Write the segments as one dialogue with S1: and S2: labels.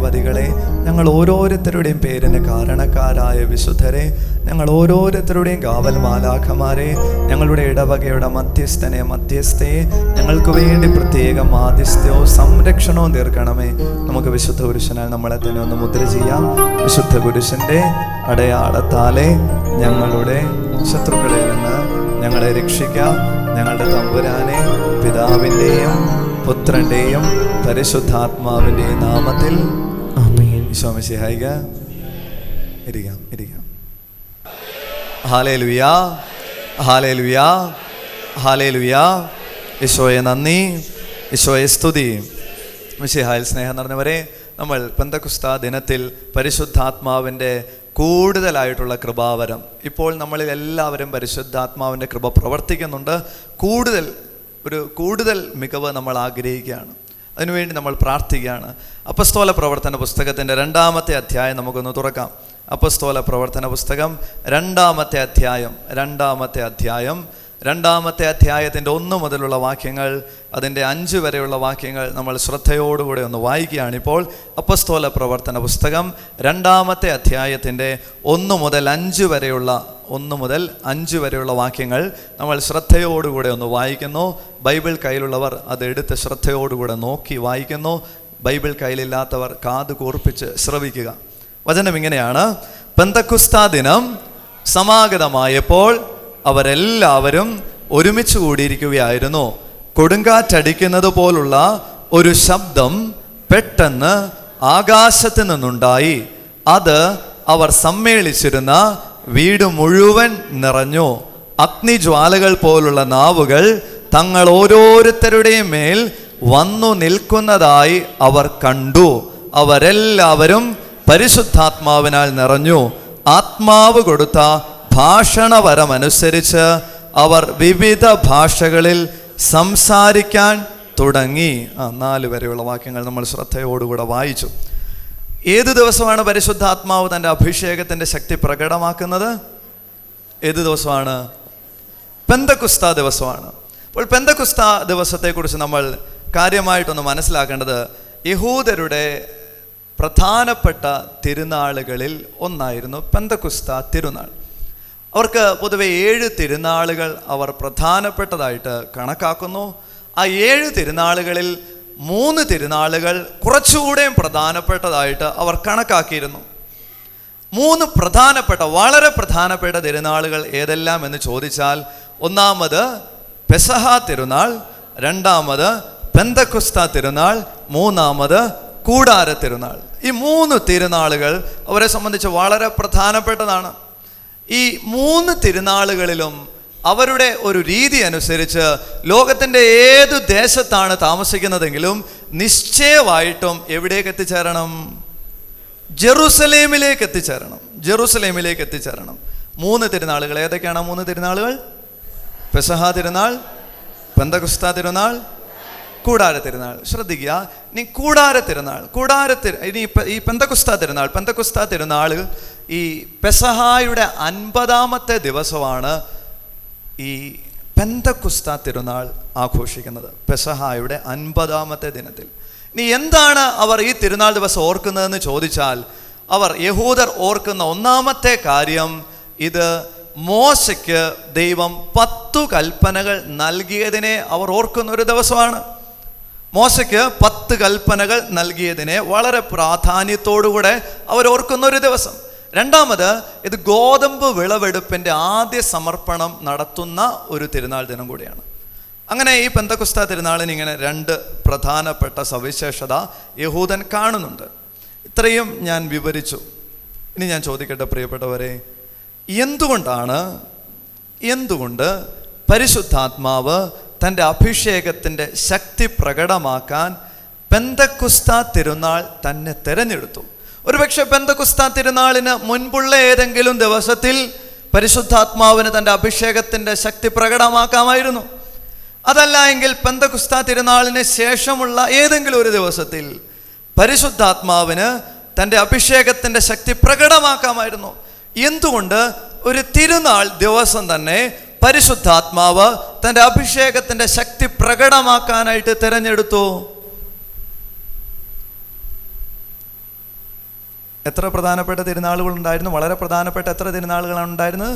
S1: പുണ്യവതികളെ, ഞങ്ങൾ ഓരോരുത്തരുടെയും പേരിന് കാരണക്കാരായ വിശുദ്ധരെ, ഞങ്ങൾ ഓരോരുത്തരുടെയും കാവൽ മാലാഖമാരെ, ഞങ്ങളുടെ ഇടവകയുടെ മധ്യസ്ഥയെ ഞങ്ങൾക്ക് വേണ്ടി പ്രത്യേകം ആദിസ്ഥ്യവും സംരക്ഷണവും തീർക്കണമേ. നമുക്ക് വിശുദ്ധ കുരിശനാൽ നമ്മളെ തന്നെ ഒന്ന് മുദ്ര ചെയ്യാം. വിശുദ്ധ കുരിശിൻ്റെ അടയാളത്താലെ ഞങ്ങളുടെ ശത്രുക്കളിൽ നിന്ന് ഞങ്ങളെ രക്ഷിക്കാം. ഞങ്ങളുടെ തമ്പുരാനെ, പിതാവിൻ്റെയും പുത്രൻ്റെയും പരിശുദ്ധാത്മാവിൻ്റെയും നാമത്തിൽ ആമേൻ. ഈശോ മിശിഹായിക ഇരിക്കാം. ഹല്ലേലൂയാ, ഹല്ലേലൂയാ, ഹല്ലേലൂയാ. ഈശോയെ നന്ദി, ഈശോയെ സ്തുതി. മിശിഹായിൽ സ്നേഹം നിറഞ്ഞവരെ, നമ്മൾ പെന്തക്കുസ്താ ദിനത്തിൽ പരിശുദ്ധാത്മാവിൻ്റെ കൂടുതലായിട്ടുള്ള കൃപാവരം, ഇപ്പോൾ നമ്മളിൽ എല്ലാവരും പരിശുദ്ധാത്മാവിൻ്റെ കൃപ പ്രവർത്തിക്കുന്നുണ്ട്. കൂടുതൽ മികവ് നമ്മൾ ആഗ്രഹിക്കുകയാണ്. അതിനുവേണ്ടി നമ്മൾ പ്രാർത്ഥിക്കുകയാണ്. അപ്പസ്തോല പ്രവർത്തന പുസ്തകത്തിൻ്റെ 2-ാമത്തെ അധ്യായം നമുക്കൊന്ന് തുറക്കാം. അപ്പസ്തോല പ്രവർത്തന പുസ്തകം 2-ാമത്തെ അധ്യായത്തിൻ്റെ 1 മുതലുള്ള വാക്യങ്ങൾ, അതിൻ്റെ 5 വരെയുള്ള വാക്യങ്ങൾ നമ്മൾ ശ്രദ്ധയോടുകൂടെ ഒന്ന് വായിക്കുകയാണ്. ഇപ്പോൾ അപ്പസ്തോല പ്രവർത്തന പുസ്തകം 2-ാമത്തെ അധ്യായത്തിൻ്റെ 1 മുതൽ 5 വരെയുള്ള വാക്യങ്ങൾ നമ്മൾ ശ്രദ്ധയോടുകൂടെ ഒന്ന് വായിക്കുന്നു. ബൈബിൾ കയ്യിലുള്ളവർ അത് എടുത്ത് ശ്രദ്ധയോടുകൂടെ നോക്കി വായിക്കുന്നു. ബൈബിൾ കയ്യിലില്ലാത്തവർ കാത് കൂർപ്പിച്ച് ശ്രവിക്കുക. വചനം ഇങ്ങനെയാണ്: പെന്തക്കുസ്താ ദിനം സമാഗതമായപ്പോൾ അവരെല്ലാവരും ഒരുമിച്ച് കൂടിയിരിക്കുകയായിരുന്നു. കൊടുങ്കാറ്റടിക്കുന്നത് പോലുള്ള ഒരു ശബ്ദം പെട്ടെന്ന് ആകാശത്ത് നിന്നുണ്ടായി. അത് അവർ സമ്മേളിച്ചിരുന്ന വീട് മുഴുവൻ നിറഞ്ഞു. അഗ്നിജ്വാലകൾ പോലുള്ള നാവുകൾ തങ്ങൾ ഓരോരുത്തരുടെയും മേൽ വന്നു നിൽക്കുന്നതായി അവർ കണ്ടു. അവരെല്ലാവരും പരിശുദ്ധാത്മാവിനാൽ നിറഞ്ഞു. ആത്മാവ് കൊടുത്ത ഭാഷണവരമനുസരിച്ച് അവർ വിവിധ ഭാഷകളിൽ സംസാരിക്കാൻ തുടങ്ങി. 4 വരെയുള്ള വാക്യങ്ങൾ നമ്മൾ ശ്രദ്ധയോടുകൂടെ വായിച്ചു. ഏത് ദിവസമാണ് പരിശുദ്ധാത്മാവ് തൻ്റെ അഭിഷേകത്തിൻ്റെ ശക്തി പ്രകടമാക്കുന്നത്? ഏത് ദിവസമാണ്? പെന്തക്കുസ്താ ദിവസമാണ്. അപ്പോൾ പെന്തക്കുസ്താ ദിവസത്തെക്കുറിച്ച് നമ്മൾ കാര്യമായിട്ടൊന്ന് മനസ്സിലാക്കേണ്ടത്, യഹൂദരുടെ പ്രധാനപ്പെട്ട തിരുനാളുകളിൽ ഒന്നായിരുന്നു പെന്തക്കുസ്താ തിരുനാൾ. അവർക്ക് പൊതുവെ 7 തിരുനാളുകൾ അവർ പ്രധാനപ്പെട്ടതായിട്ട് കണക്കാക്കുന്നു. ആ 7 തിരുനാളുകളിൽ 3 തിരുനാളുകൾ കുറച്ചുകൂടെയും പ്രധാനപ്പെട്ടതായിട്ട് അവർ കണക്കാക്കിയിരുന്നു. 3 വളരെ പ്രധാനപ്പെട്ട തിരുനാളുകൾ ഏതെല്ലാം എന്ന് ചോദിച്ചാൽ, ഒന്നാമത് പെസഹ തിരുനാൾ, 2-ാമത് പെന്തക്കുസ്താ തിരുനാൾ, 3-ാമത് കൂടാര തിരുനാൾ. ഈ 3 തിരുനാളുകൾ അവരെ സംബന്ധിച്ച് വളരെ പ്രധാനപ്പെട്ടതാണ്. ഈ 3 തിരുനാളുകളിലും അവരുടെ ഒരു രീതി അനുസരിച്ച് ലോകത്തിൻ്റെ ഏത് ദേശത്താണ് താമസിക്കുന്നതെങ്കിലും നിശ്ചയമായിട്ടും എവിടേക്ക് എത്തിച്ചേരണം? ജെറുസലേമിലേക്ക് എത്തിച്ചേരണം. 3 തിരുനാളുകൾ ഏതൊക്കെയാണ്? 3 തിരുനാളുകൾ: പെസഹ തിരുനാൾ, പെന്തക്കുസ്താ തിരുനാൾ, കൂടാര തിരുനാൾ. ശ്രദ്ധിക്കുക, ഇനി കൂടാര തിരുനാൾ, ഇനി ഈ പെന്തക്കുസ്താ തിരുനാൾ ഈ പെസഹായുടെ 50-ാമത്തെ ദിവസമാണ് ഈ പെന്തക്കുസ്താ തിരുനാൾ ആഘോഷിക്കുന്നത്. പെസഹായുടെ 50-ാമത്തെ ദിനത്തിൽ. ഇനി എന്താണ് അവർ ഈ തിരുനാൾ ദിവസം ഓർക്കുന്നതെന്ന് ചോദിച്ചാൽ, യഹൂദർ ഓർക്കുന്ന ഒന്നാമത്തെ കാര്യം, ഇത് മോശയ്ക്ക് ദൈവം 10 കൽപ്പനകൾ നൽകിയതിനെ അവർ ഓർക്കുന്ന ഒരു ദിവസമാണ്. മോശയ്ക്ക് 10 കൽപ്പനകൾ നൽകിയതിനെ വളരെ പ്രാധാന്യത്തോടുകൂടെ അവർ ഓർക്കുന്ന ഒരു ദിവസം. 2-ാമത്, ഇത് ഗോതമ്പ് വിളവെടുപ്പിൻ്റെ ആദ്യ സമർപ്പണം നടത്തുന്ന ഒരു തിരുനാൾ ദിനം കൂടിയാണ്. അങ്ങനെ ഈ പെന്തക്കുസ്താ തിരുനാളിന് ഇങ്ങനെ 2 പ്രധാനപ്പെട്ട സവിശേഷത യഹൂദൻ കാണുന്നുണ്ട്. ഇത്രയും ഞാൻ വിവരിച്ചു. ഇനി ഞാൻ ചോദിക്കട്ടെ പ്രിയപ്പെട്ടവരെ, എന്തുകൊണ്ട് പരിശുദ്ധാത്മാവ് തൻ്റെ അഭിഷേകത്തിൻ്റെ ശക്തി പ്രകടമാക്കാൻ പെന്തക്കുസ്താ തിരുനാൾ തന്നെ തിരഞ്ഞെടുത്തു? ഒരുപക്ഷെ പെന്തക്കുസ്താ തിരുനാളിന് മുൻപുള്ള ഏതെങ്കിലും ദിവസത്തിൽ പരിശുദ്ധാത്മാവിന് തൻ്റെ അഭിഷേകത്തിൻ്റെ ശക്തി പ്രകടമാക്കാമായിരുന്നു. അതല്ല എങ്കിൽ പെന്തക്കുസ്താ തിരുനാളിന് ശേഷമുള്ള ഏതെങ്കിലും ഒരു ദിവസത്തിൽ പരിശുദ്ധാത്മാവിന് തൻ്റെ അഭിഷേകത്തിൻ്റെ ശക്തി പ്രകടമാക്കാമായിരുന്നു. എന്തുകൊണ്ട് ഒരു തിരുനാൾ ദിവസം തന്നെ പരിശുദ്ധാത്മാവ് തൻ്റെ അഭിഷേകത്തിൻ്റെ ശക്തി പ്രകടമാക്കാനായിട്ട് തിരഞ്ഞെടുത്തു? എത്ര പ്രധാനപ്പെട്ട തിരുനാളുകൾ ഉണ്ടായിരുന്നു? വളരെ പ്രധാനപ്പെട്ട എത്ര തിരുനാളുകളാണ് ഉണ്ടായിരുന്നത്?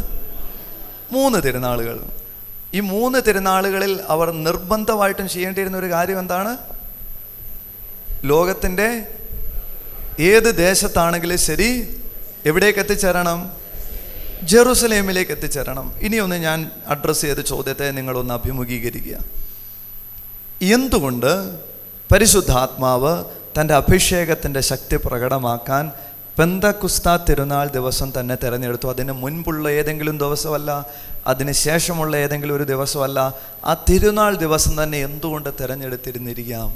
S1: 3 തിരുനാളുകൾ. ഈ 3 തിരുനാളുകളിൽ അവർ നിർബന്ധമായിട്ടും ചെയ്യേണ്ടിയിരുന്ന ഒരു കാര്യം എന്താണ്? ലോകത്തിൻ്റെ ഏത് ദേശത്താണെങ്കിലും ശരി, എവിടേക്ക് എത്തിച്ചേരണം? ജെറുസലേമിലേക്ക് എത്തിച്ചേരണം. ഇനിയൊന്ന് ഞാൻ അഡ്രസ്സ് ചെയ്ത ചോദ്യത്തെ നിങ്ങളൊന്ന് അഭിമുഖീകരിക്കുക. എന്തുകൊണ്ട് പരിശുദ്ധാത്മാവ് തൻ്റെ അഭിഷേകത്തിൻ്റെ ശക്തി പ്രകടമാക്കാൻ പെന്തക്കുസ്ത തിരുനാൾ ദിവസം തന്നെ തിരഞ്ഞെടുത്തു? അതിന് മുൻപുള്ള ഏതെങ്കിലും ദിവസമല്ല, അതിന് ശേഷമുള്ള ഏതെങ്കിലും ഒരു ദിവസമല്ല. ആ തിരുനാൾ ദിവസം തന്നെ എന്തുകൊണ്ട് തിരഞ്ഞെടുത്തിരുന്നിരിക്കാം?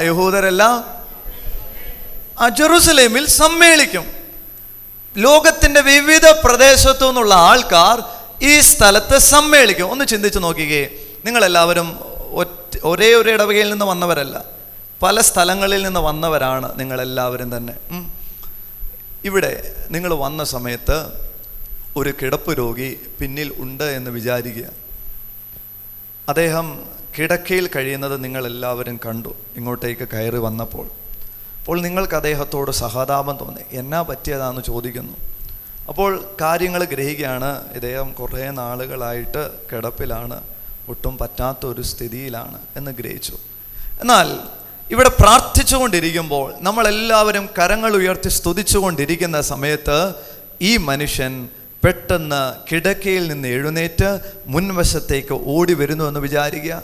S1: യഹൂദരെല്ലാം ജെറുസലേമിൽ സമ്മേളിക്കും. ലോകത്തിൻ്റെ വിവിധ പ്രദേശത്തു നിന്നുള്ള ആൾക്കാർ ഈ സ്ഥലത്ത് സമ്മേളിക്കും. ഒന്ന് ചിന്തിച്ച് നോക്കിക്കേ, നിങ്ങളെല്ലാവരും ഒരേ ഒരു ഇടവകയിൽ നിന്ന് വന്നവരല്ല, പല സ്ഥലങ്ങളിൽ നിന്ന് വന്നവരാണ് നിങ്ങളെല്ലാവരും തന്നെ. ഇവിടെ നിങ്ങൾ വന്ന സമയത്ത് ഒരു കിടപ്പ് രോഗി പിന്നിൽ ഉണ്ട് എന്ന് വിചാരിക്കുക. അദ്ദേഹം കിടക്കയിൽ കഴിയുന്നത് നിങ്ങളെല്ലാവരും കണ്ടു ഇങ്ങോട്ടേക്ക് കയറി വന്നപ്പോൾ. അപ്പോൾ നിങ്ങൾക്ക് അദ്ദേഹത്തോട് സഹതാപം തോന്നി. എന്നാ പറ്റിയതാണെന്ന് ചോദിക്കുന്നു. അപ്പോൾ കാര്യങ്ങൾ ഗ്രഹിക്കുകയാണ്, ഇദ്ദേഹം കുറേ നാളുകളായിട്ട് കിടപ്പിലാണ്, ഒട്ടും പറ്റാത്തൊരു സ്ഥിതിയിലാണ് എന്ന് ഗ്രഹിച്ചു. എന്നാൽ ഇവിടെ പ്രാർത്ഥിച്ചുകൊണ്ടിരിക്കുമ്പോൾ, നമ്മളെല്ലാവരും കരങ്ങൾ ഉയർത്തി സ്തുതിച്ചുകൊണ്ടിരിക്കുന്ന സമയത്ത് ഈ മനുഷ്യൻ പെട്ടെന്ന് കിടക്കയിൽ നിന്ന് എഴുന്നേറ്റ് മുൻവശത്തേക്ക് ഓടി വരുന്നു എന്ന് വിചാരിക്കുക.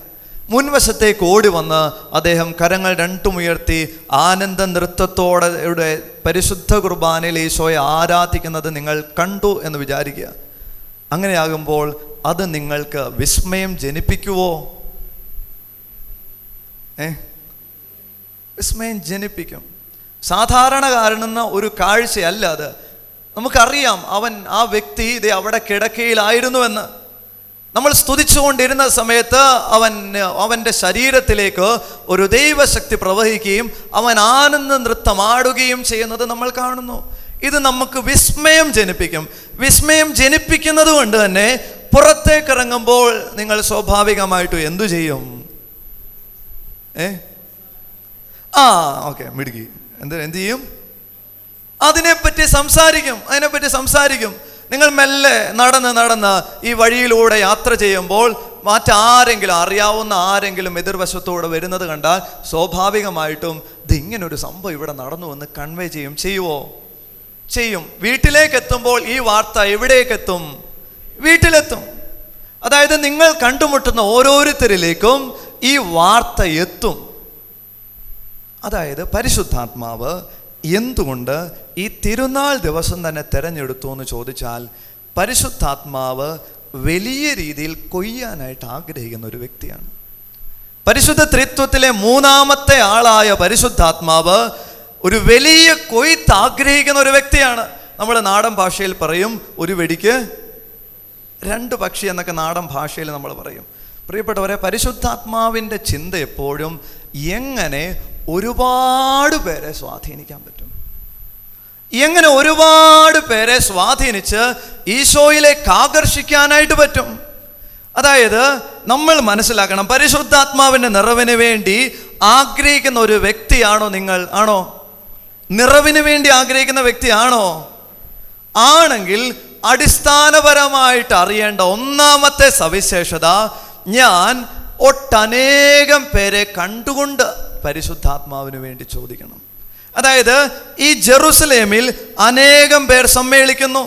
S1: മുൻവശത്തേക്ക് ഓടി വന്ന് അദ്ദേഹം കരങ്ങൾ രണ്ടും ഉയർത്തി ആനന്ദ നൃത്തത്തോടെ പരിശുദ്ധ കുർബാനയിൽ ഈശോയെ ആരാധിക്കുന്നത് നിങ്ങൾ കണ്ടു എന്ന് വിചാരിക്കുക. അങ്ങനെയാകുമ്പോൾ അത് നിങ്ങൾക്ക് വിസ്മയം ജനിപ്പിക്കുവോ? വിസ്മയം ജനിപ്പിക്കും. സാധാരണ കാണുന്ന ഒരു കാഴ്ചയല്ല അത്. നമുക്കറിയാം ആ വ്യക്തി ഇത് അവിടെ കിടക്കയിലായിരുന്നുവെന്ന്. നമ്മൾ സ്തുതിച്ചുകൊണ്ടിരുന്ന സമയത്ത് അവൻ്റെ ശരീരത്തിലേക്ക് ഒരു ദൈവശക്തി പ്രവഹിക്കുകയും അവൻ ആനന്ദ നൃത്തമാടുകയും ചെയ്യുന്നത് നമ്മൾ കാണുന്നു. ഇത് നമുക്ക് വിസ്മയം ജനിപ്പിക്കും. വിസ്മയം ജനിപ്പിക്കുന്നത് കൊണ്ട് തന്നെ പുറത്തേക്ക് ഇറങ്ങുമ്പോൾ നിങ്ങൾ സ്വാഭാവികമായിട്ടും എന്തു ചെയ്യും? മിടുക്കി. എന്ത് ചെയ്യും? അതിനെപ്പറ്റി സംസാരിക്കും. നിങ്ങൾ മെല്ലെ നടന്ന് ഈ വഴിയിലൂടെ യാത്ര ചെയ്യുമ്പോൾ മറ്റാരെങ്കിലും, അറിയാവുന്ന ആരെങ്കിലും എതിർവശത്തോടെ വരുന്നത് കണ്ടാൽ സ്വാഭാവികമായിട്ടും ഇത് ഇങ്ങനൊരു സംഭവം ഇവിടെ നടന്നു എന്ന് കൺവേ ചെയ്യുമോ? ചെയ്യും. വീട്ടിലേക്ക് എത്തുമ്പോൾ ഈ വാർത്ത എവിടേക്കെത്തും? വീട്ടിലെത്തും. അതായത് നിങ്ങൾ കണ്ടുമുട്ടുന്ന ഓരോരുത്തരിലേക്കും ഈ വാർത്ത എത്തും. അതായത് പരിശുദ്ധാത്മാവ് എന്തുകൊണ്ട് ഈ തിരുനാൾ ദിവസം തന്നെ തിരഞ്ഞെടുത്തു എന്ന് ചോദിച്ചാൽ, പരിശുദ്ധാത്മാവ് വലിയ രീതിയിൽ കൊയ്യാനായിട്ട് ആഗ്രഹിക്കുന്ന ഒരു വ്യക്തിയാണ്. പരിശുദ്ധ ത്രിത്വത്തിലെ 3ാമത്തെ ആളായ പരിശുദ്ധാത്മാവ് ഒരു വലിയ കൊയ്ത്ത് ആഗ്രഹിക്കുന്ന ഒരു വ്യക്തിയാണ്. നമ്മൾ നാടൻ ഭാഷയിൽ പറയും, ഒരു വെടിക്ക് 2 പക്ഷി എന്നൊക്കെ നാടൻ ഭാഷയിൽ നമ്മൾ പറയും. പ്രിയപ്പെട്ടവരെ, പരിശുദ്ധാത്മാവിൻ്റെ ചിന്ത എപ്പോഴും എങ്ങനെ ഒരുപാട് പേരെ സ്വാധീനിക്കാൻ പറ്റും, എങ്ങനെ ഒരുപാട് പേരെ സ്വാധീനിച്ച് ഈശോയിലേക്ക് ആകർഷിക്കാനായിട്ട് പറ്റും. അതായത് നമ്മൾ മനസ്സിലാക്കണം, പരിശുദ്ധാത്മാവിൻ്റെ നിറവിന് വേണ്ടി ആഗ്രഹിക്കുന്ന ഒരു വ്യക്തിയാണോ നിങ്ങൾ? ആണോ? നിറവിന് വേണ്ടി ആഗ്രഹിക്കുന്ന വ്യക്തിയാണോ? ആണെങ്കിൽ അടിസ്ഥാനപരമായിട്ട് അറിയേണ്ട 1ാമത്തെ സവിശേഷത, ഞാൻ ഒട്ടനേകം പേരെ കണ്ടുകൊണ്ട് പരിശുദ്ധാത്മാവിന് വേണ്ടി ചോദിക്കണം. അതായത് ഈ ജെറുസലേമിൽ അനേകം പേർ സമ്മേളിക്കുന്നു.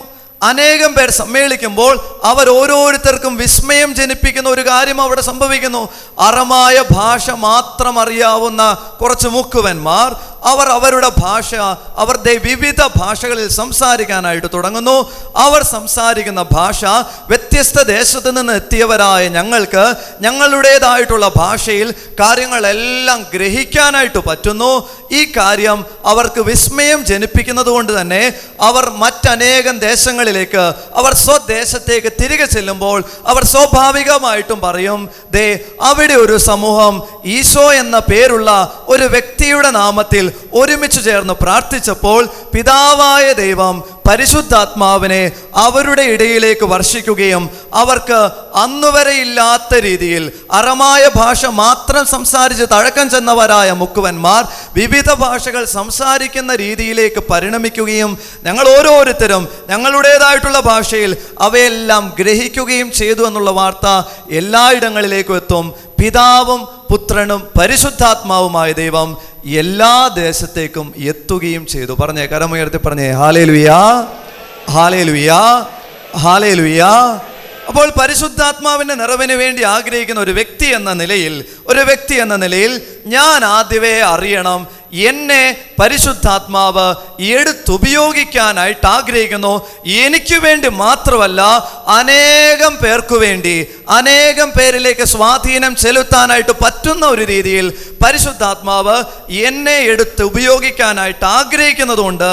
S1: അനേകം പേർ സമ്മേളിക്കുമ്പോൾ അവർ ഓരോരുത്തർക്കും വിസ്മയം ജനിപ്പിക്കുന്ന ഒരു കാര്യം അവിടെ സംഭവിക്കുന്നു. അറമായ ഭാഷ മാത്രം അറിയാവുന്ന കുറച്ച് മുക്കുവന്മാർ അവരുടെ ഭാഷ, അവരുടെ വിവിധ ഭാഷകളിൽ സംസാരിക്കാനായിട്ട് തുടങ്ങുന്നു. അവർ സംസാരിക്കുന്ന ഭാഷ വ്യത്യസ്ത ദേശത്ത് നിന്ന് എത്തിയവരായ ഞങ്ങൾക്ക് ഞങ്ങളുടേതായിട്ടുള്ള ഭാഷയിൽ കാര്യങ്ങളെല്ലാം ഗ്രഹിക്കാനായിട്ട് പറ്റുന്നു. ഈ കാര്യം അവർക്ക് വിസ്മയം ജനിപ്പിക്കുന്നത് കൊണ്ട് തന്നെ അവർ മറ്റനേകം ദേശങ്ങളിലേക്ക്, അവർ സ്വദേശത്തേക്ക് തിരികെ ചെല്ലുമ്പോൾ അവർ സ്വാഭാവികമായിട്ടും പറയും, ദേ അവിടെ ഒരു സമൂഹം ഈശോ എന്ന പേരുള്ള ഒരു വ്യക്തിയുടെ നാമത്തിൽ ഒരുമിച്ച് ചേർന്ന് പ്രാർത്ഥിച്ചപ്പോൾ പിതാവായ ദൈവം പരിശുദ്ധാത്മാവിനെ അവരുടെ ഇടയിലേക്ക് വർഷിക്കുകയും അവർക്ക് അന്നുവരെ ഇല്ലാത്ത രീതിയിൽ അറമായ ഭാഷ മാത്രം സംസാരിച്ച് തഴക്കം ചെന്നവരായ മുക്കുവന്മാർ വിവിധ ഭാഷകൾ സംസാരിക്കുന്ന രീതിയിലേക്ക് പരിണമിക്കുകയും ഞങ്ങൾ ഓരോരുത്തരും ഞങ്ങളുടേതായിട്ടുള്ള ഭാഷയിൽ അവയെല്ലാം ഗ്രഹിക്കുകയും ചെയ്തു എന്നുള്ള വാർത്ത എല്ലായിടങ്ങളിലേക്കും എത്തും. പിതാവും പുത്രനും പരിശുദ്ധാത്മാവുമായ ദൈവം എല്ലാ ദേശത്തേക്കും എത്തുകയും ചെയ്തു. പറഞ്ഞേ, കരമുയർത്തി പറഞ്ഞേ, ഹല്ലേലൂയ, ഹല്ലേലൂയ, ഹല്ലേലൂയ. അപ്പോൾ പരിശുദ്ധാത്മാവിൻ്റെ നിറവിന് വേണ്ടി ആഗ്രഹിക്കുന്ന ഒരു വ്യക്തി എന്ന നിലയിൽ ഞാൻ ആദ്യമേ അറിയണം, എന്നെ പരിശുദ്ധാത്മാവ് എടുത്തുപയോഗിക്കാനായിട്ട് ആഗ്രഹിക്കുന്നു. എനിക്ക് വേണ്ടി മാത്രമല്ല, അനേകം പേർക്കു വേണ്ടി, അനേകം പേരിലേക്ക് സ്വാധീനം ചെലുത്താനായിട്ട് പറ്റുന്ന ഒരു രീതിയിൽ പരിശുദ്ധാത്മാവ് എന്നെ എടുത്ത് ഉപയോഗിക്കാനായിട്ട് ആഗ്രഹിക്കുന്നതുകൊണ്ട്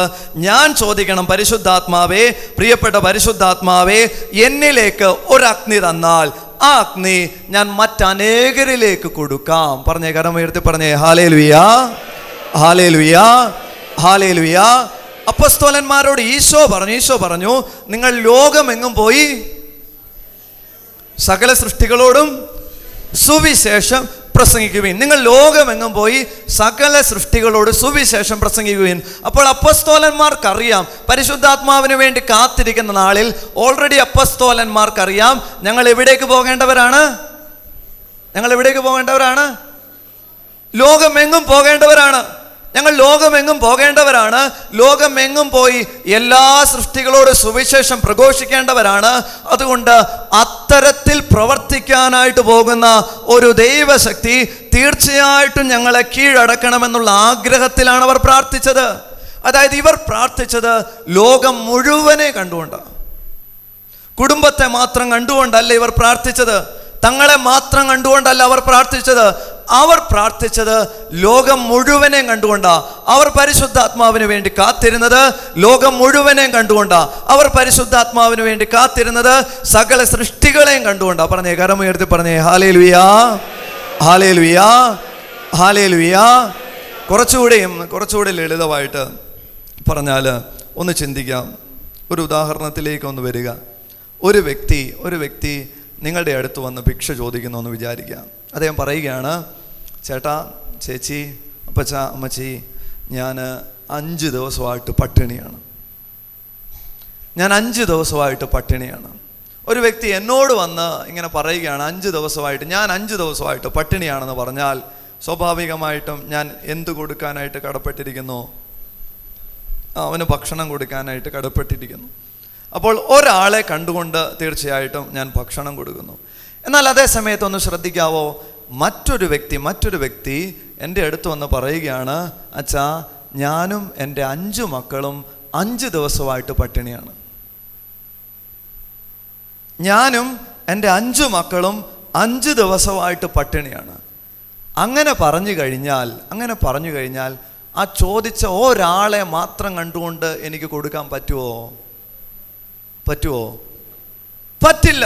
S1: ഞാൻ ചോദിക്കണം, പരിശുദ്ധാത്മാവേ, പ്രിയപ്പെട്ട പരിശുദ്ധാത്മാവേ, എന്നിലേക്ക് ഒരഗ്നി തന്നാൽ ആ അഗ്നി ഞാൻ മറ്റനേകരിലേക്ക് കൊടുക്കാം. പറഞ്ഞേ, കരമുയർത്തി പറഞ്ഞേ, ഹല്ലേലൂയ, ഹല്ലേലൂയ, ഹല്ലേലൂയ. അപ്പോസ്തലന്മാരോട് ഈശോ പറഞ്ഞു, നിങ്ങൾ ലോകമെങ്ങും പോയി സകല സൃഷ്ടികളോടും സുവിശേഷം പ്രസംഗിക്കുവിൻ. നിങ്ങൾ ലോകമെങ്ങും പോയി സകല സൃഷ്ടികളോട് സുവിശേഷം പ്രസംഗിക്കുവിൻ. അപ്പോൾ അപ്പോസ്തലന്മാർക്കറിയാം, പരിശുദ്ധാത്മാവിന് വേണ്ടി കാത്തിരിക്കുന്ന നാളിൽ ഓൾറെഡി അപ്പോസ്തലന്മാർക്കറിയാം ഞങ്ങൾ എവിടേക്ക് പോകേണ്ടവരാണ്. ലോകമെങ്ങും പോകേണ്ടവരാണ്. ഞങ്ങൾ ലോകമെങ്ങും പോകേണ്ടവരാണ്. ലോകമെങ്ങും പോയി എല്ലാ സൃഷ്ടികളോട് സുവിശേഷം പ്രഘോഷിക്കേണ്ടവരാണ്. അതുകൊണ്ട് അത്തരത്തിൽ പ്രവർത്തിക്കാനായിട്ട് പോകുന്ന ഒരു ദൈവശക്തി തീർച്ചയായിട്ടും ഞങ്ങളെ കീഴടക്കണമെന്നുള്ള ആഗ്രഹത്തിലാണ് അവർ പ്രാർത്ഥിച്ചത്. അതായത് ഇവർ പ്രാർത്ഥിച്ചത് ലോകം മുഴുവനെ കണ്ടുകൊണ്ടാണ്. കുടുംബത്തെ മാത്രം കണ്ടുകൊണ്ടല്ല ഇവർ പ്രാർത്ഥിച്ചത്. തങ്ങളെ മാത്രം കണ്ടുകൊണ്ടല്ല അവർ പ്രാർത്ഥിച്ചത്. അവർ പ്രാർത്ഥിച്ചത് ലോകം മുഴുവനെയും കണ്ടുകൊണ്ടാ. അവർ പരിശുദ്ധാത്മാവിന് വേണ്ടി കാത്തിരുന്നത് ലോകം മുഴുവനെയും കണ്ടുകൊണ്ടാ. അവർ പരിശുദ്ധാത്മാവിന് വേണ്ടി കാത്തിരുന്നത് സകല സൃഷ്ടികളെയും കണ്ടുകൊണ്ടാ. പറഞ്ഞേ, കരമുയർത്തി പറഞ്ഞേ, ഹല്ലേലൂയ, ഹല്ലേലൂയ, ഹല്ലേലൂയ. കുറച്ചുകൂടെ ലളിതമായിട്ട് പറഞ്ഞാൽ ഒന്ന് ചിന്തിക്കാം. ഒരു ഉദാഹരണത്തിലേക്ക് ഒന്ന് വരിക. ഒരു വ്യക്തി നിങ്ങളുടെ അടുത്ത് വന്ന് ഭിക്ഷ ചോദിക്കുന്നു എന്ന് വിചാരിക്കുക. അദ്ദേഹം പറയുകയാണ്, ചേട്ടാ, ചേച്ചി, അപ്പച്ച, അമ്മച്ചി, ഞാൻ 5 ദിവസമായിട്ട് പട്ടിണിയാണ്. ഒരു വ്യക്തി എന്നോട് വന്ന് ഇങ്ങനെ പറയുകയാണ്, 5 ദിവസമായിട്ട് പട്ടിണിയാണെന്ന് പറഞ്ഞാൽ സ്വാഭാവികമായിട്ടും ഞാൻ എന്ത് കൊടുക്കാനായിട്ട് കടപ്പെട്ടിരിക്കുന്നു? അവന് ഭക്ഷണം കൊടുക്കാനായിട്ട് കടപ്പെട്ടിരിക്കുന്നു. അപ്പോൾ ഒരാളെ കണ്ടുകൊണ്ട് തീർച്ചയായിട്ടും ഞാൻ ഭക്ഷണം കൊടുക്കുന്നു. എന്നാൽ അതേ സമയത്ത് ഒന്ന് ശ്രദ്ധിക്കാവോ, മറ്റൊരു വ്യക്തി എൻ്റെ അടുത്ത് വന്ന് പറയുകയാണ്, അച്ഛാ, ഞാനും എൻ്റെ 5 മക്കളും 5 ദിവസമായിട്ട് പട്ടിണിയാണ്. ഞാനും എൻ്റെ 5 മക്കളും 5 ദിവസമായിട്ട് പട്ടിണിയാണ്. അങ്ങനെ പറഞ്ഞു കഴിഞ്ഞാൽ ആ ചോദിച്ച ഒരാളെ മാത്രം കണ്ടുകൊണ്ട് എനിക്ക് കൊടുക്കാൻ പറ്റുമോ? പറ്റില്ല.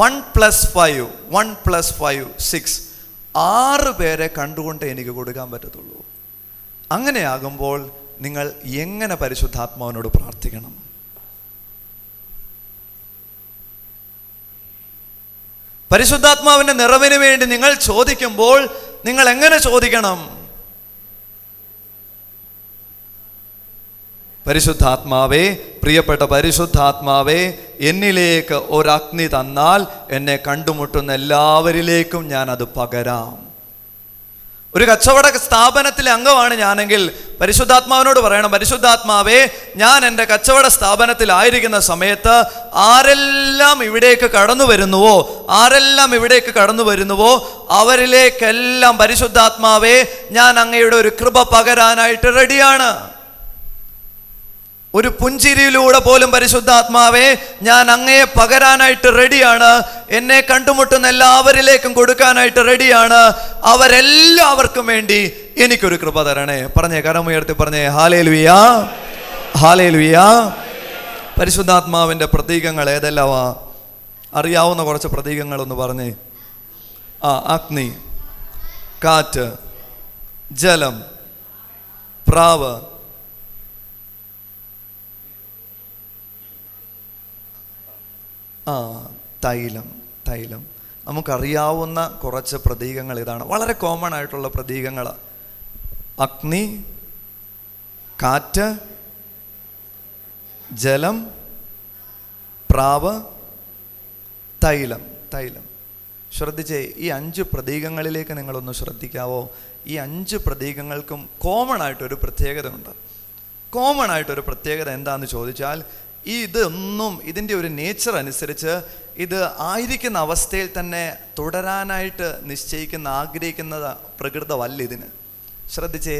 S1: 1 + 5 6, 6 പേരെ കണ്ടുകൊണ്ട് എനിക്ക് കൊടുക്കാൻ പറ്റത്തുള്ളൂ. അങ്ങനെയാകുമ്പോൾ നിങ്ങൾ എങ്ങനെ പരിശുദ്ധാത്മാവിനോട് പ്രാർത്ഥിക്കണം? പരിശുദ്ധാത്മാവിൻ്റെ നിറവിന് വേണ്ടി നിങ്ങൾ ചോദിക്കുമ്പോൾ നിങ്ങൾ എങ്ങനെ ചോദിക്കണം? പരിശുദ്ധാത്മാവേ, പ്രിയപ്പെട്ട പരിശുദ്ധാത്മാവേ, എന്നിലേക്ക് ഒരഗ്നി തന്നാൽ എന്നെ കണ്ടുമുട്ടുന്ന എല്ലാവരിലേക്കും ഞാൻ അത് പകരാം. ഒരു കച്ചവട സ്ഥാപനത്തിലെ അംഗമാണ് ഞാനെങ്കിൽ പരിശുദ്ധാത്മാവിനോട് പറയണം, പരിശുദ്ധാത്മാവേ, ഞാൻ എൻ്റെ കച്ചവട സ്ഥാപനത്തിലായിരിക്കുന്ന സമയത്ത് ആരെല്ലാം ഇവിടേക്ക് കടന്നു വരുന്നുവോ അവരിലേക്കെല്ലാം പരിശുദ്ധാത്മാവേ, ഞാൻ അങ്ങയുടെ ഒരു കൃപ പകരാനായിട്ട് റെഡിയാണ്. ഒരു പുഞ്ചിരിയിലൂടെ പോലും പരിശുദ്ധാത്മാവേ, ഞാൻ അങ്ങയെ പകരാനായിട്ട് റെഡിയാണ്. എന്നെ കണ്ടുമുട്ടുന്ന എല്ലാവരിലേക്കും കൊടുക്കാനായിട്ട് റെഡിയാണ്. അവരെല്ലാവർക്കും വേണ്ടി എനിക്കൊരു കൃപ തരണേ. പറഞ്ഞേ, കരമുയർത്തി പറഞ്ഞേ, ഹല്ലേലൂയ, ഹല്ലേലൂയ. പരിശുദ്ധാത്മാവിൻ്റെ പ്രതീകങ്ങൾ ഏതെല്ലാമാ? അറിയാവുന്ന കുറച്ച് പ്രതീകങ്ങളൊന്ന് പറഞ്ഞേ. അഗ്നി, കാറ്റ്, ജലം, പ്രാവ്, തൈലം. തൈലം നമുക്കറിയാവുന്ന കുറച്ച് പ്രതീകങ്ങൾ ഇതാണ്, വളരെ കോമൺ ആയിട്ടുള്ള പ്രതീകങ്ങൾ. അഗ്നി, കാറ്റ്, ജലം, പ്രാവ്, തൈലം. തൈലം ശ്രദ്ധിച്ചേ, ഈ 5 പ്രതീകങ്ങളിലേക്ക് നിങ്ങളൊന്ന് ശ്രദ്ധിക്കാവോ? ഈ 5 പ്രതീകങ്ങൾക്കും കോമൺ ആയിട്ടൊരു പ്രത്യേകത ഉണ്ട്. കോമൺ ആയിട്ടൊരു പ്രത്യേകത എന്താണെന്ന് ചോദിച്ചാൽ, ഇതൊന്നും ഇതിൻ്റെ ഒരു നേച്ചർ അനുസരിച്ച് ഇത് ആയിരിക്കുന്ന അവസ്ഥയിൽ തന്നെ തുടരാനായിട്ട് നിശ്ചയിക്കുന്ന ആഗ്രഹിക്കുന്ന പ്രകൃതമല്ല ഇതിന്. ശ്രദ്ധിച്ചേ,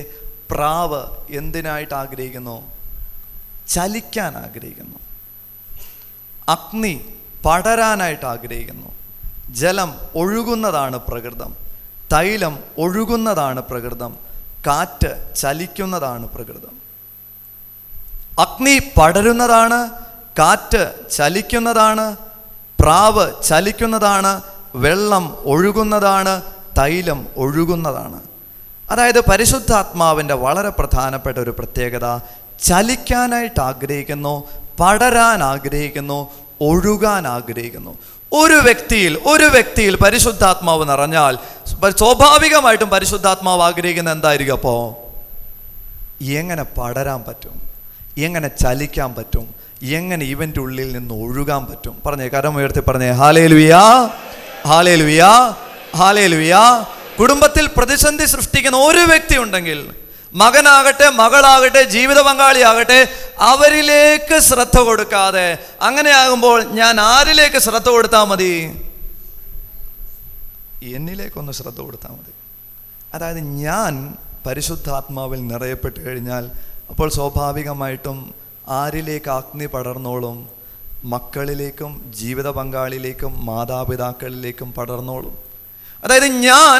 S1: പ്രാവ് എന്തിനായിട്ട് ആഗ്രഹിക്കുന്നു? ചലിക്കാൻ ആഗ്രഹിക്കുന്നു. അഗ്നി പടരാനായിട്ട് ആഗ്രഹിക്കുന്നു. ജലം ഒഴുകുന്നതാണ് പ്രകൃതം. തൈലം ഒഴുകുന്നതാണ് പ്രകൃതം. കാറ്റ് ചലിക്കുന്നതാണ് പ്രകൃതം. അഗ്നി പടരുന്നതാണ്, കാറ്റ് ചലിക്കുന്നതാണ്, പ്രാവ് ചലിക്കുന്നതാണ്, വെള്ളം ഒഴുകുന്നതാണ്, തൈലം ഒഴുകുന്നതാണ്. അതായത് പരിശുദ്ധാത്മാവിൻ്റെ വളരെ പ്രധാനപ്പെട്ട ഒരു പ്രത്യേകത, ചലിക്കാനായിട്ട് ആഗ്രഹിക്കുന്നു, പടരാൻ ആഗ്രഹിക്കുന്നു, ഒഴുകാൻ ആഗ്രഹിക്കുന്നു. ഒരു വ്യക്തിയിൽ പരിശുദ്ധാത്മാവ് നിറഞ്ഞാൽ സ്വാഭാവികമായിട്ടും പരിശുദ്ധാത്മാവ് ആഗ്രഹിക്കുന്നത് എന്തായിരിക്കും? അപ്പോൾ എങ്ങനെ പടരാൻ പറ്റും, എങ്ങനെ ചലിക്കാൻ പറ്റും, എങ്ങനെ ഇവൻ്റെ ഉള്ളിൽ നിന്ന് ഒഴുകാൻ പറ്റും? പറഞ്ഞേ, കരം ഉയർത്തി പറഞ്ഞേ, ഹല്ലേലൂയ, ഹല്ലേലൂയ, ഹല്ലേലൂയ. കുടുംബത്തിൽ പ്രതിസന്ധി സൃഷ്ടിക്കുന്ന ഒരു വ്യക്തി ഉണ്ടെങ്കിൽ, മകനാകട്ടെ, മകളാകട്ടെ, ജീവിത പങ്കാളിയാകട്ടെ, അവരിലേക്ക് ശ്രദ്ധ കൊടുക്കാതെ, അങ്ങനെയാകുമ്പോൾ ഞാൻ ആരിലേക്ക് ശ്രദ്ധ കൊടുത്താൽ മതി? എന്നിലേക്കൊന്ന് ശ്രദ്ധ കൊടുത്താൽ മതി. അതായത് ഞാൻ പരിശുദ്ധാത്മാവിൽ നിറയപ്പെട്ട് കഴിഞ്ഞാൽ അപ്പോൾ സ്വാഭാവികമായിട്ടും ആരിലേക്ക് അഗ്നി പടർന്നോളും? മക്കളിലേക്കും ജീവിത പങ്കാളിയിലേക്കും മാതാപിതാക്കളിലേക്കും പടർന്നോളും. അതായത് ഞാൻ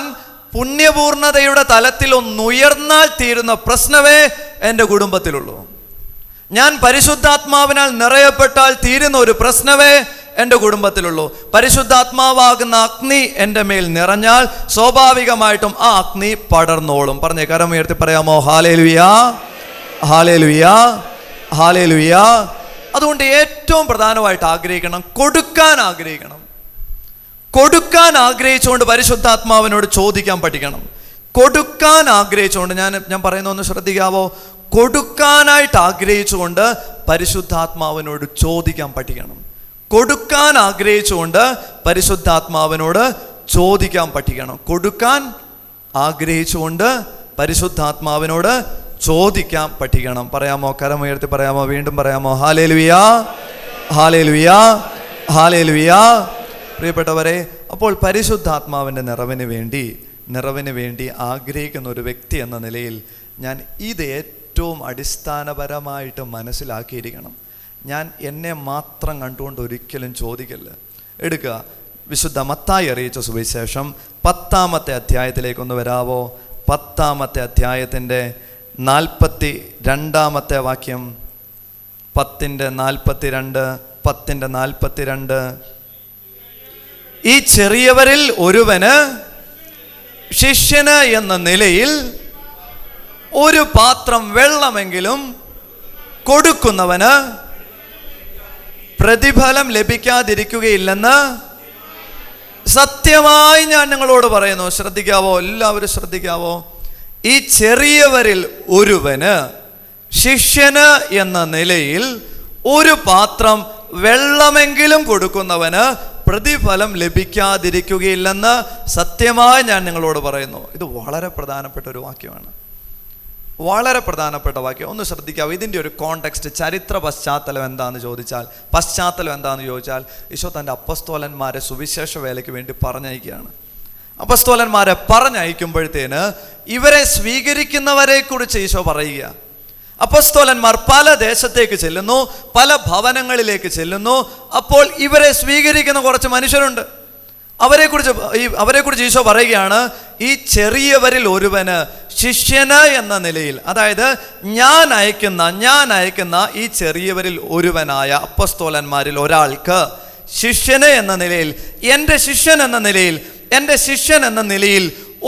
S1: പുണ്യപൂർണതയുടെ തലത്തിൽ ഒന്നുയർന്നാൽ തീരുന്ന പ്രശ്നമേ എൻ്റെ കുടുംബത്തിലുള്ളൂ. ഞാൻ പരിശുദ്ധാത്മാവിനാൽ നിറയപ്പെട്ടാൽ തീരുന്ന ഒരു പ്രശ്നമേ എൻ്റെ കുടുംബത്തിലുള്ളൂ. പരിശുദ്ധാത്മാവാകുന്ന അഗ്നി എൻ്റെ മേൽ നിറഞ്ഞാൽ സ്വാഭാവികമായിട്ടും ആ അഗ്നി പടർന്നോളും. പറഞ്ഞേ, കരം ഉയർത്തി പറയാമോ? ഹല്ലേലൂയ, ഹല്ലേലൂയ, ഹല്ലേലൂയ. അതുകൊണ്ട് ഏറ്റവും പ്രധാനമായിട്ട് ആഗ്രഹിക്കണം, കൊടുക്കാൻ ആഗ്രഹിക്കണം. കൊടുക്കാൻ ആഗ്രഹിച്ചുകൊണ്ട് പരിശുദ്ധാത്മാവിനോട് ചോദിക്കാൻ പഠിക്കണം. കൊടുക്കാൻ ആഗ്രഹിച്ചുകൊണ്ട്, ഞാൻ പറയുന്ന ഒന്ന് ശ്രദ്ധിക്കാവോ? കൊടുക്കാനായിട്ട് ആഗ്രഹിച്ചുകൊണ്ട് പരിശുദ്ധാത്മാവിനോട് ചോദിക്കാൻ പഠിക്കണം. കൊടുക്കാൻ ആഗ്രഹിച്ചുകൊണ്ട് പരിശുദ്ധാത്മാവിനോട് ചോദിക്കാൻ പഠിക്കണം. കൊടുക്കാൻ ആഗ്രഹിച്ചുകൊണ്ട് പരിശുദ്ധാത്മാവിനോട് ചോദിക്കാൻ പഠിക്കണം. പറയാമോ? കരമുയർത്തി പറയാമോ? വീണ്ടും പറയാമോ? ഹല്ലേലൂയ, ഹല്ലേലൂയ, ഹല്ലേലൂയ. പ്രിയപ്പെട്ടവരെ, അപ്പോൾ പരിശുദ്ധാത്മാവിൻ്റെ നിറവിന് വേണ്ടി ആഗ്രഹിക്കുന്ന ഒരു വ്യക്തി എന്ന നിലയിൽ ഞാൻ ഇത് ഏറ്റവും അടിസ്ഥാനപരമായിട്ട് മനസ്സിലാക്കിയിരിക്കണം. ഞാൻ എന്നെ മാത്രം കണ്ടുകൊണ്ട് ഒരിക്കലും ചോദിക്കല്ല. എടുക്കുക, വിശുദ്ധ മത്തായി അറിയിച്ച സുവിശേഷം 10-ാമത്തെ അധ്യായത്തിലേക്കൊന്ന് വരാവോ? 10-ാമത്തെ അധ്യായത്തിൻ്റെ 42-ാമത്തെ വാക്യം. 10:42. ഈ ചെറിയവരിൽ ഒരുവന് ശിഷ്യന് എന്ന നിലയിൽ ഒരു പാത്രം വെള്ളമെങ്കിലും കൊടുക്കുന്നവന് പ്രതിഫലം ലഭിക്കാതിരിക്കുകയില്ലെന്ന് സത്യമായി ഞാൻ നിങ്ങളോട് പറയുന്നു. ശ്രദ്ധിക്കാവോ? എല്ലാവരും ശ്രദ്ധിക്കാവോ? ഈ ചെറിയവരിൽ ഒരുവന് ശിഷ്യന് എന്ന നിലയിൽ ഒരു പാത്രം വെള്ളമെങ്കിലും കൊടുക്കുന്നവന് പ്രതിഫലം ലഭിക്കാതിരിക്കുകയില്ലെന്ന് സത്യമായി ഞാൻ നിങ്ങളോട് പറയുന്നു. ഇത് വളരെ പ്രധാനപ്പെട്ട ഒരു വാക്യമാണ്, വളരെ പ്രധാനപ്പെട്ട വാക്യം. ഒന്ന് ശ്രദ്ധിക്കാവൂ. ഇതിൻ്റെ ഒരു കോണ്ടെക്സ്റ്റ്, ചരിത്ര പശ്ചാത്തലം എന്താണെന്ന് ചോദിച്ചാൽ ഈശോ തൻ്റെ അപ്പസ്തോലന്മാരെ സുവിശേഷ വേലയ്ക്ക് വേണ്ടി പറഞ്ഞയക്കുകയാണ്. അപ്പസ്തോലന്മാരെ പറഞ്ഞയക്കുമ്പോഴത്തേന് ഇവരെ സ്വീകരിക്കുന്നവരെ കുറിച്ച് ഈശോ പറയുക. അപ്പസ്തോലന്മാർ പല ദേശത്തേക്ക് ചെല്ലുന്നു, പല ഭവനങ്ങളിലേക്ക് ചെല്ലുന്നു. അപ്പോൾ ഇവരെ സ്വീകരിക്കുന്ന കുറച്ച് മനുഷ്യരുണ്ട്. അവരെക്കുറിച്ച് ഈശോ പറയുകയാണ്, ഈ ചെറിയവരിൽ ഒരുവന് ശിഷ്യന് എന്ന നിലയിൽ, അതായത് ഞാൻ അയക്കുന്ന ഈ ചെറിയവരിൽ ഒരുവനായ അപ്പസ്തോലന്മാരിൽ ഒരാൾക്ക് ശിഷ്യന് എന്ന നിലയിൽ, എൻ്റെ ശിഷ്യൻ എന്ന നിലയിൽ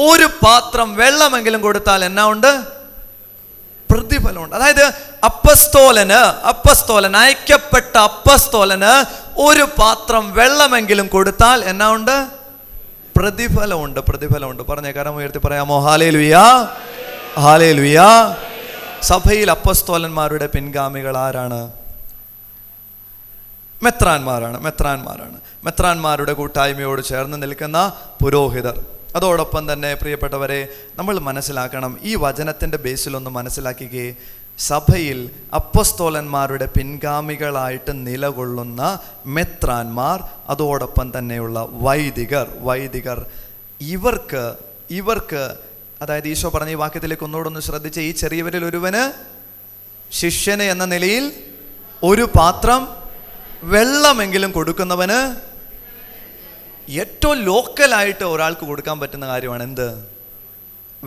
S1: ഒരു പാത്രം വെള്ളമെങ്കിലും കൊടുത്താൽ എന്നാ ഉണ്ട്? പ്രതിഫലമുണ്ട്. അതായത് അപ്പസ്തോലൻ അയക്കപ്പെട്ട അപ്പസ്തോലന് ഒരു പാത്രം വെള്ളമെങ്കിലും കൊടുത്താൽ എന്നാ ഉണ്ട്? പ്രതിഫലമുണ്ട്. പറഞ്ഞേ, കരം ഉയർത്തി പറയാമോ? Hallelujah, hallelujah. സഭയിൽ അപ്പസ്തോലന്മാരുടെ പിൻഗാമികൾ ആരാണ്? മെത്രാന്മാരാണ്. മെത്രാന്മാരുടെ കൂട്ടായ്മയോട് ചേർന്ന് നിൽക്കുന്ന പുരോഹിതർ. അതോടൊപ്പം തന്നെ പ്രിയപ്പെട്ടവരെ, നമ്മൾ മനസ്സിലാക്കണം, ഈ വചനത്തിൻ്റെ ബേസിലൊന്ന് മനസ്സിലാക്കിക്കേ. സഭയിൽ അപ്പസ്തോലന്മാരുടെ പിൻഗാമികളായിട്ട് നിലകൊള്ളുന്ന മെത്രാന്മാർ, അതോടൊപ്പം തന്നെയുള്ള വൈദികർ, ഇവർക്ക് അതായത് ഈശോ പറഞ്ഞ ഈ വാക്യത്തിലേക്ക് ഒന്നുകൂടെ ശ്രദ്ധിച്ച്, ഈ ചെറിയവരിൽ ഒരുവന് ശിഷ്യന് എന്ന നിലയിൽ ഒരു പാത്രം വെള്ളമെങ്കിലും കൊടുക്കുന്നവന് ഏറ്റവും ലോക്കലായിട്ട് ഒരാൾക്ക് കൊടുക്കാൻ പറ്റുന്ന കാര്യമാണ് എന്ത്?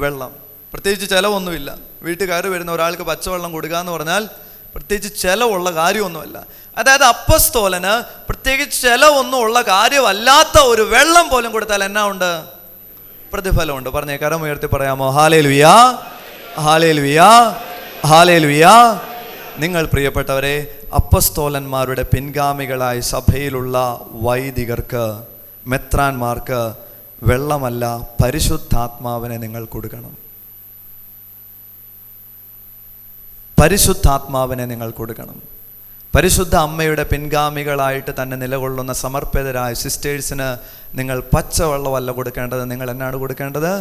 S1: വെള്ളം. പ്രത്യേകിച്ച് ചിലവൊന്നുമില്ല. വീട്ടിൽ കയറി വരുന്ന ഒരാൾക്ക് പച്ചവെള്ളം കൊടുക്കുക എന്ന് പറഞ്ഞാൽ പ്രത്യേകിച്ച് ചിലവുള്ള കാര്യമൊന്നുമല്ല. അതായത് അപ്പസ്തോലന് പ്രത്യേകിച്ച് ചിലവൊന്നും ഉള്ള കാര്യമല്ലാത്ത ഒരു വെള്ളം പോലും കൊടുത്താൽ എന്നാ ഉണ്ട്? പ്രതിഫലമുണ്ട്. പറഞ്ഞേ, കരം ഉയർത്തി പറയാമോ? ഹല്ലേലൂയ, ഹല്ലേലൂയ, ഹല്ലേലൂയ. നിങ്ങൾ പ്രിയപ്പെട്ടവരെ, അപ്പസ്തോലന്മാരുടെ പിൻഗാമികളായി സഭയിലുള്ള വൈദികർക്ക്, മെത്രാന്മാർക്ക് വെള്ളമല്ല, പരിശുദ്ധാത്മാവിനെ നിങ്ങൾ കൊടുക്കണം. പരിശുദ്ധാത്മാവിനെ നിങ്ങൾ കൊടുക്കണം. പരിശുദ്ധ അമ്മയുടെ പിൻഗാമികളായിട്ട് തന്നെ നിലകൊള്ളുന്ന സമർപ്പിതരായ സിസ്റ്റേഴ്സിന് നിങ്ങൾ പച്ചവെള്ളമല്ല കൊടുക്കേണ്ടത്, നിങ്ങൾ എന്നാണ് കൊടുക്കേണ്ടത്?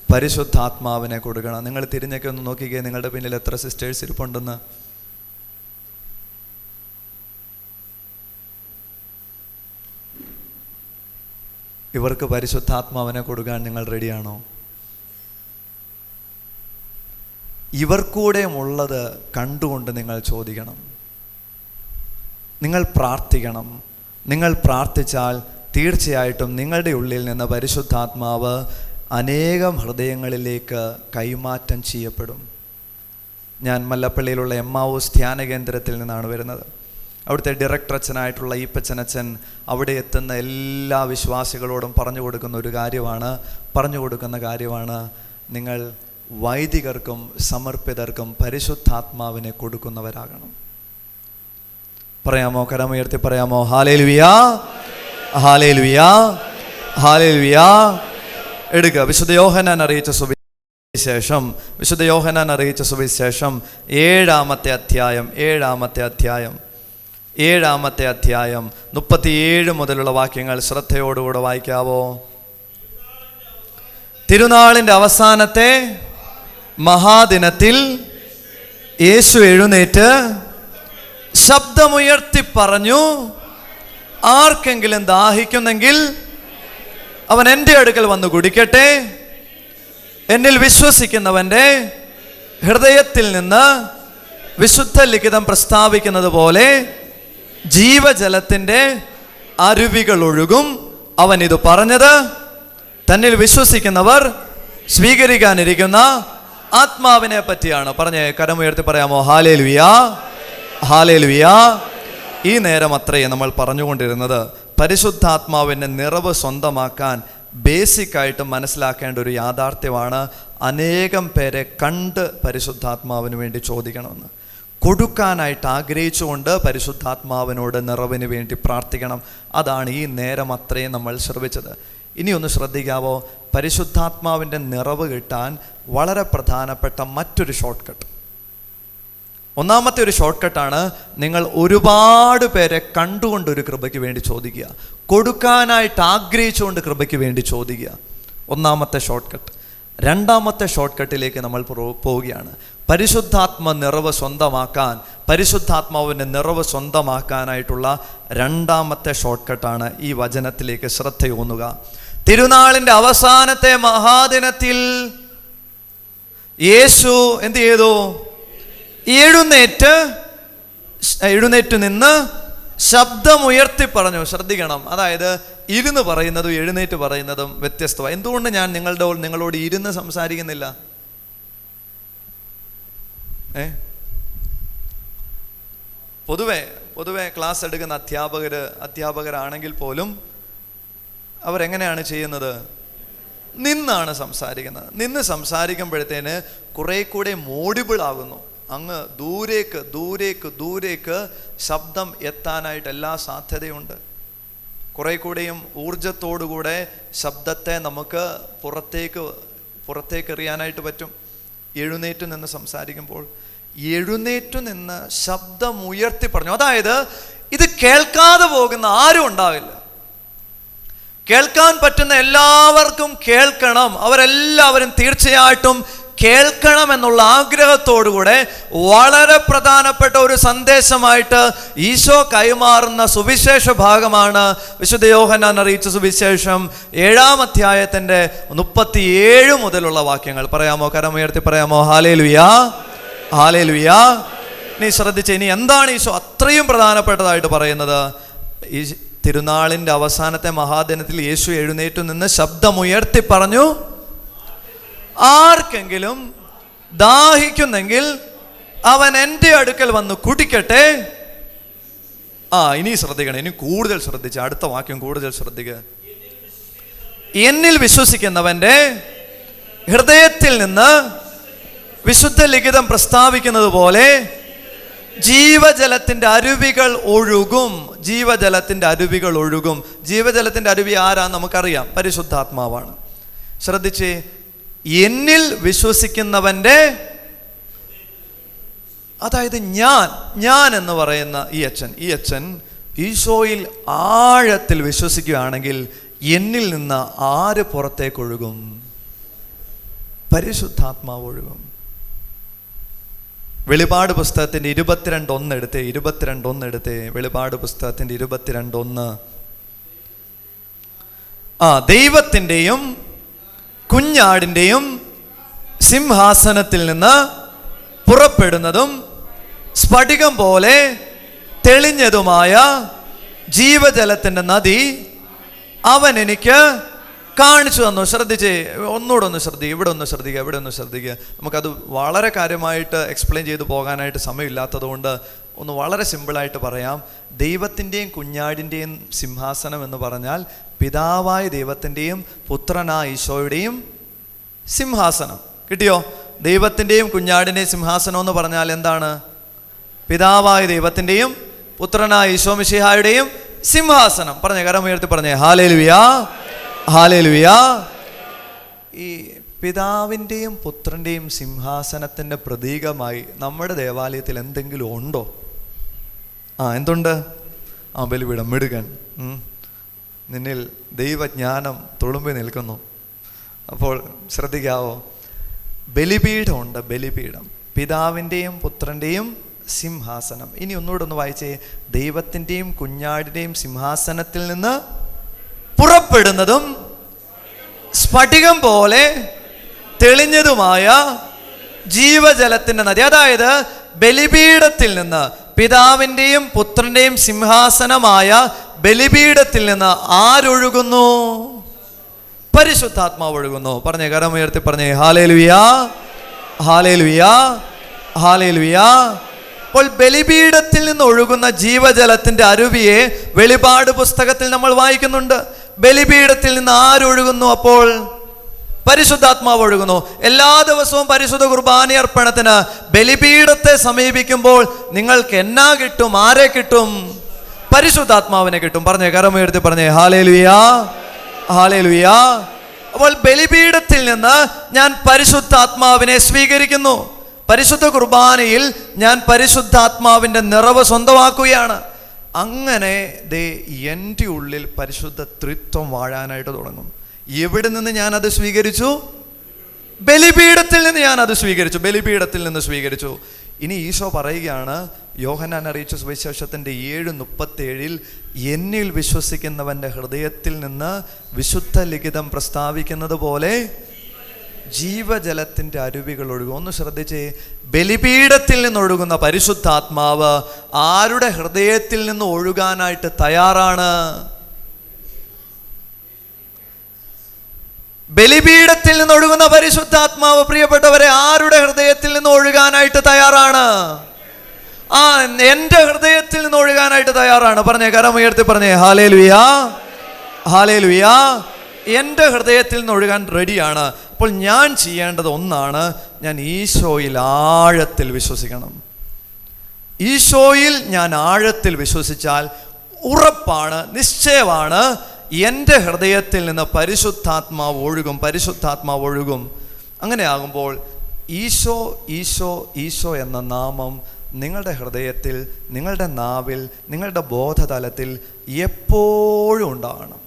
S1: പരിശുദ്ധാത്മാവിനെ കൊടുക്കണം. നിങ്ങൾ തിരിഞ്ഞൊക്കെ ഒന്ന് നോക്കിക്കേ, നിങ്ങളുടെ പിന്നിൽ എത്ര സിസ്റ്റേഴ്സ് ഇരിപ്പുണ്ടെന്ന്. ഇവർക്ക് പരിശുദ്ധാത്മാവിനെ കൊടുക്കാൻ നിങ്ങൾ റെഡിയാണോ? ഇവർക്കൂടെ ഉള്ളത് കണ്ടുകൊണ്ട് നിങ്ങൾ ചോദിക്കണം, നിങ്ങൾ പ്രാർത്ഥിക്കണം. നിങ്ങൾ പ്രാർത്ഥിച്ചാൽ തീർച്ചയായിട്ടും നിങ്ങളുടെ ഉള്ളിൽ നിന്ന് പരിശുദ്ധാത്മാവ് അനേകം ഹൃദയങ്ങളിലേക്ക് കൈമാറ്റം ചെയ്യപ്പെടും. ഞാൻ മല്ലപ്പള്ളിയിലുള്ള എമ്മാവൂസ് ധ്യാന കേന്ദ്രത്തിൽ നിന്നാണ് വരുന്നത്. അവിടുത്തെ ഡയറക്ടർ അച്ഛനായിട്ടുള്ള ഈപ്പച്ചനച്ഛൻ അവിടെ എത്തുന്ന എല്ലാ വിശ്വാസികളോടും പറഞ്ഞു കൊടുക്കുന്ന കാര്യമാണ് നിങ്ങൾ വൈദികർക്കും സമർപ്പിതർക്കും പരിശുദ്ധാത്മാവിനെ കൊടുക്കുന്നവരാകണം. പറയാമോ? കരമുയർത്തി പറയാമോ? ഹല്ലേലൂയ, ഹല്ലേലൂയ, ഹല്ലേലൂയ. എടുക്കുക. വിശുദ്ധ യോഹന്നാൻ അറിയിച്ച സുവിശേഷം 7-ാമത്തെ അധ്യായം 37 മുതലുള്ള വാക്യങ്ങൾ ശ്രദ്ധയോടുകൂടെ വായിക്കാവോ? തിരുനാളിൻ്റെ അവസാനത്തെ മഹാദിനത്തിൽ യേശു എഴുന്നേറ്റ് ശബ്ദമുയർത്തി പറഞ്ഞു, ആർക്കെങ്കിലും ദാഹിക്കുന്നെങ്കിൽ അവൻ എൻ്റെ അടുക്കൽ വന്ന് കുടിക്കട്ടെ. എന്നിൽ വിശ്വസിക്കുന്നവൻ്റെ ഹൃദയത്തിൽ നിന്ന് വിശുദ്ധ ലിഖിതം പ്രസ്താവിക്കുന്നത് പോലെ ജീവജലത്തിൻ്റെ അരുവികൾ ഒഴുകും. അവൻ ഇത് പറഞ്ഞത് തന്നിൽ വിശ്വസിക്കുന്നവർ സ്വീകരിക്കാനിരിക്കുന്ന ആത്മാവിനെ പറ്റിയാണ്. പറഞ്ഞേ, കരമുയർത്തി പറയാമോ? Hallelujah, hallelujah. ഈ നേരം അത്രയേ നമ്മൾ പറഞ്ഞുകൊണ്ടിരുന്നത് പരിശുദ്ധാത്മാവിൻ്റെ നിറവ് സ്വന്തമാക്കാൻ ബേസിക്കായിട്ട് മനസ്സിലാക്കേണ്ട ഒരു യാഥാർത്ഥ്യമാണ്. അനേകം പേരെ കണ്ട് പരിശുദ്ധാത്മാവിന് വേണ്ടി ചോദിക്കണമെന്ന്, കൊടുക്കാനായിട്ട് ആഗ്രഹിച്ചുകൊണ്ട് പരിശുദ്ധാത്മാവിനോട് നിറവിന് വേണ്ടി പ്രാർത്ഥിക്കണം. അതാണ് ഈ നേരം അത്രയും നമ്മൾ ശ്രവിച്ചത്. ഇനി ഒന്ന് ശ്രദ്ധിക്കാവോ? പരിശുദ്ധാത്മാവിൻ്റെ നിറവ് കിട്ടാൻ വളരെ പ്രധാനപ്പെട്ട മറ്റൊരു ഷോർട്ട് കട്ട്. ഒന്നാമത്തെ ഒരു ഷോർട്ട് കട്ടാണ്, നിങ്ങൾ ഒരുപാട് പേരെ കണ്ടുകൊണ്ടൊരു കൃപയ്ക്ക് വേണ്ടി ചോദിക്കുക, കൊടുക്കാനായിട്ട് ആഗ്രഹിച്ചുകൊണ്ട് കൃപയ്ക്ക് വേണ്ടി ചോദിക്കുക. ഒന്നാമത്തെ ഷോർട്ട് കട്ട്. രണ്ടാമത്തെ ഷോർട്ട് കട്ടിലേക്ക് നമ്മൾ പോവുകയാണ്. പരിശുദ്ധാത്മാവിൻ്റെ നിറവ് സ്വന്തമാക്കാനായിട്ടുള്ള രണ്ടാമത്തെ ഷോർട്ട് കട്ടാണ് ഈ വചനത്തിലേക്ക് ശ്രദ്ധയൂന്നുക. തിരുനാളിൻ്റെ അവസാനത്തെ മഹാദിനത്തിൽ യേശു എന്ത് ചെയ്തു? എഴുന്നേറ്റ് നിന്ന് ശബ്ദമുയർത്തി പറഞ്ഞു. ശ്രദ്ധിക്കണം, അതായത് ഇരുന്ന് പറയുന്നതും എഴുന്നേറ്റ് പറയുന്നതും വ്യത്യസ്തമാണ്. എന്തുകൊണ്ട് ഞാൻ നിങ്ങളോട് ഇരുന്ന് സംസാരിക്കുന്നില്ല? പൊതുവെ ക്ലാസ് എടുക്കുന്ന അധ്യാപകരാണെങ്കിൽ പോലും അവരെങ്ങനെയാണ് ചെയ്യുന്നത്? നിന്നാണ് സംസാരിക്കുന്നത്. നിന്ന് സംസാരിക്കുമ്പോഴത്തേന് കുറെ കൂടെ മോഡിബിൾ ആകുന്നു. അങ്ങ് ദൂരേക്ക് ദൂരേക്ക് ദൂരേക്ക് ശബ്ദം എത്താനായിട്ട് എല്ലാ സാധ്യതയുണ്ട്. കുറെ കൂടെയും ഊർജത്തോടുകൂടെ ശബ്ദത്തെ നമുക്ക് പുറത്തേക്ക് എറിയാനായിട്ട് പറ്റും. എഴുന്നേറ്റ് നിന്ന് സംസാരിക്കുമ്പോൾ എഴുന്നേറ്റു നിന്ന് ശബ്ദം ഉയർത്തി പറഞ്ഞു. അതായത് ഇത് കേൾക്കാതെ പോകുന്ന ആരും ഉണ്ടാവില്ല. കേൾക്കാൻ പറ്റുന്ന എല്ലാവർക്കും കേൾക്കണം. അവരെല്ലാവരും തീർച്ചയായിട്ടും കേൾക്കണം എന്നുള്ള ആഗ്രഹത്തോടുകൂടെ വളരെ പ്രധാനപ്പെട്ട ഒരു സന്ദേശമായിട്ട് ഈശോ കൈമാറുന്ന സുവിശേഷ ഭാഗമാണ് വിശുദ്ധ യോഹന്നാൻ അറിയിച്ച സുവിശേഷം 7-ാം അധ്യായത്തിന്റെ 37 മുതലുള്ള വാക്യങ്ങൾ. പറയാമോ? കരമുയർത്തി പറയാമോ? ഹല്ലേലൂയാ, ഹല്ലേലൂയാ. നീ ശ്രദ്ധിച്ചേ, ഇനി എന്താണ് ഈശോ അത്രയും പ്രധാനപ്പെട്ടതായിട്ട് പറയുന്നത്? ഈ തിരുനാളിന്റെ അവസാനത്തെ മഹാദിനത്തിൽ യേശു എഴുന്നേറ്റു നിന്ന് ശബ്ദമുയർത്തി പറഞ്ഞു, ആർക്കെങ്കിലും ദാഹിക്കുന്നെങ്കിൽ അവൻ എൻ്റെ അടുക്കൽ വന്ന് കുടിക്കട്ടെ. ഇനി ശ്രദ്ധിക്കണം, ഇനി കൂടുതൽ ശ്രദ്ധിച്ച് അടുത്ത വാക്യം കൂടുതൽ ശ്രദ്ധിക്കുക. എന്നിൽ വിശ്വസിക്കുന്നവന്റെ ഹൃദയത്തിൽ നിന്ന് വിശുദ്ധ ലിഖിതം പ്രസ്താവിക്കുന്നത് പോലെ ജീവജലത്തിന്റെ അരുവികൾ ഒഴുകും. ജീവജലത്തിന്റെ അരുവികൾ ഒഴുകും. ജീവജലത്തിന്റെ അരുവി ആരാന്ന് നമുക്കറിയാം, പരിശുദ്ധാത്മാവാണ്. ശ്രദ്ധിച്ചേ, എന്നിൽ വിശ്വസിക്കുന്നവന്റെ, അതായത് ഞാൻ എന്ന് പറയുന്ന ഈ അച്ഛൻ ഈശോയിൽ ആഴത്തിൽ വിശ്വസിക്കുകയാണെങ്കിൽ എന്നിൽ നിന്ന് ആര് പുറത്തേക്ക് ഒഴുകും? പരിശുദ്ധാത്മാവ് ഒഴുകും. വെളിപാട് പുസ്തകത്തിന്റെ 22:1 എടുത്തേ. വെളിപാട് പുസ്തകത്തിന്റെ 22:1. ദൈവത്തിൻ്റെയും കുഞ്ഞാടിൻ്റെയും സിംഹാസനത്തിൽ നിന്ന് പുറപ്പെടുന്നതും സ്ഫടികം പോലെ തെളിഞ്ഞതുമായ ജീവജലത്തിൻ്റെ നദി അവൻ എനിക്ക് കാണിച്ചു തന്നു. ശ്രദ്ധിച്ചേ, ഒന്നുകൂടെ ഒന്ന് ശ്രദ്ധിക്കുക, ഇവിടെ ഒന്ന് ശ്രദ്ധിക്കുക. നമുക്കത് വളരെ കാര്യമായിട്ട് എക്സ്പ്ലെയിൻ ചെയ്തു പോകാനായിട്ട് സമയമില്ലാത്തത് കൊണ്ട് ഒന്ന് വളരെ സിമ്പിളായിട്ട് പറയാം. ദൈവത്തിൻ്റെയും കുഞ്ഞാടിൻ്റെയും സിംഹാസനം എന്ന് പറഞ്ഞാൽ പിതാവായ ദൈവത്തിൻ്റെയും പുത്രനായ ഈശോയുടെയും സിംഹാസനം. കിട്ടിയോ? ദൈവത്തിൻ്റെയും കുഞ്ഞാടിൻ്റെയും സിംഹാസനം എന്ന് പറഞ്ഞാൽ എന്താണ്? പിതാവായ ദൈവത്തിൻ്റെയും പുത്രനായ ഈശോ മിശിഹായുടെയും സിംഹാസനം. പറഞ്ഞേ, കരമുയർത്തി പറഞ്ഞേ, ഹല്ലേലൂയാ, ഹല്ലേലൂയാ. ഈ പിതാവിൻ്റെയും പുത്രൻ്റെയും സിംഹാസനത്തിൻ്റെ പ്രതീകമായി നമ്മുടെ ദേവാലയത്തിൽ എന്തെങ്കിലും ഉണ്ടോ? എന്തുണ്ട്? ബലിപീഠം. മിടുകൻ, നിന്നിൽ ദൈവജ്ഞാനം തുളുമ്പി നിൽക്കുന്നു. അപ്പോൾ ശ്രദ്ധിക്കാവോ, ബലിപീഠമുണ്ട്. ബലിപീഠം, പിതാവിൻ്റെയും പുത്രൻ്റെയും സിംഹാസനം. ഇനി ഒന്നുകൂടെ ഒന്ന് വായിച്ചേ. ദൈവത്തിൻ്റെയും കുഞ്ഞാടിൻ്റെയും സിംഹാസനത്തിൽ നിന്ന് പുറപ്പെടുന്നതും സ്ഫടികം പോലെ തെളിഞ്ഞതുമായ ജീവജലത്തിൻ്റെ നദി. അതായത് ബലിപീഠത്തിൽ നിന്ന്, പിതാവിൻ്റെയും പുത്രൻ്റെയും സിംഹാസനമായ ബലിപീഠത്തിൽ നിന്ന് ആരൊഴുകുന്നു? പരിശുദ്ധാത്മാവ് ഒഴുകുന്നു. പറഞ്ഞേ, കരമുയർത്തി പറഞ്ഞേ, ഹല്ലേലൂയാ, ഹല്ലേലൂയാ, ഹല്ലേലൂയാ. അപ്പോൾ ബലിപീഠത്തിൽ നിന്ന് ഒഴുകുന്ന ജീവജലത്തിന്റെ അരുവിയെ വെളിപാട് പുസ്തകത്തിൽ നമ്മൾ വായിക്കുന്നുണ്ട്. ബലിപീഠത്തിൽ നിന്ന് ആരൊഴുകുന്നു? അപ്പോൾ പരിശുദ്ധാത്മാവ് ഒഴുകുന്നു. എല്ലാ ദിവസവും പരിശുദ്ധ കുർബാന അർപ്പണത്തിന് ബലിപീഠത്തെ സമീപിക്കുമ്പോൾ നിങ്ങൾക്ക് എന്നാ കിട്ടും? ആരെ കിട്ടും? പരിശുദ്ധാത്മാവിനെ കിട്ടും. പറഞ്ഞേ, കരമുയർത്തി പറഞ്ഞേ, ഹല്ലേലൂയാ, ഹല്ലേലൂയാ. അപ്പോൾ ബലിപീഠത്തിൽ നിന്ന് ഞാൻ പരിശുദ്ധാത്മാവിനെ സ്വീകരിക്കുന്നു. പരിശുദ്ധ കുർബാനയിൽ ഞാൻ പരിശുദ്ധാത്മാവിൻ്റെ നിറവ് സ്വന്തമാക്കുകയാണ്. അങ്ങനെ എൻ്റെ ഉള്ളിൽ പരിശുദ്ധ ത്രിത്വം വാഴാനായിട്ട് തുടങ്ങും. എവിടെ നിന്ന് ഞാനത് സ്വീകരിച്ചു? ബലിപീഠത്തിൽ നിന്ന് ഞാനത് സ്വീകരിച്ചു. ബലിപീഠത്തിൽ നിന്ന് സ്വീകരിച്ചു. ഇനി ഈശോ പറയുകയാണ്, യോഹന്നാൻ അറിയിച്ച സുവിശേഷത്തിൻ്റെ 7:37, എന്നിൽ വിശ്വസിക്കുന്നവൻ്റെ ഹൃദയത്തിൽ നിന്ന് വിശുദ്ധ ലിഖിതം പ്രസ്താവിക്കുന്നത് പോലെ ജീവജലത്തിൻ്റെ അരുവികൾ ഒഴുകും. ഒന്ന് ശ്രദ്ധിച്ചേ, ബലിപീഠത്തിൽ നിന്നൊഴുകുന്ന പരിശുദ്ധാത്മാവ് ആരുടെ ഹൃദയത്തിൽ നിന്ന് ഒഴുകാനായിട്ട് തയ്യാറാണ്? ബലിപീഠത്തിൽ നിന്നൊഴുകുന്ന പരിശുദ്ധാത്മാവ്, പ്രിയപ്പെട്ടവരെ, ആരുടെ ഹൃദയത്തിൽ നിന്ന് ഒഴുകാനായിട്ട് തയ്യാറാണ്? എൻ്റെ ഹൃദയത്തിൽ നിന്ന് ഒഴുകാനായിട്ട് തയ്യാറാണ്. പറഞ്ഞേ, കരമുയർത്തി പറഞ്ഞേ, ഹല്ലേലൂയാ, ഹല്ലേലൂയാ. എൻ്റെ ഹൃദയത്തിൽ നിന്ന് ഒഴുകാൻ റെഡിയാണ്. അപ്പോൾ ഞാൻ ചെയ്യേണ്ടത് ഒന്നാണ്, ഞാൻ ഈശോയിൽ ആഴത്തിൽ വിശ്വസിക്കണം. ഈശോയിൽ ഞാൻ ആഴത്തിൽ വിശ്വസിച്ചാൽ ഉറപ്പാണ്, നിശ്ചയമാണ്, എൻ്റെ ഹൃദയത്തിൽ നിന്ന് പരിശുദ്ധാത്മാവ് ഒഴുകും. അങ്ങനെയാകുമ്പോൾ ഈശോ ഈശോ ഈശോ എന്ന നാമം നിങ്ങളുടെ ഹൃദയത്തിൽ, നിങ്ങളുടെ നാവിൽ, നിങ്ങളുടെ ബോധതലത്തിൽ എപ്പോഴും ഉണ്ടാകണം.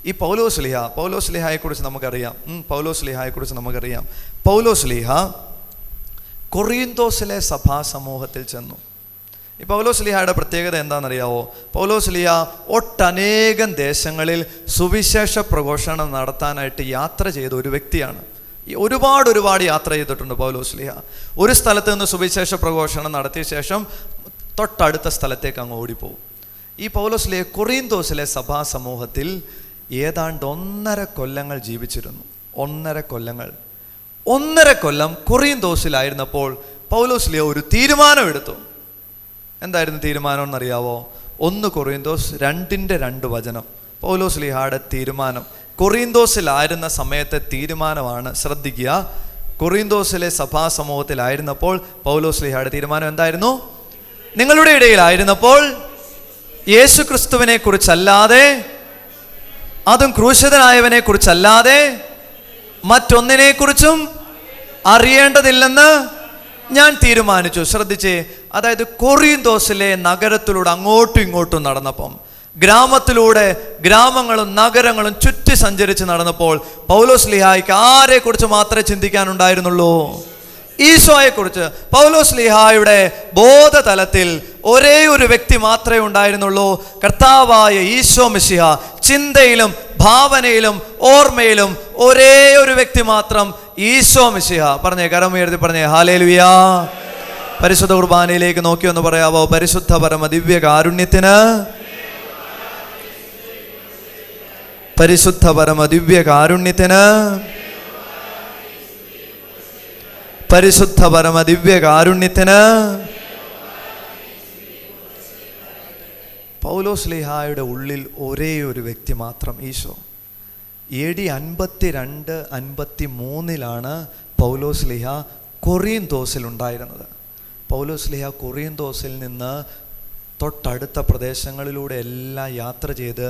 S1: ഈ പൗലോസ്ലീഹായെക്കുറിച്ച് നമുക്കറിയാം. പൗലോസ്ലീഹ കൊറിന്തോസിലെ സഭാ സമൂഹത്തിൽ ചെന്നു. ഈ പൗലോസ്ലീഹയുടെ പ്രത്യേകത എന്താണെന്നറിയാവോ? പൗലോസ്ലീഹ ഒട്ടനേകം ദേശങ്ങളിൽ സുവിശേഷ പ്രഘോഷണം നടത്താനായിട്ട് യാത്ര ചെയ്ത ഒരു വ്യക്തിയാണ്. ഒരുപാട് യാത്ര ചെയ്തിട്ടുണ്ട് പൗലോസ്ലീഹ. ഒരു സ്ഥലത്ത് നിന്ന് സുവിശേഷ പ്രഘോഷണം നടത്തിയ ശേഷം തൊട്ടടുത്ത സ്ഥലത്തേക്ക് അങ്ങ് ഓടിപ്പോവും. ഈ പൗലോസ്ലീഹ കൊറിന്തോസിലെ സഭാ സമൂഹത്തിൽ ഏതാണ്ട് 1.5 കൊല്ലങ്ങൾ ജീവിച്ചിരുന്നു. 1.5 കൊല്ലം കൊറിന്തോസിലായിരുന്നപ്പോൾ പൗലോസ്ലീഹ ഒരു തീരുമാനമെടുത്തു. എന്തായിരുന്നു തീരുമാനം എന്നറിയാവോ? 1 കൊറിന്തോസ് 2:2 പൗലോസ്ലീഹയുടെ തീരുമാനം. കൊറിന്തോസിലായിരുന്ന സമയത്തെ തീരുമാനമാണ്. ശ്രദ്ധിക്കുക, കൊറിന്തോസിലെ സഭാ സമൂഹത്തിലായിരുന്നപ്പോൾ പൗലോസ്ലീഹയുടെ തീരുമാനം എന്തായിരുന്നു? നിങ്ങളുടെ ഇടയിലായിരുന്നപ്പോൾ യേശു ക്രിസ്തുവിനെ കുറിച്ചല്ലാതെ, അതും ക്രൂശിതനായവനെ കുറിച്ചല്ലാതെ മറ്റൊന്നിനെ കുറിച്ചും അറിയേണ്ടതില്ലെന്ന് ഞാൻ തീരുമാനിച്ചു. ശ്രദ്ധിച്ചേ, അതായത് കൊറിന്തോസിലെ നഗരത്തിലൂടെ അങ്ങോട്ടും ഇങ്ങോട്ടും നടന്നപ്പം, ഗ്രാമങ്ങളും നഗരങ്ങളും ചുറ്റി സഞ്ചരിച്ച് നടന്നപ്പോൾ പൗലോസ്ലീഹായ്ക്ക് ആരെക്കുറിച്ച് മാത്രമേ ചിന്തിക്കാനുണ്ടായിരുന്നുള്ളൂ? ഈശോയെക്കുറിച്ച്. പൗലോസ്ലീഹായുടെ ബോധതലത്തിൽ ഒരേ ഒരു വ്യക്തി മാത്രമേ ഉണ്ടായിരുന്നുള്ളൂ, കർത്താവായ ഈശോ മിശിഹ. ചിന്തയിലും ഭാവനയിലും ഓർമ്മയിലും ഒരേ ഒരു വ്യക്തി മാത്രം, ഈശോ മിശിഹ. പറഞ്ഞേ, കരമുയർത്തി പറഞ്ഞേ ഹല്ലേലൂയ. പരിശുദ്ധ കുർബാനയിലേക്ക് നോക്കി ഒന്ന് പറയാവോ? പരിശുദ്ധ പരമ ദിവ്യ കാരുണ്യത്തിന്, പരിശുദ്ധ പരമ ദിവ്യ കാരുണ്യത്തിന്, പരിശുദ്ധ പരമ ദിവ്യ കാരുണ്യത്തിന്. പൗലോസ്ലീഹായുടെ ഉള്ളിൽ ഒരേ ഒരു വ്യക്തി മാത്രം, ഈശോ. AD 52-53 പൗലോസ്ലീഹ കൊറിന്തോസിൽ ഉണ്ടായിരുന്നത്. പൗലോസ്ലീഹ കൊറിന്തോസിൽ നിന്ന് തൊട്ടടുത്ത പ്രദേശങ്ങളിലൂടെ എല്ലാം യാത്ര ചെയ്ത്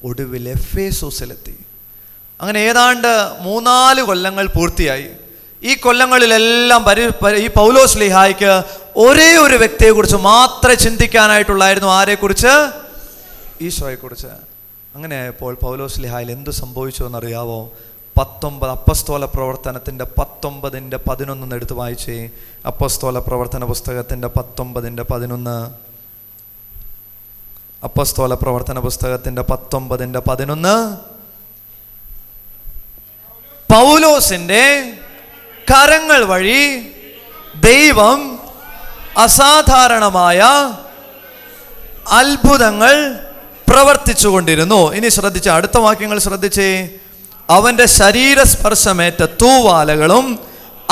S1: ഒടുവിൽ എഫേസോസിലെത്തി. അങ്ങനെ ഏതാണ്ട് 3-4 കൊല്ലങ്ങൾ പൂർത്തിയായി. ഈ കൊല്ലങ്ങളിലെല്ലാം ഈ പൗലോസ്ലീഹായ്ക്ക് ഒരേ ഒരു വ്യക്തിയെക്കുറിച്ച് മാത്രമേ ചിന്തിക്കാനായിട്ടുള്ളായിരുന്നു. ആരെക്കുറിച്ച്? ഈശോയെക്കുറിച്ച്. അങ്ങനെയായപ്പോൾ പൗലോസ്ലീഹായിൽ എന്ത് സംഭവിച്ചു എന്നറിയാവോ? 19 അപ്പസ്തോല പ്രവർത്തനത്തിൻ്റെ 19:11 എടുത്ത് വായിച്ചേ. അപ്പസ്തോല പ്രവർത്തന പുസ്തകത്തിൻ്റെ 19:11. അപ്പസ്തോല പ്രവർത്തന പുസ്തകത്തിൻ്റെ 19:11. പൗലോസിന്റെ കരങ്ങൾ വഴി ദൈവം അസാധാരണമായ അത്ഭുതങ്ങൾ പ്രവർത്തിച്ചു കൊണ്ടിരുന്നു. ഇനി ശ്രദ്ധിച്ച അടുത്ത വാക്യങ്ങൾ ശ്രദ്ധിച്ചേ. അവന്റെ ശരീരസ്പർശമേറ്റ തൂവാലകളും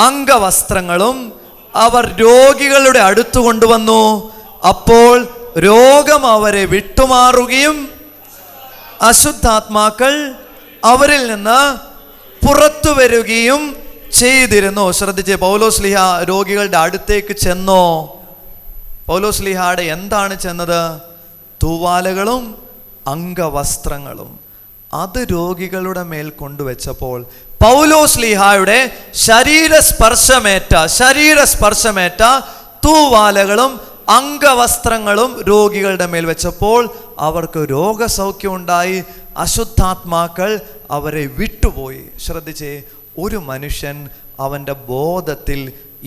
S1: അംഗവസ്ത്രങ്ങളും അവർ രോഗികളുടെ അടുത്തു കൊണ്ടുവന്നു. അപ്പോൾ രോഗം അവരെ വിട്ടുമാറുകയും അശുദ്ധാത്മാക്കൾ അവരിൽ നിന്ന് പുറത്തു വരികയും ചെയ്തിരുന്നു. ശ്രദ്ധിച്ചേ, പൗലോസ്ലീഹ രോഗികളുടെ അടുത്തേക്ക് ചെന്നോ? പൗലോസ്ലീഹയുടെ എന്താണ് ചെന്നത്? തൂവാലകളും അംഗവസ്ത്രങ്ങളും. അത് രോഗികളുടെ മേൽ കൊണ്ടുവച്ചപ്പോൾ പൗലോസ്ലീഹായുടെ ശരീരസ്പർശമേറ്റ തൂവാലകളും അംഗവസ്ത്രങ്ങളും രോഗികളുടെ മേൽ വെച്ചപ്പോൾ അവർക്ക് രോഗസൗഖ്യം ഉണ്ടായി. അശുദ്ധാത്മാക്കൾ അവരെ വിട്ടുപോയി. ശ്രദ്ധിച്ചേ, ഒരു മനുഷ്യൻ അവൻ്റെ ബോധത്തിൽ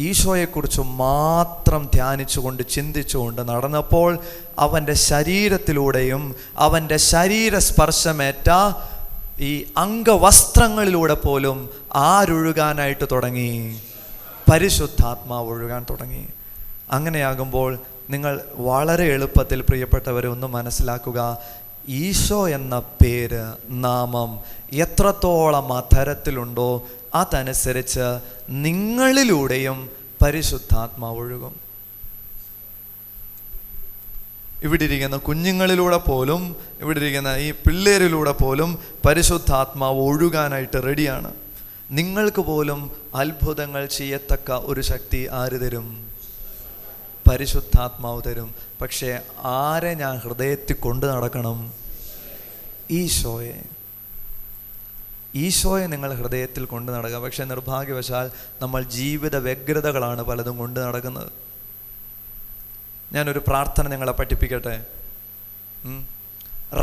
S1: ഈശോയെക്കുറിച്ച് മാത്രം ധ്യാനിച്ചുകൊണ്ട് ചിന്തിച്ചുകൊണ്ട് നടന്നപ്പോൾ അവൻ്റെ ശരീരത്തിലൂടെയും അവൻ്റെ ശരീരസ്പർശമേറ്റ ഈ അംഗവസ്ത്രങ്ങളിലൂടെ പോലും ആരൊഴുകാനായിട്ട് തുടങ്ങി? പരിശുദ്ധാത്മാവ് ഒഴുകാൻ തുടങ്ങി. അങ്ങനെയാകുമ്പോൾ നിങ്ങൾ വളരെ എളുപ്പത്തിൽ പ്രിയപ്പെട്ടവരെ ഒന്ന് മനസ്സിലാക്കുക, ഈശോ എന്ന പേര്, നാമം എത്രത്തോളം അധരത്തിലുണ്ടോ അതനുസരിച്ച് നിങ്ങളിലൂടെയും പരിശുദ്ധാത്മാവ് ഒഴുകും. ഇവിടെ ഇരിക്കുന്ന കുഞ്ഞുങ്ങളിലൂടെ പോലും, ഇവിടെ ഇരിക്കുന്ന ഈ പിള്ളേരിലൂടെ പോലും പരിശുദ്ധാത്മാവ് ഒഴുകാനായിട്ട് റെഡിയാണ്. നിങ്ങൾക്ക് പോലും അത്ഭുതങ്ങൾ ചെയ്യത്തക്ക ഒരു ശക്തി ആര് തരും? പരിശുദ്ധാത്മാവ് തരും. പക്ഷേ ആരെ ഞാൻ ഹൃദയത്തിൽ കൊണ്ട് നടക്കണം? ഈശോയെ. ഈശോയെ നിങ്ങൾ ഹൃദയത്തിൽ കൊണ്ട് നടക്കുക. പക്ഷേ നിർഭാഗ്യവശാൽ നമ്മൾ ജീവിത വ്യഗ്രതകളാണ് പലതും കൊണ്ട് നടക്കുന്നത്. ഞാനൊരു പ്രാർത്ഥന നിങ്ങളെ പഠിപ്പിക്കട്ടെ.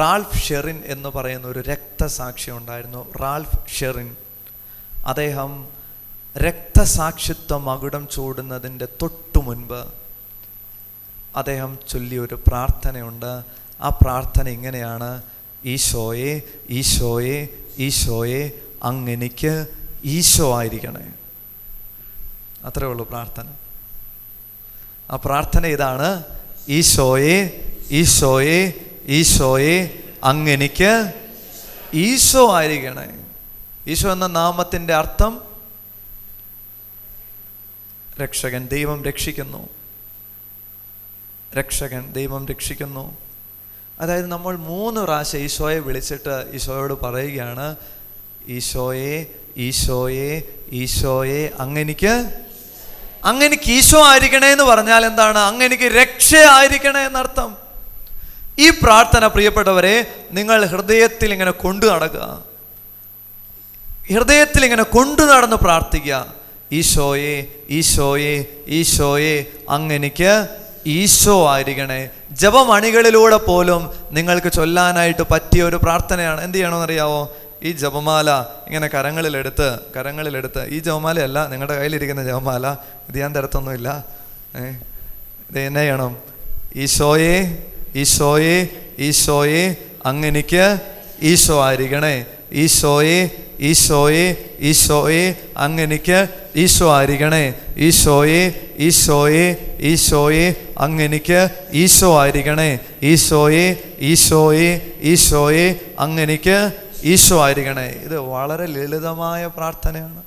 S1: റാൽഫ് ഷെറിൻ എന്ന് പറയുന്ന ഒരു രക്തസാക്ഷി ഉണ്ടായിരുന്നു. റാൽഫ് ഷെറിൻ, അദ്ദേഹം രക്തസാക്ഷിത്വ മകുടം ചൂടുന്നതിൻ്റെ തൊട്ടു മുൻപ് അദ്ദേഹം ചൊല്ലിയൊരു പ്രാർത്ഥനയുണ്ട്. ആ പ്രാർത്ഥന ഇങ്ങനെയാണ്: ഈശോയെ, ഈശോയെ, ഈശോയെ, അങ്ങെനിക്ക് ഈശോ ആയിരിക്കണേ. അത്രേ ഉള്ളൂ പ്രാർത്ഥന. ആ പ്രാർത്ഥന ഇതാണ്: ഈശോയെ, ഈശോയെ, ഈശോയെ, അങ്ങെനിക്ക് ഈശോ ആയിരിക്കണേ. ഈശോ എന്ന നാമത്തിൻ്റെ അർത്ഥം രക്ഷകൻ, ദൈവം രക്ഷിക്കുന്നു. രക്ഷകൻ, ദൈവം രക്ഷിക്കുന്നു. അതായത് നമ്മൾ 3 പ്രാവശ്യം ഈശോയെ വിളിച്ചിട്ട് ഈശോയോട് പറയുകയാണ്: ഈശോയെ, ഈശോയെ, ഈശോയെ, അങ്ങെനിക്ക് ഈശോ ആയിരിക്കണേ എന്ന് പറഞ്ഞാൽ എന്താണ്? അങ്ങെനിക്ക് രക്ഷ ആയിരിക്കണേ എന്നർത്ഥം. ഈ പ്രാർത്ഥന പ്രിയപ്പെട്ടവരെ നിങ്ങൾ ഹൃദയത്തിൽ ഇങ്ങനെ കൊണ്ടു നടക്കുക. ഹൃദയത്തിൽ ഇങ്ങനെ കൊണ്ടു നടന്ന് പ്രാർത്ഥിക്കുക: ഈശോയെ, ഈശോയെ, ഈശോയെ, അങ്ങെനിക്ക് ഈശോ ആയിരിക്കണേ. ജപമണികളിലൂടെ പോലും നിങ്ങൾക്ക് ചൊല്ലാനായിട്ട് പറ്റിയ ഒരു പ്രാർത്ഥനയാണ്. എന്ത് ചെയ്യണമെന്നറിയാവോ? ഈ ജപമാല ഇങ്ങനെ കരങ്ങളിലെടുത്ത് ഈ ജപമാലയല്ല, നിങ്ങളുടെ കയ്യിലിരിക്കുന്ന ജപമാല, ഇത് ഞാൻ തരത്തൊന്നുമില്ല. ഇത് എന്നെ ചെയ്യണം: ഈശോയെ, ഈശോയെ, ഈശോയെ, അങ്ങെനിക്ക് ഈശോ ആയിരിക്കണേ. ഈശോയെ, ഈശോയെ, ഈശോയെ, അങ്ങെനിക്ക് ഈശോ ആയിരിക്കണേ. ഈശോയെ, ഈശോയെ, ഈശോയെ, അങ്ങെനിക്ക് ഈശോ ആയിരിക്കണേ. ഈശോയെ, ഈശോയെ, ഈശോയെ, അങ്ങെനിക്ക് ഈശോ ആയിരിക്കണേ. ഇത് വളരെ ലളിതമായ പ്രാർത്ഥനയാണ്.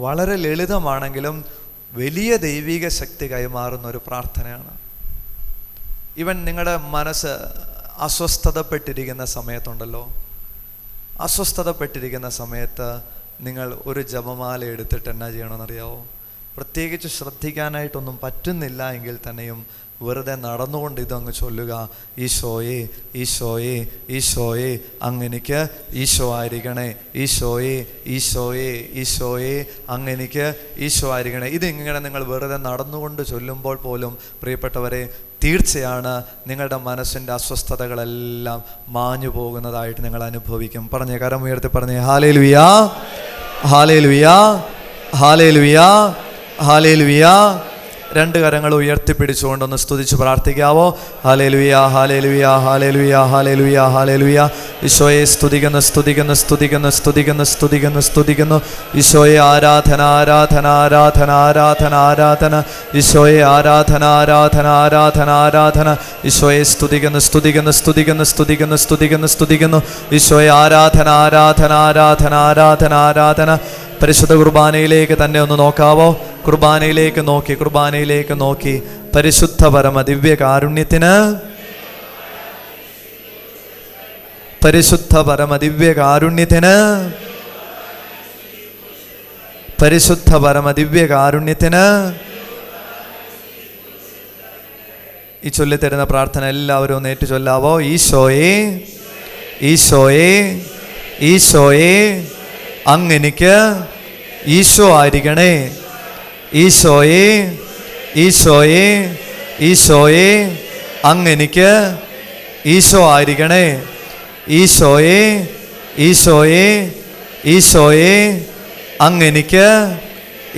S1: വളരെ ലളിതമാണെങ്കിലും വലിയ ദൈവിക ശക്തി കൈമാറുന്ന ഒരു പ്രാർത്ഥനയാണ്. ഇവൻ നിങ്ങളുടെ മനസ്സ് അസ്വസ്ഥതപ്പെട്ടിരിക്കുന്ന സമയത്തുണ്ടല്ലോ, അസ്വസ്ഥതപ്പെട്ടിരിക്കുന്ന സമയത്ത് നിങ്ങൾ ഒരു ജപമാല എടുത്തിട്ട് എന്നാ ചെയ്യണമെന്നറിയാവോ? പ്രത്യേകിച്ച് ശ്രദ്ധിക്കാനായിട്ടൊന്നും പറ്റുന്നില്ല എങ്കിൽ തന്നെയും വെറുതെ നടന്നുകൊണ്ട് ഇതങ്ങ് ചൊല്ലുക: ഈശോയെ, ഈശോയെ, ഈശോയെ, അങ്ങെനിക്ക് ഈശോ ആയിരിക്കണേ. ഈശോയെ, ഈശോയെ, ഈശോയെ, അങ്ങെനിക്ക് ഈശോ ആയിരിക്കണേ. ഇതിങ്ങനെ നിങ്ങൾ വെറുതെ നടന്നുകൊണ്ട് ചൊല്ലുമ്പോൾ പോലും പ്രിയപ്പെട്ടവരെ, തീർച്ചയാണ് നിങ്ങളുടെ മനസ്സിൻ്റെ അസ്വസ്ഥതകളെല്ലാം മാഞ്ഞു പോകുന്നതായിട്ട് നിങ്ങൾ അനുഭവിക്കും. പറഞ്ഞേ, കരം ഉയർത്തി പറഞ്ഞേ: ഹല്ലേലൂയാ, ഹല്ലേലൂയാ, ഹല്ലേലൂയാ, ഹല്ലേലൂയാ. 2 കരങ്ങൾ ഉയർത്തിപ്പിടിച്ചുകൊണ്ടൊന്ന് സ്തുതിച്ച് പ്രാർത്ഥിക്കാവോ? ഹല്ലേലൂയ, ഹല്ലേലൂയ, ഹല്ലേലൂയ, ഹല്ലേലൂയ, ഹല്ലേലൂയ. ഈശോയെ സ്തുതിക്കുന്നു, സ്തുതിക്കുന്നു, സ്തുതിക്കുന്നു, സ്തുതിക്കുന്നു, സ്തുതിക്കുന്നു, സ്തുതിക്കുന്നു. ഈശോയെ ആരാധന, ആരാധന, ആരാധന, ആരാധന, ആരാധന. ഈശോയെ ആരാധന, ആരാധന, ആരാധന, ആരാധന. ഈശോയെ സ്തുതിക്കുന്നു, സ്തുതിക്കുന്നു, സ്തുതിക്കുന്നു, സ്തുതിക്കുന്നു, സ്തുതിക്കുന്നു, സ്തുതിക്കുന്നു. ഈശോയെ ആരാധന, ആരാധന, ആരാധന, ആരാധന, ആരാധന. പരിശുദ്ധ കുർബാനയിലേക്ക് തന്നെ ഒന്ന് നോക്കാവോ? കുർബാനയിലേക്ക് നോക്കി, കുർബാനയിലേക്ക് നോക്കി. പരിശുദ്ധ പരമ ദിവ്യ കാരുണ്യത്തിന്, പരിശുദ്ധ പരമ ദിവ്യ കാരുണ്യത്തിന്, പരിശുദ്ധ പരമ ദിവ്യ കാരുണ്യത്തിന്. ഈ ചൊല്ലിത്തരുന്ന പ്രാർത്ഥന എല്ലാവരും ഒന്ന് ഏറ്റു ചൊല്ലാവോ? ഈശോയെ, ഈശോയെ, ഈശോയെ, അങ്ങെനിക്ക് ഈശോ ആയിരിക്കണേ. ഈശോയെ, ഈശോയെ, ഈശോയെ, അങ്ങെനിക്ക് ഈശോ ആയിരിക്കണേ. ഈശോയെ, ഈശോയെ, ഈശോയെ, അങ്ങെനിക്ക്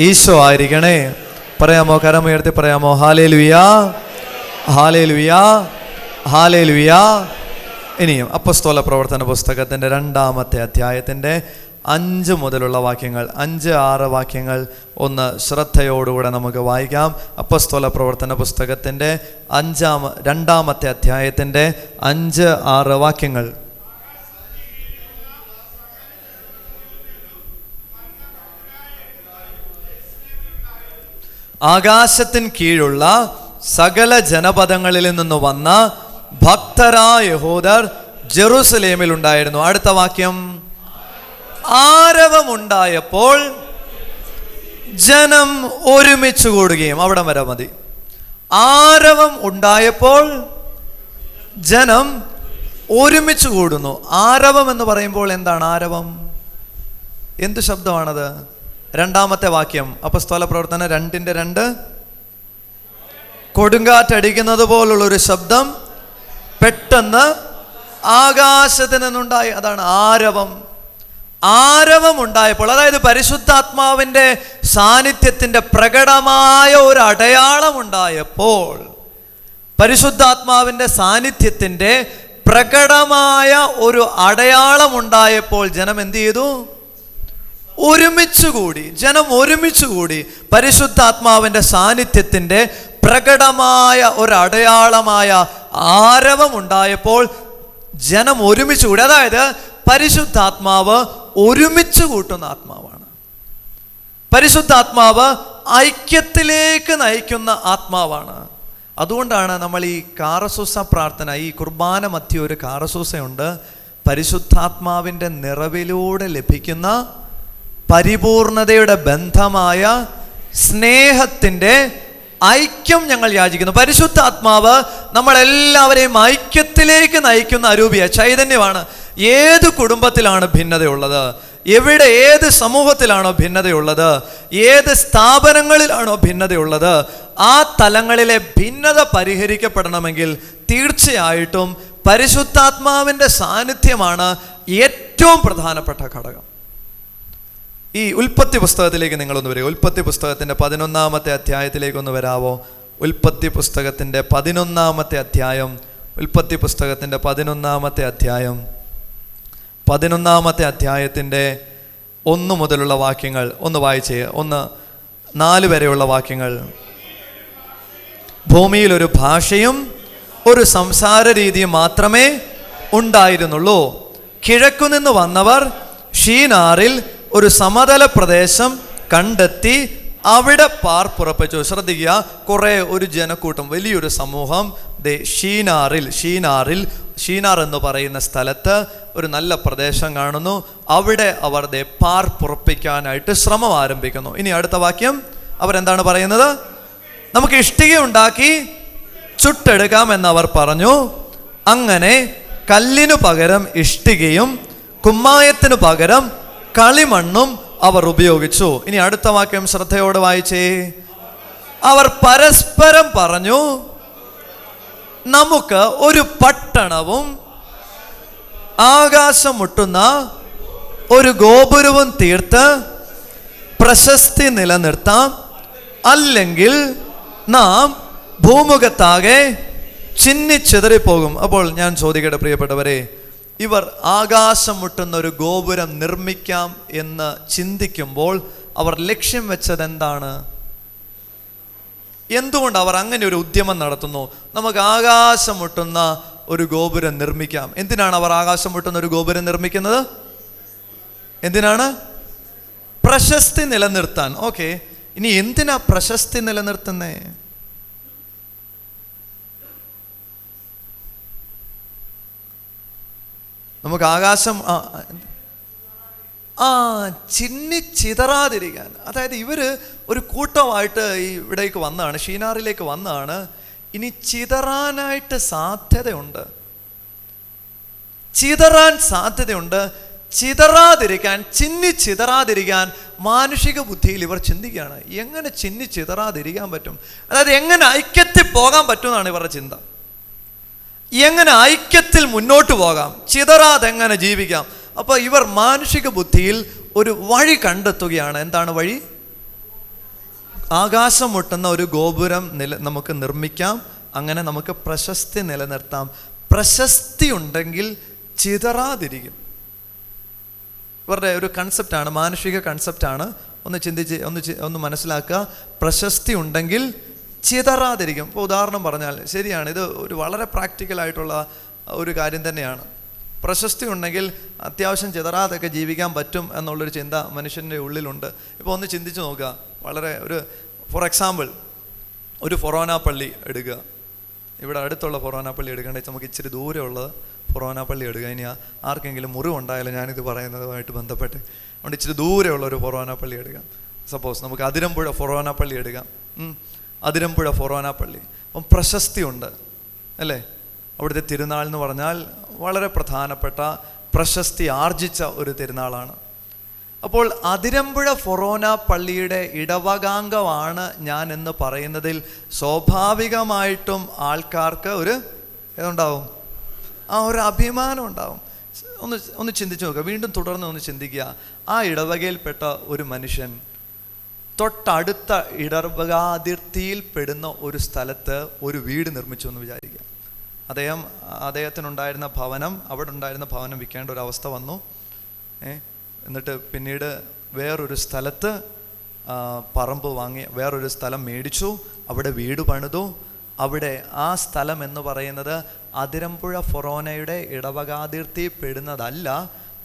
S1: ഈശോ ആയിരിക്കണേ. പറയാമോ? കരമുയർത്തി പറയാമോ? ഹല്ലേലൂയാ, ഹല്ലേലൂയാ, ഹല്ലേലൂയാ. ഇനിയും അപ്പോസ്തല പ്രവർത്തന പുസ്തകത്തിൻ്റെ 2-ാമത്തെ അധ്യായത്തിൻ്റെ 5 മുതലുള്ള വാക്യങ്ങൾ, 5-6 വാക്യങ്ങൾ ഒന്ന് ശ്രദ്ധയോടുകൂടെ നമുക്ക് വായിക്കാം. അപ്പോസ്തല പ്രവർത്തന പുസ്തകത്തിൻ്റെ 2-ാമത്തെ അധ്യായത്തിൻ്റെ 5-6 വാക്യങ്ങൾ. ആകാശത്തിന് കീഴുള്ള സകല ജനപദങ്ങളിൽ നിന്ന് വന്ന ഭക്തരായ യഹൂദർ ജെറുസലേമിൽ ഉണ്ടായിരുന്നു. അടുത്ത വാക്യം, ആരവമുണ്ടായപ്പോൾ ജനം ഒരുമിച്ച് കൂടുകയും. അവിടെ വരെ മതി. ആരവം ഉണ്ടായപ്പോൾ ജനം ഒരുമിച്ച് കൂടുന്നു. ആരവം എന്ന് പറയുമ്പോൾ എന്താണ് ആരവം? എന്ത് ശബ്ദമാണത്? രണ്ടാമത്തെ വാക്യം, അപ്പോസ്തല പ്രവർത്തനം 2:2. കൊടുങ്കാറ്റടിക്കുന്നത് പോലുള്ളൊരു ശബ്ദം പെട്ടെന്ന് ആകാശത്ത് നിന്നുണ്ടായി. അതാണ് ആരവം. ആരവം ഉണ്ടായപ്പോൾ, അതായത് പരിശുദ്ധാത്മാവിൻ്റെ സാന്നിധ്യത്തിൻ്റെ പ്രകടമായ ഒരു അടയാളം ഉണ്ടായപ്പോൾ, പരിശുദ്ധാത്മാവിൻ്റെ സാന്നിധ്യത്തിൻ്റെ പ്രകടമായ ഒരു അടയാളം ഉണ്ടായപ്പോൾ ജനം എന്ത് ചെയ്തു? ഒരുമിച്ചുകൂടി. ജനം ഒരുമിച്ചുകൂടി. പരിശുദ്ധാത്മാവിൻ്റെ സാന്നിധ്യത്തിൻ്റെ പ്രകടമായ ഒരു അടയാളമായ ആരവം ഉണ്ടായപ്പോൾ ജനം ഒരുമിച്ചുകൂടി. അതായത് പരിശുദ്ധാത്മാവ് ഒരുമിച്ച് കൂട്ടുന്ന ആത്മാവാണ്. പരിശുദ്ധാത്മാവ് ഐക്യത്തിലേക്ക് നയിക്കുന്ന ആത്മാവാണ്. അതുകൊണ്ടാണ് നമ്മൾ ഈ കാറസൂസ പ്രാർത്ഥന, ഈ കുർബാന മധ്യ ഒരു കാറസൂസയുണ്ട്. പരിശുദ്ധാത്മാവിൻ്റെ നിറവിലൂടെ ലഭിക്കുന്ന പരിപൂർണതയുടെ ബന്ധമായ സ്നേഹത്തിൻ്റെ ഐക്യം ഞങ്ങൾ യാചിക്കുന്നു. പരിശുദ്ധാത്മാവ് നമ്മളെല്ലാവരെയും ഐക്യത്തിലേക്ക് നയിക്കുന്ന അരൂപിയ ചൈതന്യമാണ്. ഏത് കുടുംബത്തിലാണ് ഭിന്നതയുള്ളത്, എവിടെ ഏത് സമൂഹത്തിലാണോ ഭിന്നതയുള്ളത്, ഏത് സ്ഥാപനങ്ങളിലാണോ ഭിന്നതയുള്ളത്, ആ തലങ്ങളിലെ ഭിന്നത പരിഹരിക്കപ്പെടണമെങ്കിൽ തീർച്ചയായിട്ടും പരിശുദ്ധാത്മാവിൻ്റെ സാന്നിധ്യമാണ് ഏറ്റവും പ്രധാനപ്പെട്ട ഘടകം. ഈ ഉൽപ്പത്തി പുസ്തകത്തിലേക്ക് നിങ്ങളൊന്ന് വരിക. ഉൽപ്പത്തി പുസ്തകത്തിൻ്റെ 11-ാമത്തെ അധ്യായത്തിലേക്കൊന്ന് വരാവോ? ഉൽപ്പത്തി പുസ്തകത്തിൻ്റെ 11-ാമത്തെ അധ്യായം. ഉൽപ്പത്തി പുസ്തകത്തിൻ്റെ 11-ാമത്തെ അധ്യായം. 11-ാമത്തെ അധ്യായത്തിൻ്റെ 1 മുതലുള്ള വാക്യങ്ങൾ ഒന്ന് വായിച്ചേ. 1-4 വരെയുള്ള വാക്യങ്ങൾ. ഭൂമിയിൽ ഒരു ഭാഷയും ഒരു സംസാര രീതിയും മാത്രമേ ഉണ്ടായിരുന്നുള്ളൂ. കിഴക്കുനിന്ന് വന്നവർ ഷീനാറിൽ ഒരു സമതല പ്രദേശം കണ്ടെത്തി അവിടെ പാർപ്പുറപ്പിച്ചു. ശ്രദ്ധിക്കുക, കുറേ ഒരു ജനക്കൂട്ടം, വലിയൊരു സമൂഹം ഷീനാർ എന്ന് പറയുന്ന സ്ഥലത്ത് ഒരു നല്ല പ്രദേശം കാണുന്നു. അവിടെ അവർ പാർപ്പുറപ്പിക്കാനായിട്ട് ശ്രമം ആരംഭിക്കുന്നു. ഇനി അടുത്ത വാക്യം അവരെന്താണ് പറയുന്നത്? നമുക്ക് ഇഷ്ടിക ഉണ്ടാക്കി ചുട്ടെടുക്കാം എന്നവർ പറഞ്ഞു. അങ്ങനെ കല്ലിനു പകരം ഇഷ്ടികയും കുമ്മായത്തിനു പകരം കളിമണ്ണും അവർ ഉപയോഗിച്ചു. ഇനി അടുത്ത വാക്യം ശ്രദ്ധയോടെ വായിച്ചേ. അവർ പരസ്പരം പറഞ്ഞു, നമുക്ക് ഒരു പട്ടണവും ആകാശം മുട്ടുന്ന ഒരു ഗോപുരവും തീർത്ത് പ്രശസ്തി നിലനിർത്താം, അല്ലെങ്കിൽ നാം ഭൂമുഖത്താകെ ചിന്നിച്ചിതറിപ്പോകും. അപ്പോൾ ഞാൻ ചോദിക്കട്ടെ പ്രിയപ്പെട്ടവരെ, ഇവർ ആകാശം മുട്ടുന്ന ഒരു ഗോപുരം നിർമ്മിക്കാം എന്ന് ചിന്തിക്കുമ്പോൾ അവർ ലക്ഷ്യം വെച്ചത് എന്താണ്? എന്തുകൊണ്ട് അവർ അങ്ങനെ ഒരു ഉദ്യമം നടത്തുന്നു? നമുക്ക് ആകാശം മുട്ടുന്ന ഒരു ഗോപുരം നിർമ്മിക്കാം. എന്തിനാണ് അവർ ആകാശം മുട്ടുന്ന ഒരു ഗോപുരം നിർമ്മിക്കുന്നത്? എന്തിനാണ്? പ്രശസ്തി നിലനിർത്താൻ. ഓക്കെ, ഇനി എന്തിനാ പ്രശസ്തി നിലനിർത്തുന്നേ? നമുക്ക് ആകാശം ചിന്നിച്ചിതറാതിരിക്കാൻ. അതായത് ഇവര് ഒരു കൂട്ടമായിട്ട് ഇവിടേക്ക് വന്നതാണ്, ഷീനാറിലേക്ക് വന്നതാണ്. ഇനി ചിതറാനായിട്ട് സാധ്യതയുണ്ട്, ചിതറാതിരിക്കാൻ, ചിന്നിച്ചിതറാതിരിക്കാൻ മാനുഷിക ബുദ്ധിയിൽ ഇവർ ചിന്തിക്കുകയാണ്. എങ്ങനെ ചിന്നിച്ചിതറാതിരിക്കാൻ പറ്റും? അതായത് എങ്ങനെ ഐക്യത്തിൽ പോകാൻ പറ്റുമെന്നാണ് ഇവരുടെ ചിന്ത. എങ്ങനെ ഐക്യത്തിൽ മുന്നോട്ട് പോകാം, ചിതറാതെ എങ്ങനെ ജീവിക്കാം. അപ്പോൾ ഇവർ മാനുഷിക ബുദ്ധിയിൽ ഒരു വഴി കണ്ടെത്തുകയാണ്. എന്താണ് വഴി? ആകാശം മുട്ടുന്ന ഒരു ഗോപുരം നമുക്ക് നിർമ്മിക്കാം, അങ്ങനെ നമുക്ക് പ്രശസ്തി നിലനിർത്താം. പ്രശസ്തി ഉണ്ടെങ്കിൽ ചിതറാതിരിക്കും. ഇവരുടെ ഒരു കൺസെപ്റ്റാണ്, മാനുഷിക കൺസെപ്റ്റാണ്. ഒന്ന് മനസ്സിലാക്കുക. പ്രശസ്തി ഉണ്ടെങ്കിൽ ചിതറാതിരിക്കും. ഇപ്പോൾ ഉദാഹരണം പറഞ്ഞാൽ ശരിയാണ്, ഇത് ഒരു വളരെ പ്രാക്ടിക്കലായിട്ടുള്ള ഒരു കാര്യം തന്നെയാണ്. പ്രശസ്തി ഉണ്ടെങ്കിൽ അത്യാവശ്യം ചിതറാതൊക്കെ ജീവിക്കാൻ പറ്റും എന്നുള്ളൊരു ചിന്ത മനുഷ്യൻ്റെ ഉള്ളിലുണ്ട്. ഇപ്പോൾ ഒന്ന് ചിന്തിച്ച് നോക്കുക. വളരെ ഒരു ഫോർ എക്സാമ്പിൾ, ഒരു ഫൊറോന പള്ളി എടുക്കുക. ഇവിടെ അടുത്തുള്ള ഫൊറോന പള്ളി എടുക്കേണ്ട നമുക്ക് ഇച്ചിരി ദൂരമുള്ളത് ഫൊറോന പള്ളി എടുക്കുക. ഇനി ആർക്കെങ്കിലും മുറിവുണ്ടായാലും ഞാനിത് പറയുന്നതുമായിട്ട് ബന്ധപ്പെട്ട് അതുകൊണ്ട് ഇച്ചിരി ദൂരെയുള്ള ഒരു ഫൊറോന പള്ളി എടുക്കാം. സപ്പോസ് നമുക്ക് അതിരമ്പുഴ ഫൊറോന പള്ളി എടുക്കാം. അതിരമ്പുഴ ഫൊറോന പള്ളി അപ്പം പ്രശസ്തിയുണ്ട് അല്ലേ? അവിടുത്തെ തിരുനാൾ എന്ന് പറഞ്ഞാൽ വളരെ പ്രധാനപ്പെട്ട പ്രശസ്തി ആർജിച്ച ഒരു തിരുനാളാണ്. അപ്പോൾ അതിരമ്പുഴ ഫൊറോന പള്ളിയുടെ ഇടവകാംഗമാണ് ഞാൻ എന്ന് പറയുന്നതിൽ സ്വാഭാവികമായിട്ടും ആൾക്കാർക്ക് ഒരു ഏതുണ്ടാവും? ഒരു അഭിമാനം ഉണ്ടാവും. ഒന്ന് ചിന്തിച്ചു നോക്കുക, വീണ്ടും തുടർന്ന് ഒന്ന് ചിന്തിക്കുക. ആ ഇടവകയിൽപ്പെട്ട ഒരു മനുഷ്യൻ തൊട്ടടുത്ത ഇടവകാതിർത്തിയിൽ പെടുന്ന ഒരു സ്ഥലത്ത് ഒരു വീട് നിർമ്മിച്ചു എന്ന് വിചാരിക്കുക. അദ്ദേഹത്തിനുണ്ടായിരുന്ന ഭവനം, അവിടെ ഉണ്ടായിരുന്ന ഭവനം വിൽക്കേണ്ട ഒരു അവസ്ഥ വന്നു. എന്നിട്ട് പിന്നീട് വേറൊരു സ്ഥലത്ത് പറമ്പ് വാങ്ങി വേറൊരു സ്ഥലം മേടിച്ചു, അവിടെ വീട് പണിതു. അവിടെ ആ സ്ഥലം എന്ന് പറയുന്നത് അതിരമ്പുഴ ഫൊറോനയുടെ ഇടവകാതിർത്തിയിൽ പെടുന്നതല്ല,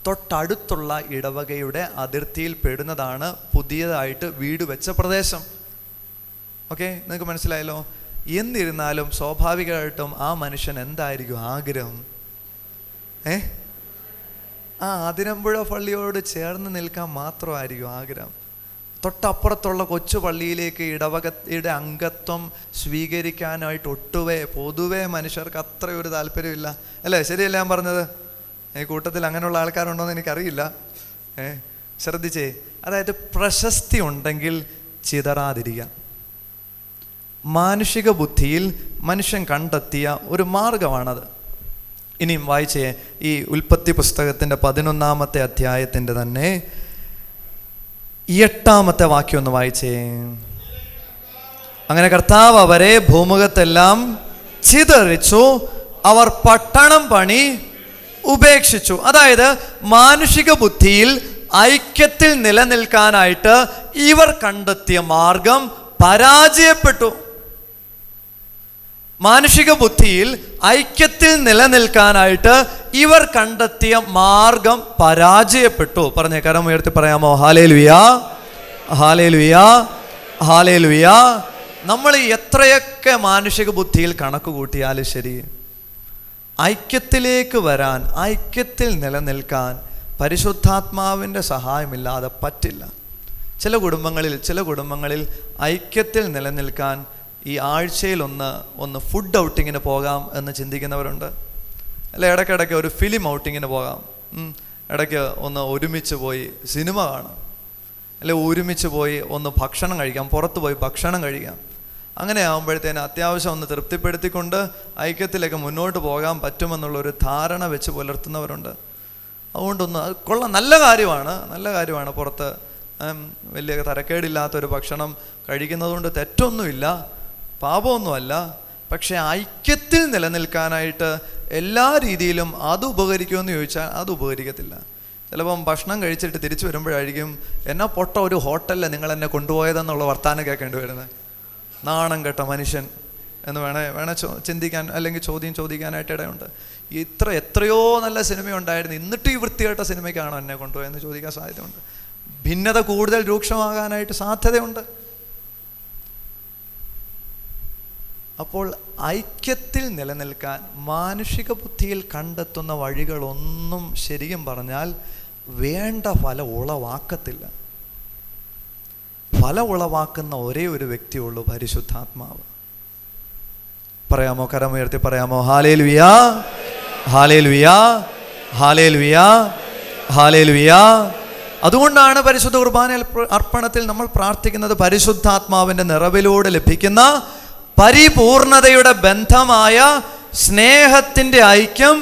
S1: തൊട്ടടുത്തുള്ള ഇടവകയുടെ അതിർത്തിയിൽ പെടുന്നതാണ് പുതിയതായിട്ട് വീട് വെച്ച പ്രദേശം. ഓക്കെ, നിങ്ങൾക്ക് മനസ്സിലായല്ലോ? എന്നിരുന്നാലും സ്വാഭാവികമായിട്ടും ആ മനുഷ്യൻ എന്തായിരിക്കും ആഗ്രഹം? അതിരമ്പുഴ പള്ളിയോട് ചേർന്ന് നിൽക്കാൻ മാത്രമായിരിക്കും ആഗ്രഹം. തൊട്ടപ്പുറത്തുള്ള കൊച്ചു പള്ളിയിലേക്ക് ഇടവകയുടെ അംഗത്വം സ്വീകരിക്കാനായിട്ട് പൊതുവേ മനുഷ്യർക്ക് അത്രയൊരു താല്പര്യമില്ല അല്ലേ? ശരിയല്ല ഞാൻ പറഞ്ഞത്? ഈ കൂട്ടത്തിൽ അങ്ങനെയുള്ള ആൾക്കാരുണ്ടോയെന്ന് എനിക്കറിയില്ല. ശ്രദ്ധിച്ചേ, അതായത് പ്രശസ്തി ഉണ്ടെങ്കിൽ ചിതറാതിരിക്കാം. മാനുഷിക ബുദ്ധിയിൽ മനുഷ്യൻ കണ്ടെത്തിയ ഒരു മാർഗമാണത്. ഇനിയും വായിച്ചേ, ഈ ഉൽപ്പത്തി പുസ്തകത്തിൻ്റെ 11-ാമത്തെ അധ്യായത്തിൻ്റെ തന്നെ 8-ാമത്തെ വാക്യം ഒന്ന് വായിച്ചേ. അങ്ങനെ കർത്താവ് അവരെ ഭൂമുഖത്തെല്ലാം ചിതറിച്ചു, അവർ പട്ടണം പണി ഉപേക്ഷിച്ചു. അതായത് മാനുഷിക ബുദ്ധിയിൽ ഐക്യത്തിൽ നിലനിൽക്കാനായിട്ട് ഇവർ കണ്ടെത്തിയ മാർഗം പരാജയപ്പെട്ടു. മാനുഷിക ബുദ്ധിയിൽ ഐക്യത്തിൽ നിലനിൽക്കാനായിട്ട് ഇവർ കണ്ടെത്തിയ മാർഗം പരാജയപ്പെട്ടു. പറഞ്ഞേ, കരം ഉയർത്തി പറയാമോ? ഹല്ലേലൂയ, ഹല്ലേലൂയ, ഹല്ലേലൂയ. നമ്മൾ എത്രയൊക്കെ മാനുഷിക ബുദ്ധിയിൽ കണക്ക് കൂട്ടിയാലും ശരി, ഐക്യത്തിലേക്ക് വരാൻ, ഐക്യത്തിൽ നിലനിൽക്കാൻ പരിശുദ്ധാത്മാവിൻ്റെ സഹായമില്ലാതെ പറ്റില്ല. ചില കുടുംബങ്ങളിൽ ഐക്യത്തിൽ നിലനിൽക്കാൻ ഈ ആഴ്ചയിൽ ഒന്ന് ഫുഡ് ഔട്ടിങ്ങിന് പോകാം എന്ന് ചിന്തിക്കുന്നവരുണ്ട്. അല്ലെ, ഇടയ്ക്കിടയ്ക്ക് ഒരു ഫിലിം ഔട്ടിങ്ങിന് പോകാം, ഇടയ്ക്ക് ഒന്ന് ഒരുമിച്ച് പോയി സിനിമ കാണാം, അല്ലെ ഒരുമിച്ച് പോയി ഒന്ന് ഭക്ഷണം കഴിക്കാം, പുറത്ത് പോയി ഭക്ഷണം കഴിക്കാം. അങ്ങനെ ആകുമ്പോഴത്തേന് അത്യാവശ്യം ഒന്ന് തൃപ്തിപ്പെടുത്തിക്കൊണ്ട് ഐക്യത്തിലേക്ക് മുന്നോട്ട് പോകാൻ പറ്റുമെന്നുള്ളൊരു ധാരണ വെച്ച് പുലർത്തുന്നവരുണ്ട്. അതുകൊണ്ടൊന്ന് കൊള്ളാം, നല്ല കാര്യമാണ് പുറത്ത് വലിയ തരക്കേടില്ലാത്തൊരു ഭക്ഷണം കഴിക്കുന്നതുകൊണ്ട് തെറ്റൊന്നുമില്ല, പാപമൊന്നുമല്ല. പക്ഷെ ഐക്യത്തിൽ നിലനിൽക്കാനായിട്ട് എല്ലാ രീതിയിലും അത് ഉപകരിക്കുമെന്ന് ചോദിച്ചാൽ അത് ഉപകരിക്കത്തില്ല. ചിലപ്പം ഭക്ഷണം കഴിച്ചിട്ട് തിരിച്ചു വരുമ്പോഴായിരിക്കും എന്നാ പൊട്ട ഒരു ഹോട്ടലിൽ നിങ്ങൾ എന്നെ കൊണ്ടുപോയതെന്നുള്ള വർത്താനം കേൾക്കേണ്ടി വരുന്നത്. നാണം കെട്ട മനുഷ്യൻ എന്ന് വേണേ ചിന്തിക്കാൻ അല്ലെങ്കിൽ ചോദിക്കാനായിട്ട് ഇടയുണ്ട്. എത്രയോ നല്ല സിനിമയുണ്ടായിരുന്നു, എന്നിട്ട് ഈ വൃത്തികെട്ട സിനിമയ്ക്കാണോ എന്നെ കൊണ്ടുപോയെന്ന് ചോദിക്കാൻ സാധ്യതയുണ്ട്. ഭിന്നത കൂടുതൽ രൂക്ഷമാകാനായിട്ട് സാധ്യതയുണ്ട്. അപ്പോൾ ഐക്യത്തിൽ നിലനിൽക്കാൻ മാനുഷിക ബുദ്ധിയിൽ കണ്ടെത്തുന്ന വഴികളൊന്നും ശരിക്കും പറഞ്ഞാൽ വേണ്ട ഫലം ഉളവാക്കത്തില്ല. ഫലം ഉളവാക്കുന്ന ഒരേ ഒരു വ്യക്തിയുള്ളൂ, പരിശുദ്ധാത്മാവ്. പറയാമോ? കരമുയർത്തി പറയാമോ? ഹല്ലേലൂയ, ഹല്ലേലൂയ, ഹല്ലേലൂയ, ഹല്ലേലൂയ. അതുകൊണ്ടാണ് പരിശുദ്ധ കുർബാന അർപ്പണത്തിൽ നമ്മൾ പ്രാർത്ഥിക്കുന്നത് പരിശുദ്ധാത്മാവിൻ്റെ നിറവിലൂടെ ലഭിക്കുന്ന പരിപൂർണതയുടെ ബന്ധമായ സ്നേഹത്തിൻ്റെ ഐക്യം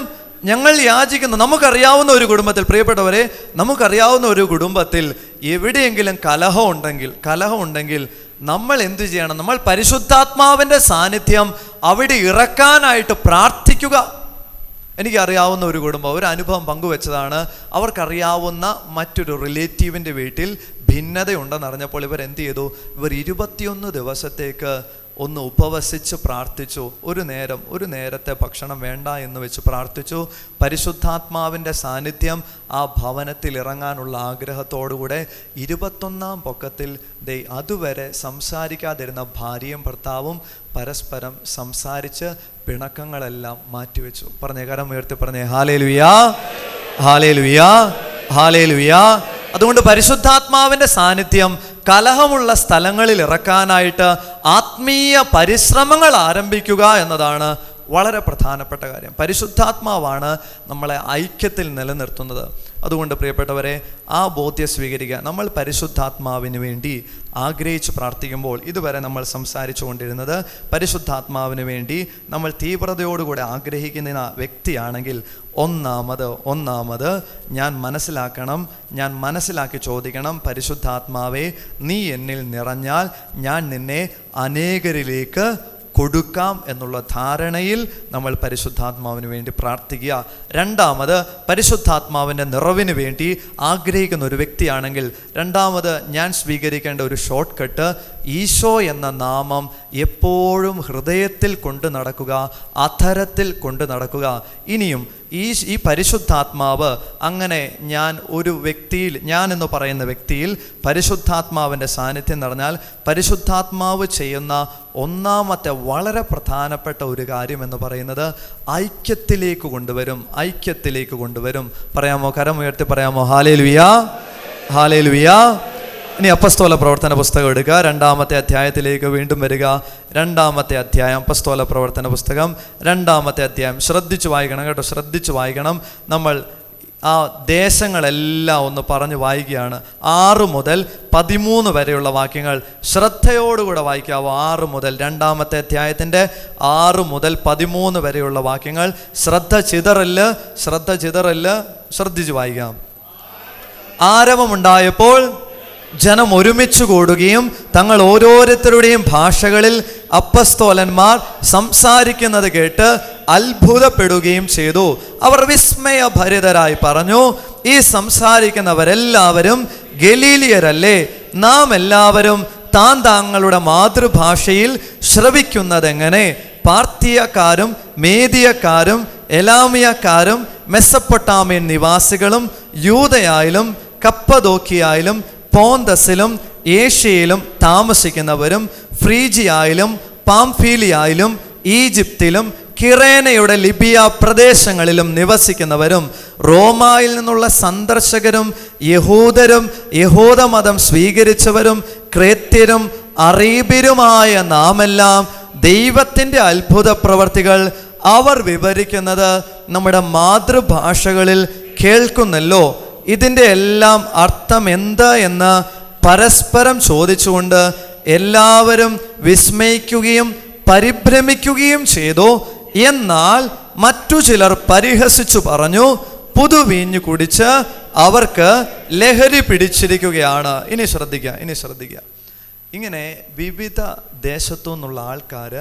S1: ഞങ്ങൾ യാചിക്കുന്നു. നമുക്കറിയാവുന്ന ഒരു കുടുംബത്തിൽ, പ്രിയപ്പെട്ടവരെ, നമുക്കറിയാവുന്ന ഒരു കുടുംബത്തിൽ എവിടെയെങ്കിലും കലഹം ഉണ്ടെങ്കിൽ നമ്മൾ എന്തു ചെയ്യണം? നമ്മൾ പരിശുദ്ധാത്മാവിൻ്റെ സാന്നിധ്യം അവിടെ ഇറക്കാനായിട്ട് പ്രാർത്ഥിക്കുക. എനിക്കറിയാവുന്ന ഒരു കുടുംബം ഒരു അനുഭവം പങ്കുവെച്ചതാണ്. അവർക്കറിയാവുന്ന മറ്റൊരു റിലേറ്റീവിൻ്റെ വീട്ടിൽ ഭിന്നതയുണ്ടെന്ന് അറിഞ്ഞപ്പോൾ ഇവർ എന്ത് ചെയ്തു? ഇവർ 21 ദിവസത്തേക്ക് ഒന്ന് ഉപവസിച്ച് പ്രാർത്ഥിച്ചു. ഒരു നേരത്തെ ഭക്ഷണം വേണ്ട എന്ന് വെച്ച് പ്രാർത്ഥിച്ചു. പരിശുദ്ധാത്മാവിൻ്റെ സാന്നിധ്യം ആ ഭവനത്തിൽ ഇറങ്ങാനുള്ള ആഗ്രഹത്തോടുകൂടെ 21-ാം പൊക്കത്തിൽ അതുവരെ സംസാരിക്കാതിരുന്ന ഭാര്യയും ഭർത്താവും പരസ്പരം സംസാരിച്ച് പിണക്കങ്ങളെല്ലാം മാറ്റിവെച്ചു. പറഞ്ഞേ, കരം ഉയർത്തി പറഞ്ഞേ, ഹല്ലേലൂയാ, ഹല്ലേലൂയാ, ഹല്ലേലൂയാ. അതുകൊണ്ട് പരിശുദ്ധാത്മാവിൻ്റെ സാന്നിധ്യം കലഹമുള്ള സ്ഥലങ്ങളിൽ ഇറക്കാനായിട്ട് ആത്മീയ പരിശ്രമങ്ങൾ ആരംഭിക്കുക എന്നതാണ് വളരെ പ്രധാനപ്പെട്ട കാര്യം. പരിശുദ്ധാത്മാവാണ് നമ്മളെ ഐക്യത്തിൽ നിലനിർത്തുന്നത്. അതുകൊണ്ട് പ്രിയപ്പെട്ടവരെ, ആ ബോധ്യം സ്വീകരിക്കുക. നമ്മൾ പരിശുദ്ധാത്മാവിന് വേണ്ടി ആഗ്രഹിച്ച് പ്രാർത്ഥിക്കുമ്പോൾ ഇതുവരെ നമ്മൾ സംസാരിച്ചു കൊണ്ടിരുന്നത് പരിശുദ്ധാത്മാവിന് വേണ്ടി നമ്മൾ തീവ്രതയോടുകൂടെ ആഗ്രഹിക്കുന്ന വ്യക്തിയാണെങ്കിൽ ഒന്നാമത് ഞാൻ മനസ്സിലാക്കി ചോദിക്കണം, പരിശുദ്ധാത്മാവേ, നീ എന്നിൽ നിറഞ്ഞാൽ ഞാൻ നിന്നെ അനേകരിലേക്ക് കൊടുക്കാം എന്നുള്ള ധാരണയിൽ നമ്മൾ പരിശുദ്ധാത്മാവിന് വേണ്ടി പ്രാർത്ഥിക്കുക. രണ്ടാമത്, പരിശുദ്ധാത്മാവിൻ്റെ നിറവിന് വേണ്ടി ആഗ്രഹിക്കുന്ന ഒരു വ്യക്തിയാണെങ്കിൽ രണ്ടാമത് ഞാൻ സ്വീകരിക്കേണ്ട ഒരു ഷോർട്ട് കട്ട്, ഈശോ എന്ന നാമം എപ്പോഴും ഹൃദയത്തിൽ കൊണ്ട് നടക്കുക, അധരത്തിൽ കൊണ്ട് നടക്കുക. ഇനിയും ഈ പരിശുദ്ധാത്മാവ് അങ്ങനെ ഞാൻ എന്ന് പറയുന്ന വ്യക്തിയിൽ പരിശുദ്ധാത്മാവിൻ്റെ സാന്നിധ്യം നിറഞ്ഞാൽ പരിശുദ്ധാത്മാവ് ചെയ്യുന്ന ഒന്നാമത്തെ വളരെ പ്രധാനപ്പെട്ട ഒരു കാര്യം എന്ന് പറയുന്നത് ഐക്യത്തിലേക്ക് കൊണ്ടുവരും. പറയാമോ? കരം ഉയർത്തി പറയാമോ? ഹല്ലേലൂയാ, ഹല്ലേലൂയാ. ഇനി അപ്പസ്തോല പ്രവർത്തന പുസ്തകം എടുക്കുക, 2-ാമത്തെ അധ്യായത്തിലേക്ക് വീണ്ടും വരിക. 2-ാമത്തെ അധ്യായം, അപ്പസ്തോല പ്രവർത്തന പുസ്തകം 2-ാമത്തെ അധ്യായം. ശ്രദ്ധിച്ച് വായിക്കണം കേട്ടോ, ശ്രദ്ധിച്ച് വായിക്കണം. നമ്മൾ ആ ദേശങ്ങളെല്ലാം ഒന്ന് പറഞ്ഞ് വായിക്കുകയാണ്. 6 മുതൽ 13 വരെയുള്ള വാക്യങ്ങൾ ശ്രദ്ധയോടുകൂടെ വായിക്കാവോ? 6 മുതൽ 2-ാമത്തെ അധ്യായത്തിൻ്റെ 6 മുതൽ 13 വരെയുള്ള വാക്യങ്ങൾ ശ്രദ്ധ ചിതറല്, ശ്രദ്ധിച്ച് വായിക്കാം. ആരവമുണ്ടായപ്പോൾ ജനം ഒരുമിച്ച് കൂടുകയും തങ്ങൾ ഓരോരുത്തരുടെയും ഭാഷകളിൽ അപ്പസ്തോലന്മാർ സംസാരിക്കുന്നത് കേട്ട് അത്ഭുതപ്പെടുകയും ചെയ്തു. അവർ വിസ്മയഭരിതരായി പറഞ്ഞു, ഈ സംസാരിക്കുന്നവരെല്ലാവരും ഗലീലിയരല്ലേ? നാം എല്ലാവരും താങ്കളുടെ മാതൃഭാഷയിൽ ശ്രവിക്കുന്നതെങ്ങനെ? പാർത്തിയക്കാരും മേദിയക്കാരും എലാമിയക്കാരും മെസ്സപ്പൊട്ടാമിയൻ നിവാസികളും യൂദയായാലും കപ്പദോക്കിയായാലും പോന്തസിലും ഏഷ്യയിലും താമസിക്കുന്നവരും ഫ്രീജിയായാലും പാംഫീലിയായാലും ഈജിപ്തിലും കിറേനയുടെ ലിബിയ പ്രദേശങ്ങളിലും നിവസിക്കുന്നവരും റോമായിൽ നിന്നുള്ള സന്ദർശകരും യഹൂദരും യഹൂദമതം സ്വീകരിച്ചവരും ക്രേത്യരും അറേബ്യരുമായ നാമെല്ലാം ദൈവത്തിൻ്റെ അത്ഭുത പ്രവർത്തികൾ അവർ വിവരിക്കുന്നത് നമ്മുടെ മാതൃഭാഷകളിൽ കേൾക്കുന്നല്ലോ. ഇതിൻ്റെ എല്ലാം അർത്ഥം എന്താ എന്ന് പരസ്പരം ചോദിച്ചുകൊണ്ട് എല്ലാവരും വിസ്മയിക്കുകയും പരിഭ്രമിക്കുകയും ചെയ്തു. എന്നാൽ മറ്റു ചിലർ പരിഹസിച്ചു പറഞ്ഞു, പുതുവീഞ്ഞു കുടിച്ച് അവർക്ക് ലഹരി പിടിച്ചിരിക്കുകയാണ്. ഇനി ശ്രദ്ധിക്കുക. ഇങ്ങനെ വിവിധ ദേശത്തു നിന്നുള്ള ആൾക്കാർ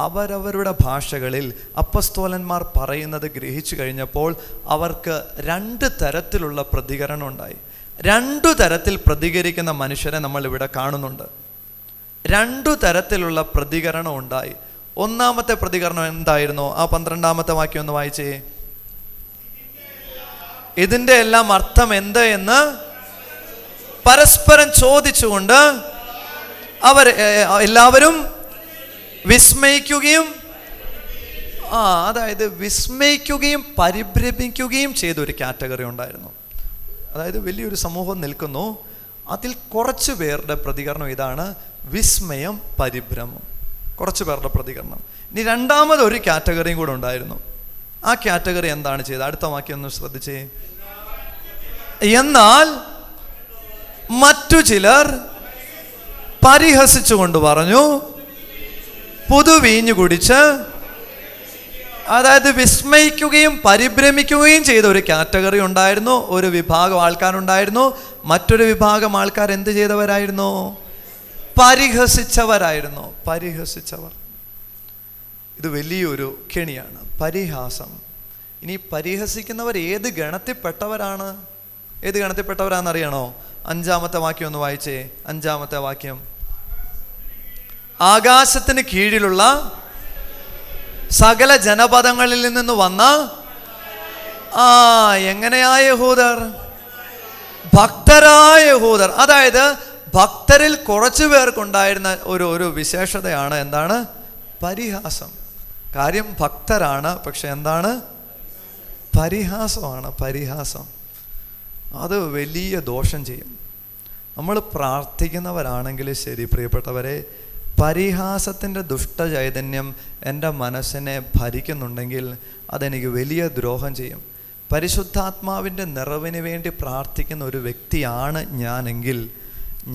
S1: അവരവരുടെ ഭാഷകളിൽ അപ്പസ്തോലന്മാർ പറയുന്നത് ഗ്രഹിച്ചു കഴിഞ്ഞപ്പോൾ അവർക്ക് 2 തരത്തിലുള്ള പ്രതികരണം ഉണ്ടായി. 2 തരത്തിൽ പ്രതികരിക്കുന്ന മനുഷ്യരെ നമ്മൾ ഇവിടെ കാണുന്നുണ്ട്. 2 തരത്തിലുള്ള പ്രതികരണം ഉണ്ടായി. ഒന്നാമത്തെ പ്രതികരണം എന്തായിരുന്നു? ആ 12-ാമത്തെ വാക്യം ഒന്ന് വായിച്ചേ. ഇതിൻ്റെ എല്ലാം അർത്ഥം എന്ത് എന്ന് പരസ്പരം ചോദിച്ചുകൊണ്ട് അവർ എല്ലാവരും വിസ്മയിക്കുകയും വിസ്മയിക്കുകയും പരിഭ്രമിക്കുകയും ചെയ്ത ഒരു കാറ്റഗറി ഉണ്ടായിരുന്നു. അതായത് വലിയൊരു സമൂഹം നിൽക്കുന്നു, അതിൽ കുറച്ച് പേരുടെ പ്രതികരണം ഇതാണ്, വിസ്മയം, പരിഭ്രമം. കുറച്ച് പേരുടെ പ്രതികരണം. ഇനി രണ്ടാമതൊരു കാറ്റഗറിയും കൂടെ ഉണ്ടായിരുന്നു. ആ കാറ്റഗറി എന്താണ് ചെയ്തത്? അടുത്ത വാക്യം ഒന്ന് ശ്രദ്ധിച്ചേ. എന്നാൽ മറ്റു ചിലർ പരിഹസിച്ചുകൊണ്ട് പറഞ്ഞു, പുതുവീഞ്ഞു കുടിച്ച്, അതായത് വിസ്മയിക്കുകയും പരിഭ്രമിക്കുകയും ചെയ്ത ഒരു കാറ്റഗറി ഉണ്ടായിരുന്നു. ഒരു വിഭാഗം ആൾക്കാരുണ്ടായിരുന്നു. മറ്റൊരു വിഭാഗം ആൾക്കാർ എന്ത് ചെയ്തവരായിരുന്നു? പരിഹസിച്ചവർ. ഇത് വലിയൊരു കെണിയാണ്, പരിഹാസം. ഇനി പരിഹസിക്കുന്നവർ ഏത് ഗണത്തിൽപ്പെട്ടവരാണെന്നറിയണോ? 5-ാമത്തെ വാക്യം ഒന്ന് വായിച്ചേ. 5-ാമത്തെ വാക്യം. ആകാശത്തിന് കീഴിലുള്ള സകല ജനപദങ്ങളിൽ നിന്ന് വന്ന എങ്ങനെയായ യഹൂദർ? ഭക്തരായ യഹൂദർ. അതായത് ഭക്തരിൽ കുറച്ചു പേർക്കുണ്ടായിരുന്ന ഒരു വിശേഷതയാണ് എന്താണ്? പരിഹാസം. കാര്യം ഭക്തരാണ്, പക്ഷെ എന്താണ്? പരിഹാസമാണ്. പരിഹാസം അത് വലിയ ദോഷം ചെയ്യും. നമ്മൾ പ്രാർത്ഥിക്കുന്നവരാണെങ്കിൽ ശരി പ്രിയപ്പെട്ടവരെ, പരിഹാസത്തിൻ്റെ ദുഷ്ടചൈതന്യം എൻ്റെ മനസ്സിനെ ഭരിക്കുന്നുണ്ടെങ്കിൽ അതെനിക്ക് വലിയ ദ്രോഹം ചെയ്യും. പരിശുദ്ധാത്മാവിൻ്റെ നിറവിന് വേണ്ടി പ്രാർത്ഥിക്കുന്ന ഒരു വ്യക്തിയാണ് ഞാനെങ്കിൽ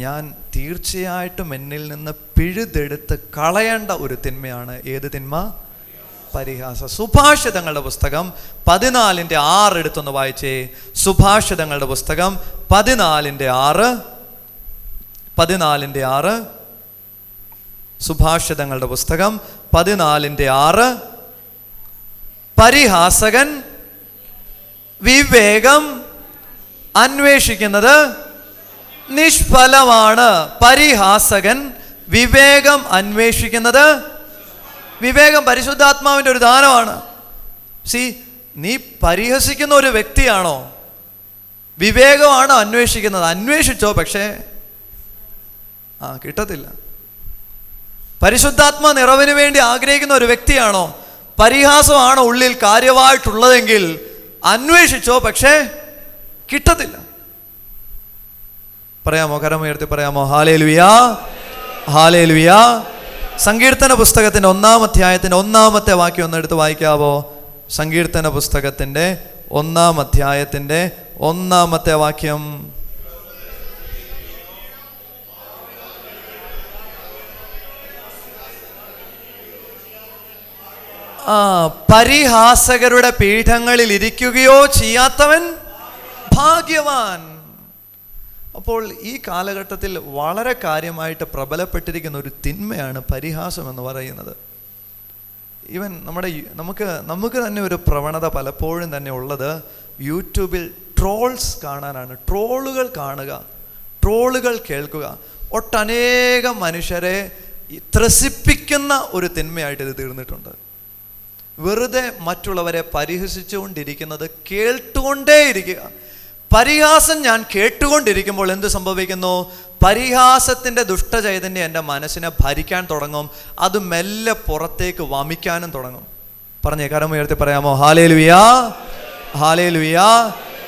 S1: ഞാൻ തീർച്ചയായിട്ടും എന്നിൽ നിന്ന് പിഴുതെടുത്ത് കളയേണ്ട ഒരു തിന്മയാണ് ഏത് തിന്മ? പരിഹാസം. സുഭാഷിതങ്ങളുടെ പുസ്തകം 14:6 എടുത്തൊന്ന് വായിച്ചേ. സുഭാഷിതങ്ങളുടെ പുസ്തകം 14:6. സുഭാഷിതങ്ങളുടെ പുസ്തകം 14:6. പരിഹാസകൻ വിവേകം അന്വേഷിക്കുന്നത് നിഷ്ഫലമാണ്. പരിഹാസകൻ വിവേകം അന്വേഷിക്കുന്നത്, വിവേകം പരിശുദ്ധാത്മാവിൻ്റെ ഒരു ദാനമാണ്. നീ പരിഹസിക്കുന്ന ഒരു വ്യക്തിയാണോ? വിവേകമാണോ അന്വേഷിക്കുന്നത്? അന്വേഷിച്ചോ, പക്ഷേ കിട്ടത്തില്ല. പരിശുദ്ധാത്മാ നിറവിന് വേണ്ടി ആഗ്രഹിക്കുന്ന ഒരു വ്യക്തിയാണോ? പരിഹാസമാണോ ഉള്ളിൽ കാര്യമായിട്ടുള്ളതെങ്കിൽ അന്വേഷിച്ചോ, പക്ഷേ കിട്ടത്തില്ല. പറയാമോ? കരമുയർത്തി പറയാമോ? ഹല്ലേലൂയാ, ഹല്ലേലൂയാ. സങ്കീർത്തന പുസ്തകത്തിൻ്റെ 1-ാം അധ്യായത്തിൻ്റെ 1-ാമത്തെ വാക്യം ഒന്ന് എടുത്ത് വായിക്കാവോ? സങ്കീർത്തന പുസ്തകത്തിൻ്റെ 1-ാം അധ്യായത്തിൻ്റെ 1-ാമത്തെ വാക്യം. പരിഹാസകരുടെ പീഠങ്ങളിൽ ഇരിക്കുകയോ ചെയ്യാത്തവൻ ഭാഗ്യവാൻ. അപ്പോൾ ഈ കാലഘട്ടത്തിൽ വളരെ കാര്യമായിട്ട് പ്രബലപ്പെട്ടിരിക്കുന്ന ഒരു തിന്മയാണ് പരിഹാസം എന്ന് പറയുന്നത്. ഈവൻ നമുക്ക് തന്നെ ഒരു പ്രവണത പലപ്പോഴും തന്നെ ഉള്ളത് യൂട്യൂബിൽ ട്രോൾസ് കാണാനാണ്. ട്രോളുകൾ കാണുക, ട്രോളുകൾ കേൾക്കുക. ഒട്ടനേകം മനുഷ്യരെ ത്രസിപ്പിക്കുന്ന ഒരു തിന്മയായിട്ട് ഇത് തീർന്നിട്ടുണ്ട്. വെറുതെ മറ്റുള്ളവരെ പരിഹസിച്ചുകൊണ്ടിരിക്കുന്നത് കേട്ടുകൊണ്ടേയിരിക്കുക. പരിഹാസം ഞാൻ കേട്ടുകൊണ്ടിരിക്കുമ്പോൾ എന്ത് സംഭവിക്കുന്നു? പരിഹാസത്തിൻ്റെ ദുഷ്ടചൈതന്യം എൻ്റെ മനസ്സിനെ ഭരിക്കാൻ തുടങ്ങും. അത് മെല്ലെ പുറത്തേക്ക് വമിക്കാനും തുടങ്ങും. പറഞ്ഞേ, കരമുയർത്തി പറയാമോ? ഹല്ലേലൂയാ, ഹല്ലേലൂയാ.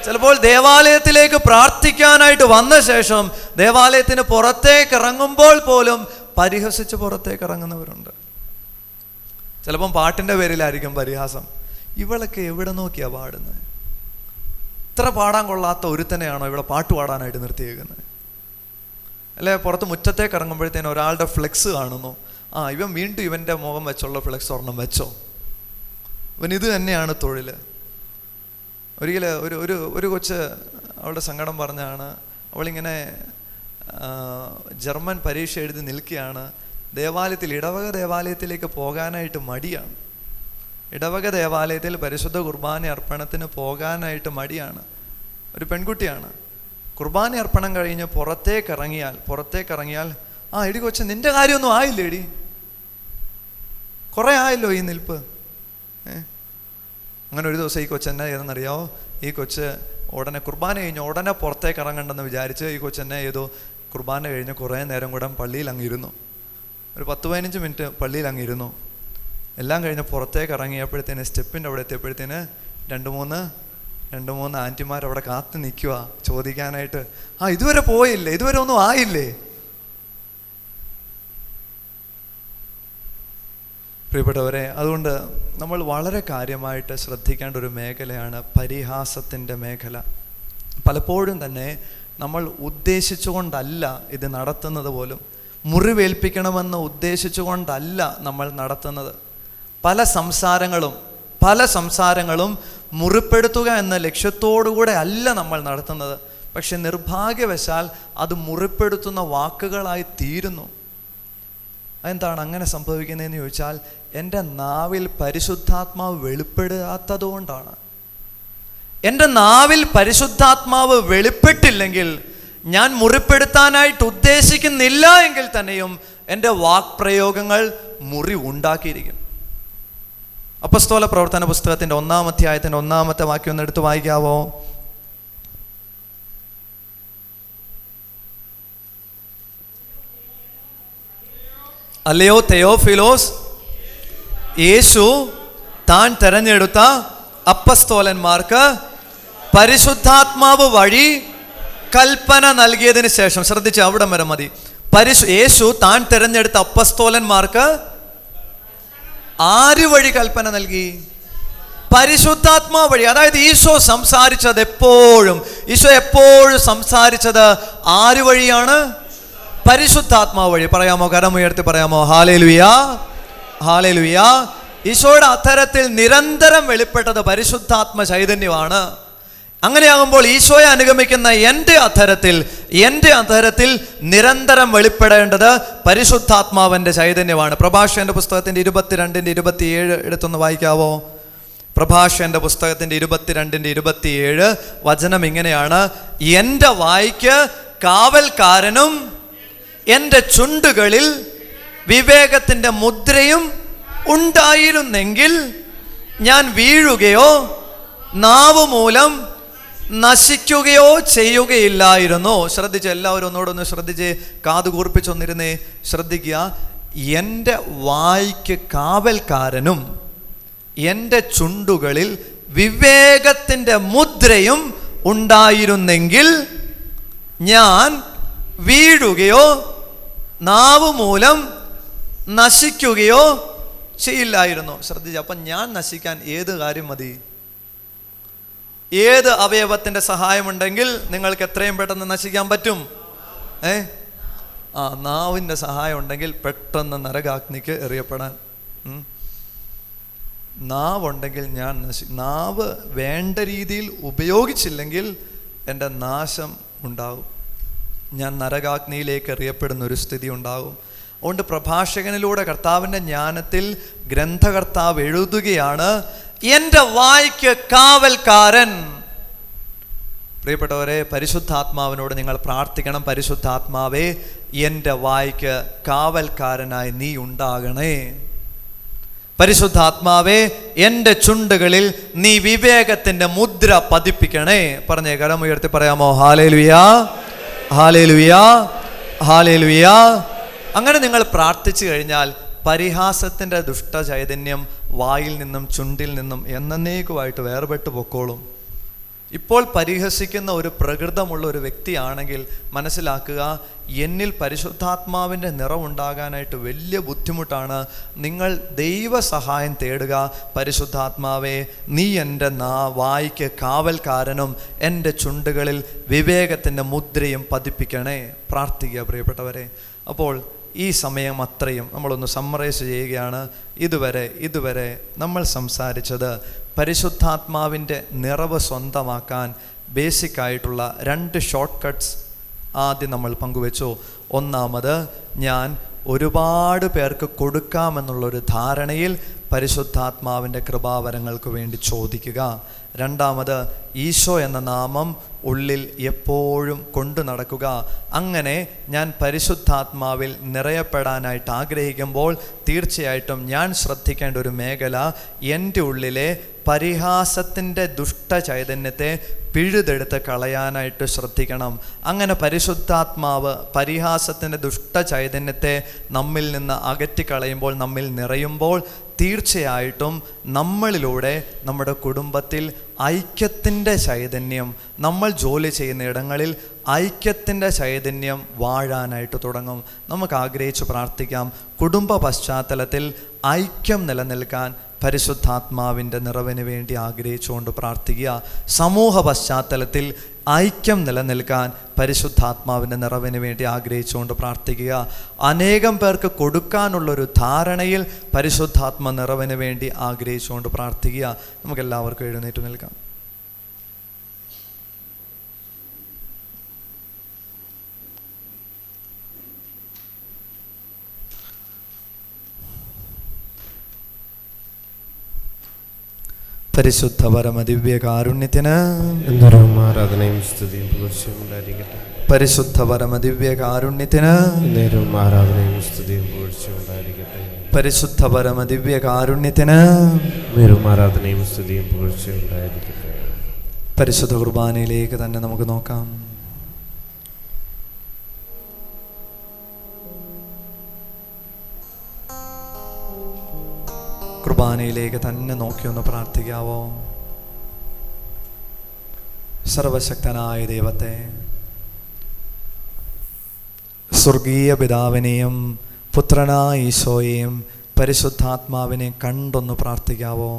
S1: ചിലപ്പോൾ ദേവാലയത്തിലേക്ക് പ്രാർത്ഥിക്കാനായിട്ട് വന്ന ശേഷം ദേവാലയത്തിന് പുറത്തേക്ക് ഇറങ്ങുമ്പോൾ പോലും പരിഹസിച്ച് പുറത്തേക്ക് ഇറങ്ങുന്നവരുണ്ട്. ചിലപ്പം പാട്ടിൻ്റെ പേരിലായിരിക്കും പരിഹാസം. ഇവളൊക്കെ എവിടെ നോക്കിയാ പാടുന്നത്? ഇത്ര പാടാൻ കൊള്ളാത്ത ഒരുത്തനെയാണോ ഇവിടെ പാട്ട് പാടാനായിട്ട് നിർത്തിയേക്കുന്നത്? അല്ലെ, പുറത്ത് മുറ്റത്തേക്ക് ഇറങ്ങുമ്പോഴത്തേന് ഒരാളുടെ ഫ്ലെക്സ് കാണുന്നു. ഇവൻ വീണ്ടും ഇവൻ്റെ മുഖം വെച്ചുള്ള ഫ്ലെക്സ് ഒരെണ്ണം വെച്ചോ. ഇവൻ ഇത് തന്നെയാണ് തൊഴിൽ. ഒരിക്കൽ ഒരു കൊച്ച് അവളുടെ സങ്കടം പറഞ്ഞാണ്. അവളിങ്ങനെ ജർമ്മൻ പരീക്ഷ എഴുതി നിൽക്കുകയാണ്. ഇടവക ദേവാലയത്തിലേക്ക് പോകാനായിട്ട് മടിയാണ്. ഇടവക ദേവാലയത്തിൽ പരിശുദ്ധ കുർബാന അർപ്പണത്തിന് പോകാനായിട്ട് മടിയാണ്. ഒരു പെൺകുട്ടിയാണ്. കുർബാന അർപ്പണം കഴിഞ്ഞ് പുറത്തേക്ക് ഇറങ്ങിയാൽ എടി കൊച്ചെ, നിന്റെ കാര്യമൊന്നും ആയില്ലേ എടി? കുറേ ആയല്ലോ ഈ നിൽപ്പ്. അങ്ങനെ ഒരു ദിവസം ഈ കൊച്ചെന്നെ ഏതെന്നറിയാമോ? ഈ കൊച്ച് കുർബാന കഴിഞ്ഞ് ഉടനെ പുറത്തേക്ക് ഇറങ്ങണ്ടെന്ന് വിചാരിച്ച് ഈ കൊച്ചെന്നെ ഏതോ കുർബാന കഴിഞ്ഞ് കുറേ നേരം കൂടെ പള്ളിയിൽ അങ്ങിരുന്നു. ഒരു 10-15 മിനിറ്റ് പള്ളിയിൽ അങ്ങിരുന്നു. എല്ലാം കഴിഞ്ഞ് പുറത്തേക്ക് ഇറങ്ങിയപ്പോഴത്തേന് സ്റ്റെപ്പിൻ്റെ അവിടെ എത്തിയപ്പോഴത്തേന് രണ്ട് മൂന്ന് ആൻറ്റിമാർ അവിടെ കാത്തു നിൽക്കുക ചോദിക്കാനായിട്ട്. ഇതുവരെ പോയില്ലേ? ഇതുവരെ ഒന്നും ആയില്ലേ? പ്രിയപ്പെട്ടവരെ, അതുകൊണ്ട് നമ്മൾ വളരെ കാര്യമായിട്ട് ശ്രദ്ധിക്കേണ്ട ഒരു മേഖലയാണ് പരിഹാസത്തിൻ്റെ മേഖല. പലപ്പോഴും തന്നെ നമ്മൾ ഉദ്ദേശിച്ചുകൊണ്ടല്ല ഇത് നടത്തുന്നത് പോലും. മുറിവേൽപ്പിക്കണമെന്ന് ഉദ്ദേശിച്ചുകൊണ്ടല്ല നമ്മൾ നടത്തുന്നത്. പല സംസാരങ്ങളും മുറിപ്പെടുത്തുക എന്ന ലക്ഷ്യത്തോടുകൂടെ അല്ല നമ്മൾ നടത്തുന്നത്. പക്ഷെ നിർഭാഗ്യവശാൽ അത് മുറിപ്പെടുത്തുന്ന വാക്കുകളായി തീരുന്നു. അതെന്താണ് അങ്ങനെ സംഭവിക്കുന്നതെന്ന് ചോദിച്ചാൽ, എൻ്റെ നാവിൽ പരിശുദ്ധാത്മാവ് വെളിപ്പെടാത്തത് കൊണ്ടാണ്. എൻ്റെ നാവിൽ പരിശുദ്ധാത്മാവ് വെളിപ്പെട്ടില്ലെങ്കിൽ, ഞാൻ മുറിപ്പെടുത്താനായിട്ട് ഉദ്ദേശിക്കുന്നില്ല എങ്കിൽ തന്നെയും എൻ്റെ വാക്പ്രയോഗങ്ങൾ മുറിവുണ്ടാക്കിയിരിക്കും. അപ്പസ്തോല പ്രവർത്തന പുസ്തകത്തിൻ്റെ 1-ാം അധ്യായത്തിൻ്റെ 1-ാമത്തെ വാക്യം ഒന്ന് എടുത്ത് വായിക്കാവോ? അല്ലയോ തെയോഫിലോസ്, യേശു താൻ തെരഞ്ഞെടുത്ത അപ്പസ്തോലന്മാർക്ക് പരിശുദ്ധാത്മാവ് വഴി കൽപ്പന നൽകിയതിന് ശേഷം, ശ്രദ്ധിച്ച് അവിടം വരെ മതി. യേശു താൻ തെരഞ്ഞെടുത്ത അപ്പസ്തോലന്മാർക്ക് ആര് വഴി കൽപ്പന നൽകി? പരിശുദ്ധാത്മാവ് വഴി. അതായത് ഈശോ എപ്പോഴും സംസാരിച്ചത് ആര് വഴിയാണ്? പരിശുദ്ധാത്മാവ് വഴി. പറയാമോ? കരമുയർത്തി പറയാമോ? Hallelujah, hallelujah. ഈശോയുടെ അധരത്തിൽ നിരന്തരം വെളിപ്പെട്ടത് പരിശുദ്ധാത്മ ചൈതന്യമാണ്. അങ്ങനെയാകുമ്പോൾ ഈശോയെ അനുഗമിക്കുന്ന എൻ്റെ അധരത്തിൽ നിരന്തരം വെളിപ്പെടേണ്ടത് പരിശുദ്ധാത്മാവിൻ്റെ ചൈതന്യമാണ്. പ്രഭാഷകന്റെ പുസ്തകത്തിൻ്റെ 22-27 എടുത്തൊന്ന് വായിക്കാവോ? പ്രഭാഷകന്റെ പുസ്തകത്തിൻ്റെ 22-27 വചനം ഇങ്ങനെയാണ്: എൻ്റെ വായ്ക്ക് കാവൽക്കാരനും എൻ്റെ ചുണ്ടുകളിൽ വിവേകത്തിൻ്റെ മുദ്രയും ഉണ്ടായിരുന്നെങ്കിൽ ഞാൻ വീഴുകയോ നാവ് മൂലം നശിക്കുകയോ ചെയ്യുകയില്ലായിരുന്നു. ശ്രദ്ധിച്ച് എല്ലാവരും ഒന്നുകൂടെ ശ്രദ്ധിച്ച് കാത് കൂർപ്പിച്ചൊന്നിരുന്നേ. ശ്രദ്ധിക്കുക. എൻ്റെ വായ്ക്ക് കാവൽക്കാരനും എൻ്റെ ചുണ്ടുകളിൽ വിവേകത്തിൻ്റെ മുദ്രയും ഉണ്ടായിരുന്നെങ്കിൽ ഞാൻ വീഴുകയോ നാവ് മൂലം നശിക്കുകയോ ചെയ്യില്ലായിരുന്നു. ശ്രദ്ധിച്ച്. അപ്പം ഞാൻ നശിക്കാൻ ഏത് കാര്യം മതി? ഏത് അവയവത്തിൻ്റെ സഹായമുണ്ടെങ്കിൽ നിങ്ങൾക്ക് എത്രയും പെട്ടെന്ന് നശിക്കാൻ പറ്റും? നാവിൻ്റെ സഹായം ഉണ്ടെങ്കിൽ പെട്ടെന്ന് നരകാഗ്നിക്ക് എറിയപ്പെടാൻ. നാവുണ്ടെങ്കിൽ നാവ് വേണ്ട രീതിയിൽ ഉപയോഗിച്ചില്ലെങ്കിൽ എൻ്റെ നാശം ഉണ്ടാകും. ഞാൻ നരകാഗ്നിയിലേക്ക് എറിയപ്പെടുന്ന ഒരു സ്ഥിതി ഉണ്ടാകും. അതുകൊണ്ട് പ്രഭാഷകനിലൂടെ കർത്താവിൻ്റെ ജ്ഞാനത്തിൽ ഗ്രന്ഥകർത്താവ് എഴുതുകയാണ്, എൻ്റെ വായ്ക്ക് കാവൽക്കാരൻ. പ്രിയപ്പെട്ടവരെ, പരിശുദ്ധാത്മാവിനോട് നിങ്ങൾ പ്രാർത്ഥിക്കണം. പരിശുദ്ധാത്മാവേ, എൻ്റെ വായ്ക്ക് കാവൽക്കാരനായി നീ ഉണ്ടാകണേ. പരിശുദ്ധാത്മാവേ, എൻ്റെ ചുണ്ടുകളിൽ നീ വിവേകത്തിൻ്റെ മുദ്ര പതിപ്പിക്കണേ. പറഞ്ഞേ, കരമുയർത്തി പറയാമോ? ഹല്ലേലൂയ, ഹല്ലേലൂയ, ഹല്ലേലൂയ. അങ്ങനെ നിങ്ങൾ പ്രാർത്ഥിച്ചു കഴിഞ്ഞാൽ പരിഹാസത്തിൻ്റെ ദുഷ്ടചൈതന്യം വായിൽ നിന്നും ചുണ്ടിൽ നിന്നും എന്നേക്കുമായിട്ട് വേർപെട്ട് പൊക്കോളും. ഇപ്പോൾ പരിഹസിക്കുന്ന ഒരു പ്രകൃതമുള്ള ഒരു വ്യക്തിയാണെങ്കിൽ മനസ്സിലാക്കുക, എന്നിൽ പരിശുദ്ധാത്മാവിൻ്റെ നിറവുണ്ടാകാനായിട്ട് വലിയ ബുദ്ധിമുട്ടാണ്. നിങ്ങൾ ദൈവസഹായം തേടുക. പരിശുദ്ധാത്മാവേ, നീ എൻ്റെ വായ്ക്ക് കാവൽക്കാരനും എൻ്റെ ചുണ്ടുകളിൽ വിവേകത്തിൻ്റെ മുദ്രയും പതിപ്പിക്കണേ. പ്രാർത്ഥിക്കുക പ്രിയപ്പെട്ടവരെ. അപ്പോൾ ഈ സമയം അത്രയും നമ്മളൊന്ന് സമ്മറൈസ് ചെയ്യുകയാണ്. ഇതുവരെ നമ്മൾ സംസാരിച്ചത് പരിശുദ്ധാത്മാവിൻ്റെ നിറവ് സ്വന്തമാക്കാൻ ബേസിക്കായിട്ടുള്ള 2 ഷോർട്ട് കട്ട്സ് ആദ്യം നമ്മൾ പങ്കുവെച്ചു. ഒന്നാമത്, ഞാൻ ഒരുപാട് പേർക്ക് കൊടുക്കാമെന്നുള്ളൊരു ധാരണയിൽ പരിശുദ്ധാത്മാവിൻ്റെ കൃപാവരങ്ങൾക്ക് വേണ്ടി ചോദിക്കുക. രണ്ടാമത്, ഈശോ എന്ന നാമം ഉള്ളിൽ എപ്പോഴും കൊണ്ടു നടക്കുക. അങ്ങനെ ഞാൻ പരിശുദ്ധാത്മാവിൽ നിറയപ്പെടാനായിട്ട് ആഗ്രഹിക്കുമ്പോൾ തീർച്ചയായിട്ടും ഞാൻ ശ്രദ്ധിക്കേണ്ട ഒരു മേഖല, എൻ്റെ ഉള്ളിലെ പരിഹാസത്തിൻ്റെ ദുഷ്ടചൈതന്യത്തെ പിഴുതെടുത്ത് കളയാനായിട്ട് ശ്രദ്ധിക്കണം. അങ്ങനെ പരിശുദ്ധാത്മാവ് പരിഹാസത്തിൻ്റെ ദുഷ്ടചൈതന്യത്തെ നമ്മിൽ നിന്ന് അകറ്റിക്കളയുമ്പോൾ, നമ്മിൽ നിറയുമ്പോൾ തീർച്ചയായിട്ടും നമ്മളിലൂടെ നമ്മുടെ കുടുംബത്തിൽ ഐക്യത്തിൻ്റെ ചൈതന്യം, നമ്മൾ ജോലി ചെയ്യുന്ന ഇടങ്ങളിൽ ഐക്യത്തിൻ്റെ ചൈതന്യം വാഴാനായിട്ട് തുടങ്ങും. നമുക്ക് ആഗ്രഹിച്ച് പ്രാർത്ഥിക്കാം. കുടുംബ പശ്ചാത്തലത്തിൽ ഐക്യം നിലനിൽക്കാൻ പരിശുദ്ധാത്മാവിൻ്റെ നിറവിന് വേണ്ടി ആഗ്രഹിച്ചുകൊണ്ട് പ്രാർത്ഥിക്കുക. സമൂഹ പശ്ചാത്തലത്തിൽ ഐക്യം നിലനിൽക്കാൻ പരിശുദ്ധാത്മാവിൻ്റെ നിറവിന് വേണ്ടി ആഗ്രഹിച്ചുകൊണ്ട് പ്രാർത്ഥിക്കുക. അനേകം പേർക്ക് കൊടുക്കാനുള്ളൊരു ധാരണയിൽ പരിശുദ്ധാത്മ നിറവിന് വേണ്ടി ആഗ്രഹിച്ചുകൊണ്ട് പ്രാർത്ഥിക്കുക. നമുക്കെല്ലാവർക്കും എഴുന്നേറ്റ് നിൽക്കാം. പരിശുദ്ധ പരമദിവ്യ കാരുണ്യത്തിന്
S2: ആരാധനയും സ്തുതിയും പുകഴ്ചയും ഉണ്ടായിരിക്കട്ടെ.
S1: പരിശുദ്ധ പരമദിവ്യ കാരുണ്യത്തിന്
S2: ആരാധനയും സ്തുതിയും പുകഴ്ചയും ഉണ്ടായിരിക്കട്ടെ.
S1: പരിശുദ്ധ പരമദിവ്യ കാരുണ്യത്തിന്
S2: ആരാധനയും സ്തുതിയും പുകഴ്ചയും ഉണ്ടായിരിക്കട്ടെ.
S1: പരിശുദ്ധ കുർബാനയിലേക്ക് തന്നെ നമുക്ക് നോക്കാം. കുർബാനയിലേക്ക് തന്നെ നോക്കിയൊന്ന് പ്രാർത്ഥിക്കാവോ? സർവശക്തനായ ദൈവത്തെ, സ്വർഗീയ പിതാവിനെയും പുത്രനായ ഈശോയെയും പരിശുദ്ധാത്മാവിനെയും കണ്ടൊന്ന് പ്രാർത്ഥിക്കാവോ?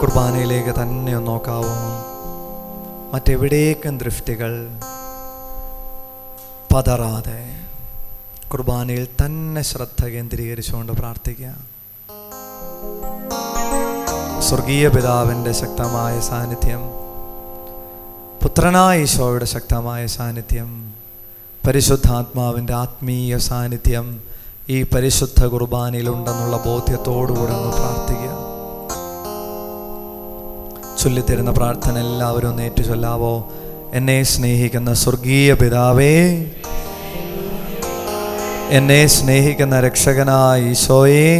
S1: കുർബാനയിലേക്ക് തന്നെ ഒന്ന് നോക്കാവോ? മറ്റെവിടേക്കും ദൃഷ്ടികൾ പതറാതെ കുർബാനയിൽ തന്നെ ശ്രദ്ധ കേന്ദ്രീകരിച്ചുകൊണ്ട് പ്രാർത്ഥിക്കുക. സ്വർഗീയ പിതാവിൻ്റെ ശക്തമായ സാന്നിധ്യം, പുത്രനായ ഈശോയുടെ ശക്തമായ സാന്നിധ്യം, പരിശുദ്ധാത്മാവിൻ്റെ ആത്മീയ സാന്നിധ്യം ഈ പരിശുദ്ധ കുർബാനയിലുണ്ടെന്നുള്ള ബോധ്യത്തോടുകൂടെ ഒന്ന് പ്രാർത്ഥിക്കുക. ചൊല്ലിത്തരുന്ന പ്രാർത്ഥന എല്ലാവരും ഒന്ന് ഏറ്റു ചൊല്ലാവോ? എന്നെ സ്നേഹിക്കുന്ന സ്വർഗീയ പിതാവേ, എന്നെ സ്നേഹിക്കുന്ന രക്ഷകനായ ഈശോയെ,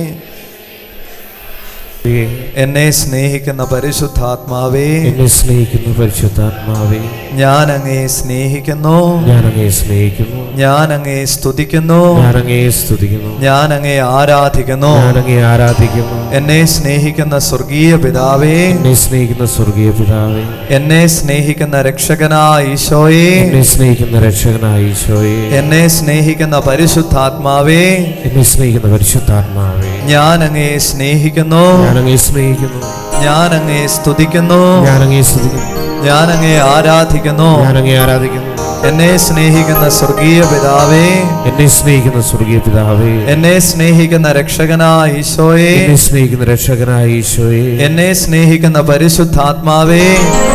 S1: എന്നെ സ്നേഹിക്കുന്ന പരിശുദ്ധാത്മാവേ,
S2: എന്നെ സ്നേഹിക്കുന്ന പരിശുദ്ധാത്മാവേ,
S1: ഞാൻ അങ്ങയെ സ്നേഹിക്കുന്നു,
S2: ഞാൻ അങ്ങയെ സ്നേഹിക്കുന്നു,
S1: ഞാൻ അങ്ങയെ സ്തുതിക്കുന്നു,
S2: ഞാൻ അങ്ങയെ സ്തുതിക്കുന്നു,
S1: ഞാൻ അങ്ങയെ ആരാധിക്കുന്നു,
S2: ഞാൻ അങ്ങയെ ആരാധിക്കുന്നു.
S1: എന്നെ സ്നേഹിക്കുന്ന സ്വർഗീയ പിതാവേ,
S2: എന്നെ സ്നേഹിക്കുന്ന സ്വർഗീയ പിതാവേ,
S1: എന്നെ സ്നേഹിക്കുന്ന രക്ഷകനായ ഈശോയെ,
S2: എന്നെ സ്നേഹിക്കുന്ന രക്ഷകനായ ഈശോയെ,
S1: എന്നെ സ്നേഹിക്കുന്ന പരിശുദ്ധാത്മാവേ,
S2: എന്നെ സ്നേഹിക്കുന്ന പരിശുദ്ധാത്മാവേ,
S1: ഞാൻ അങ്ങയെ സ്നേഹിക്കുന്നു,
S2: ഞാൻ അങ്ങയെ സ്നേഹിക്കുന്നു,
S1: ഞാൻ അങ്ങയെ സ്തുതിക്കുന്നു,
S2: ഞാൻ അങ്ങയെ സ്തുതിക്കുന്നു,
S1: ഞാൻ അങ്ങയെ ആരാധിക്കുന്നു.
S2: ഞാൻ അങ്ങയെ ആരാധിക്കുന്നു.
S1: എന്നെ സ്നേഹിക്കുന്ന സ്വർഗീയ പിതാവേ,
S2: എന്നെ സ്നേഹിക്കുന്ന സ്വർഗീയ പിതാവേ,
S1: എന്നെ സ്നേഹിക്കുന്ന രക്ഷകനായ ഈശോയെ,
S2: എന്നെ സ്നേഹിക്കുന്ന രക്ഷകനായ ഈശോയെ,
S1: എന്നെ സ്നേഹിക്കുന്ന പരിശുദ്ധാത്മാവേ,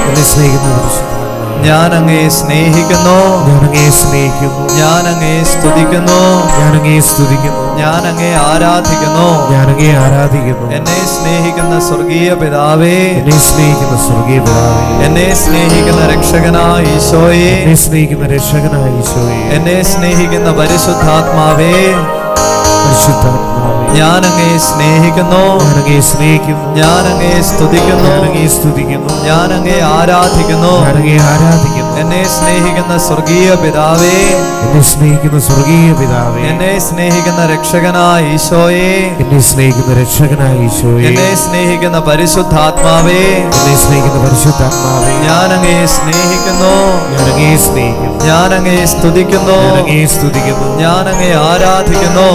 S2: എന്നെ സ്നേഹിക്കുന്ന പരിശുദ്ധാത്മാവേ,
S1: ഞാൻ അങ്ങയെ സ്നേഹിക്കുന്നു,
S2: ഞാൻ അങ്ങയെ സ്നേഹിക്കുന്നു,
S1: ഞാൻ അങ്ങയെ സ്തുതിക്കുന്നു,
S2: ഞാൻ അങ്ങയെ സ്തുതിക്കുന്നു,
S1: ഞാൻ അങ്ങയെ ആരാധിക്കുന്നു.
S2: ഞാൻ അങ്ങയെ ആരാധിക്കുന്നു.
S1: എന്നെ സ്നേഹിക്കുന്ന സ്വർഗീയ പിതാവേ,
S2: എന്നെ സ്നേഹിക്കുന്ന സ്വർഗീയ പിതാവേ,
S1: എന്നെ സ്നേഹിക്കുന്ന രക്ഷകനായ ഈശോയെ,
S2: എന്നെ സ്നേഹിക്കുന്ന രക്ഷകനായ ഈശോയെ,
S1: എന്നെ സ്നേഹിക്കുന്ന പരിശുദ്ധാത്മാവേ,
S2: പരിശുദ്ധാത്മാവേ,
S1: ഞാൻ അങ്ങയെ സ്നേഹിക്കുന്നു,
S2: ഞാൻ അങ്ങയെ സ്നേഹിക്കുന്നു,
S1: ഞാൻ അങ്ങയെ സ്തുതിക്കുന്നു,
S2: ഞാൻ അങ്ങയെ സ്തുതിക്കുന്നു,
S1: ഞാൻ അങ്ങയെ ആരാധിക്കുന്നു.
S2: ഞാൻ അങ്ങയെ ആരാധിക്കുന്നു.
S1: എന്നെ സ്നേഹിക്കുന്ന സ്വർഗീയ പിതാവേ,
S2: എന്നെ സ്നേഹിക്കുന്ന സ്വർഗീയ പിതാവേ,
S1: എന്നെ സ്നേഹിക്കുന്ന രക്ഷകനായ ഈശോയെ,
S2: എന്നെ സ്നേഹിക്കുന്ന രക്ഷകനായ ഈശോയെ,
S1: എന്നെ സ്നേഹിക്കുന്ന പരിശുദ്ധാത്മാവേ,
S2: എന്നെ സ്നേഹിക്കുന്ന പരിശുദ്ധാത്മാവേ,
S1: ഞാൻ അങ്ങയെ സ്നേഹിക്കുന്നു,
S2: ഞാൻ അങ്ങയെ സ്നേഹിക്കുന്നു,
S1: ഞാൻ അങ്ങയെ സ്തുതിക്കുന്നു,
S2: ഞാൻ അങ്ങയെ സ്തുതിക്കുന്നു,
S1: ഞാൻ അങ്ങയെ ആരാധിക്കുന്നു.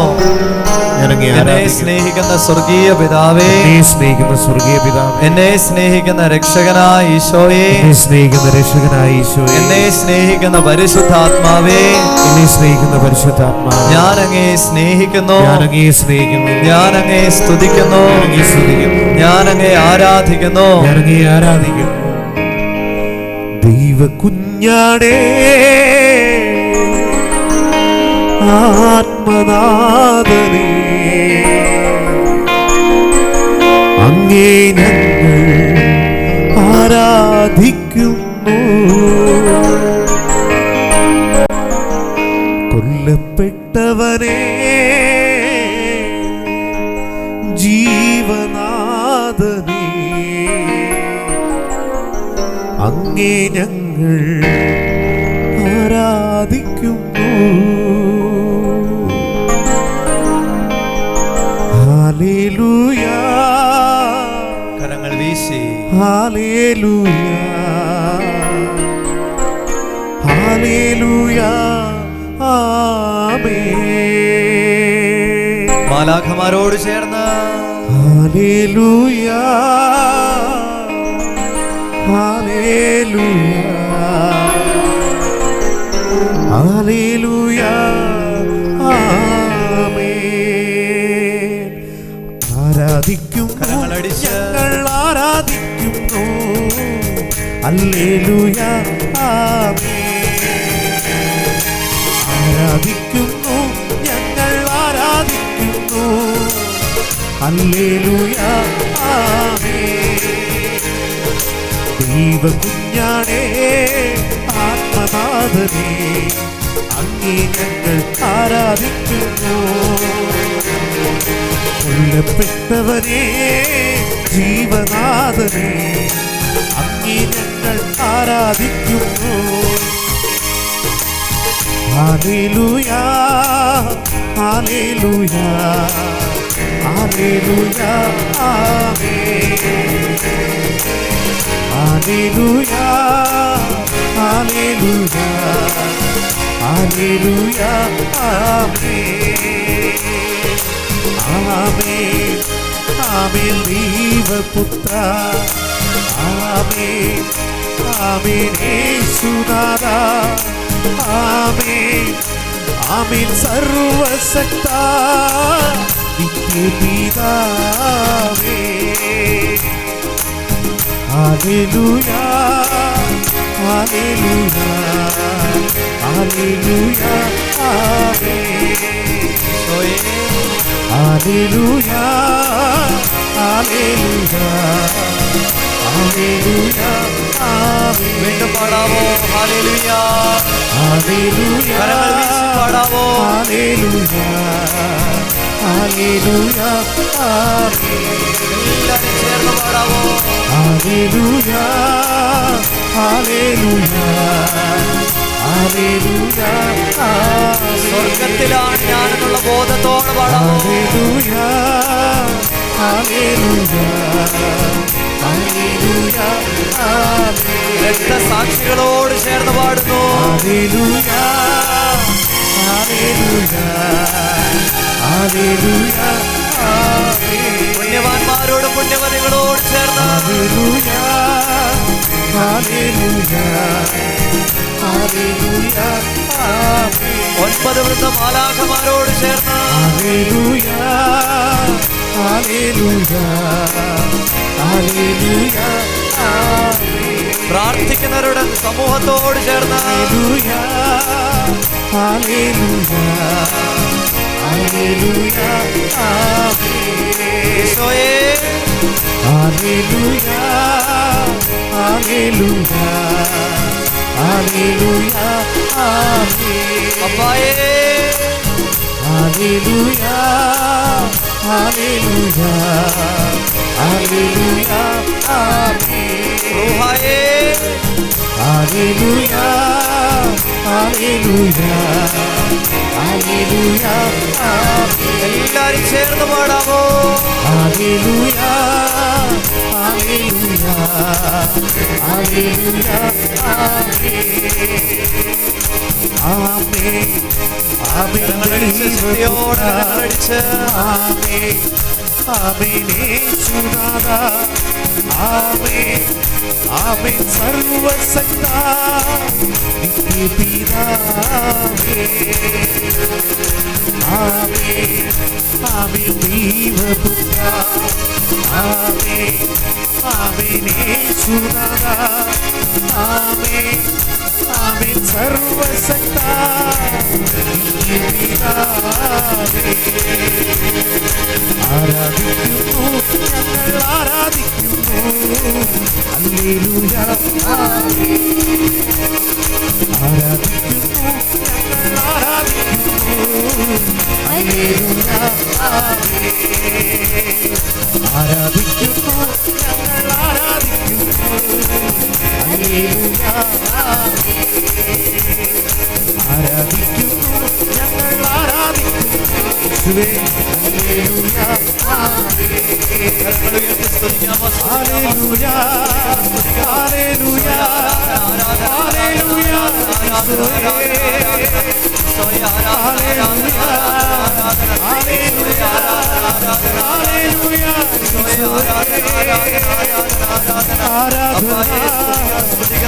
S2: ഞാൻ അങ്ങയെ
S1: എന്നെ
S2: ആരാധിക്കുന്നു.
S1: സ്നേഹിക്കുന്ന സ്വർഗീയ പിതാവേ,
S2: എന്നെ സ്നേഹിക്കുന്ന സ്വർഗീയ പിതാവേ,
S1: എന്നെ സ്നേഹിക്കുന്ന രക്ഷകനായ ഈശോയെ,
S2: എന്നെ സ്നേഹിക്കുന്ന രക്ഷകനായ ഈശോയെ,
S1: എന്നെ സ്നേഹിക്കുന്ന പരിശുദ്ധാത്മാവേ,
S2: എന്നെ സ്നേഹിക്കുന്ന പരിശുദ്ധാത്മാവേ,
S1: ഞാൻ അങ്ങയെ സ്നേഹിക്കുന്നു,
S2: ഞാൻ അങ്ങയെ സ്നേഹിക്കുന്നു,
S1: ഞാൻ അങ്ങയെ സ്തുതിക്കുന്നു,
S2: ഞാൻ അങ്ങയെ സ്തുതിക്കുന്നു,
S1: ഞാൻ അങ്ങയെ ആരാധിക്കുന്നു.
S2: ഞാൻ അങ്ങയെ ആരാധിക്കുന്നു. ദൈവ കുഞ്ഞാടേ, ആത്മനാഥനേ, അങ്ങേ ഞങ്ങൾ ആരാധിക്കുന്നു. കൊല്ലപ്പെട്ടവനെ ജീവനാഥനേ, അങ്ങേ ഞങ്ങൾ ആരാധിക്കുന്നു. ഹല്ലേലൂയ,
S1: കരങ്ങൾ വീശി
S2: ഹല്ലേലൂയ, ഹല്ലേലൂയ, ആമേൻ.
S1: മാലാഖമാരോട് ചേർന്ന്
S2: ഹല്ലേലൂയ, ഹല്ലേലൂയ, ഹല്ലേലൂയ, ആമേൻ. ആരാധിക്കും
S1: കരങ്ങളടിച്ച്
S2: ഞങ്ങൾ ആരാധിക്കുന്നു. ഹല്ലേലൂയ ആമേൻ. ആരാധിക്കുന്നു, ഞങ്ങൾ ആരാധിക്കുന്നു. ഹല്ലേലൂയ ആമേൻ. ദൈവകുഞ്ഞാണേ ആത്മനാഥനേ, അങ്ങേ ഞങ്ങൾ ആരാധിക്കുന്നു. കൊല്ലപ്പെട്ടവനേ ജീവനാഥനേ, അങ്ങേ ഞങ്ങൾ ആരാധിക്കുന്നു. ഹല്ലേലൂയ ഹല്ലേലൂയ ഹല്ലേലൂയ ആമേൻ. ഹല്ലേലൂയ ഹല്ലേലൂയ ഹല്ലേലൂയ ആമേൻ. ആമേൻ ആമേൻ ദൈവപുത്ര. ആമേൻ ആമേൻ യേശുനാഥാ. ആമേൻ ആമേൻ സർവശക്ത നിത്യപിതാവേ. ഹല്ലേലൂയ ഹല്ലേലൂയ ഹല്ലേലൂയ ആമേൻ. ഹല്ലേലൂയ ഹല്ലേലൂയ ഹല്ലേലൂയ ആമേൻ.
S1: വീണ്ടും പാടാമോ? ഹല്ലേലൂയ.
S2: ഹല്ലേലൂയ
S1: കരങ്ങൾ വീശി പാടാമോ?
S2: ഹല്ലേലൂയ ഹല്ലേലൂയ ആമേൻ.
S1: എല്ലാവരും ചേർന്ന് പാടാമോ?
S2: ഹല്ലേലൂയ ഹല്ലേലൂയ ഹല്ലേലൂയ ആമേൻ.
S1: സ്വർഗത്തിലാണ് ഞാനെന്നുള്ള ബോധത്തോടെ പാടാമോ?
S2: ഹല്ലേലൂയ ഹല്ലേലൂയ ഹല്ലേലൂയ ആമേൻ.
S1: രക്തസാക്ഷികളോട് ചേർന്ന് പാടുന്നു.
S2: ഹല്ലേലൂയ ഹല്ലേലൂയ ഹല്ലേലൂയ ആമേൻ.
S1: പുണ്യവാന്മാരോടും പുണ്യവതികളോട് ചേർന്ന്
S2: ഹല്ലേലൂയ ഹല്ലേലൂയ ഹല്ലേലൂയ ആമേൻ.
S1: 9 വൃന്ദമാലാഖമാരോട് ചേർന്ന്
S2: ഹല്ലേലൂയ ഹല്ലേലൂയ ഹല്ലേലൂയ ആമേൻ.
S1: പ്രാർത്ഥിക്കുന്നവരുടെ സമൂഹത്തോട് ചേർന്ന്
S2: ഹല്ലേലൂയ ഹല്ലേലൂയ ഹല്ലേലൂയ ആമേൻ.
S1: ഈശോയേ
S2: ഹല്ലേലൂയ ഹല്ലേലൂയ ഹല്ലേലൂയ ആമേൻ.
S1: അപ്പായേ
S2: ഹല്ലേലൂയ ഹല്ലേലൂയ ഹല്ലേലൂയ ആമേൻ.
S1: റൂഹായേ
S2: ഹല്ലേലൂയ ഹല്ലേലൂയ ഹല്ലേലൂയ ആമേൻ.
S1: എല്ലാരും ചേർന്ന് പാടാമോ?
S2: ഹല്ലേലൂയ ഹല്ലേലൂയ ഹല്ലേലൂയ ആമേൻ. ആമേൻ
S1: കരങ്ങളടിച്ച് സ്തുതിയോടെ കരങ്ങളടിച്ച്
S2: ആമേൻ ആമേൻ യേശുനാഥാ. ആമേൻ ആമേൻ സർവശക്ത നിത്യപിതാവേ. ആമേൻ ആമേൻ ദൈവപുത്ര. ആമേൻ ആമേൻ യേശുനാഥാ. ആമേൻ ആമേൻ സർവശക്ത നിത്യപിതാവേ. ആരാധിക്കുന്നു, ഞങ്ങൾ ആരാധിക്കുന്നു. ഹല്ലേലൂയ ആരാധിക്കുന്നു, ഞങ്ങൾ ആരാധിക്കുന്നു. ഹല്ലേലൂയ ആരാധിക്കുന്നു, ഞങ്ങൾ ആരാധിക്കുന്നു. ഹല്ലേലൂയ ആരാധിക്കുന്നു, ഞങ്ങൾ ആരാധിക്കുന്നു. യേശുവേ ഹല്ലേലൂയ
S1: കരങ്ങൾ ഉയർത്തി സ്തുതിക്കാമോ?
S2: ഹല്ലേലൂയ ഹല്ലേലൂയ ഹല്ലേലൂയ
S1: ഈശോയേ
S2: ഹല്ലേലൂയ ഹല്ലേലൂയ ഹല്ലേലൂയ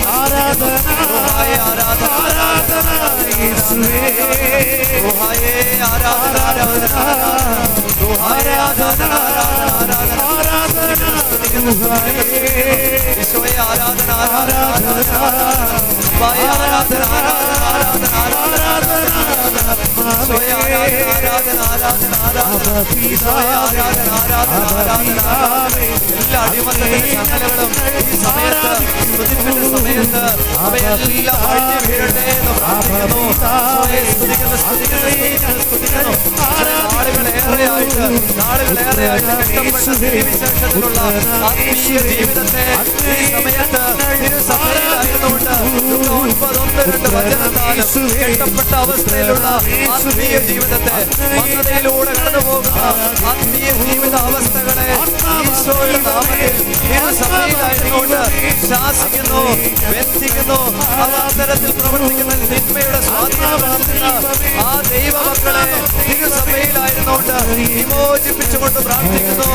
S2: ആരാധന ആരാധന ആരാധന യേശുവേ ആരാധന ആരാധന ആരാധന
S1: ഈശോയെ ആരാധന ആരാധന ഈശോയെ ആരാധന ആരാധന ഈശോയെ ആരാധന ആരാധന ഈശോയെ ആരാധന ആരാധന എല്ലാ അടിമത്തത്തിന്റെ ചങ്ങലകളും ഈ സമയത്ത് സ്തുതിപ്പിന്റെ സമയത്ത് അവയെല്ലാം അഴിഞ്ഞു വീഴട്ടെ എന്ന് പ്രാർത്ഥിക്കുന്നു. ഈശോയെ സ്തുതിക്കുന്നു സ്തുതിക്കുന്നു. നാളുകളേറെയായിട്ട് കെട്ടപ്പെട്ട സ്ഥിതിവിശേഷത്തിലുള്ള ആത്മീയ ജീവിതത്തെ ഈ സമയത്ത് സഭയിലായിരുന്നുകൊണ്ട് 9:1-2 വചനത്താലും കെട്ടപ്പെട്ട അവസ്ഥയിലുള്ള ആത്മീയ ജീവിതത്തെ മന്ദതയിലൂടെ കടന്നു പോകുന്ന ആത്മീയ ജീവിത അവസ്ഥകളെ ഈശോയുടെ നാമത്തിൽ ഈ സഭയിലായിരുന്നുകൊണ്ട് ശാസിക്കുന്നു, ബന്ധിക്കുന്നു. അവാന്തരത്തിൽ പ്രവർത്തിക്കുന്ന തിന്മയുടെ സ്വാധീനത്തിൽ ആ ദൈവമക്കളെ തിരുസഭയിലായിരുന്നുകൊണ്ട് വിമോചിപ്പിച്ചുകൊണ്ട് പ്രാർത്ഥിക്കുന്നു.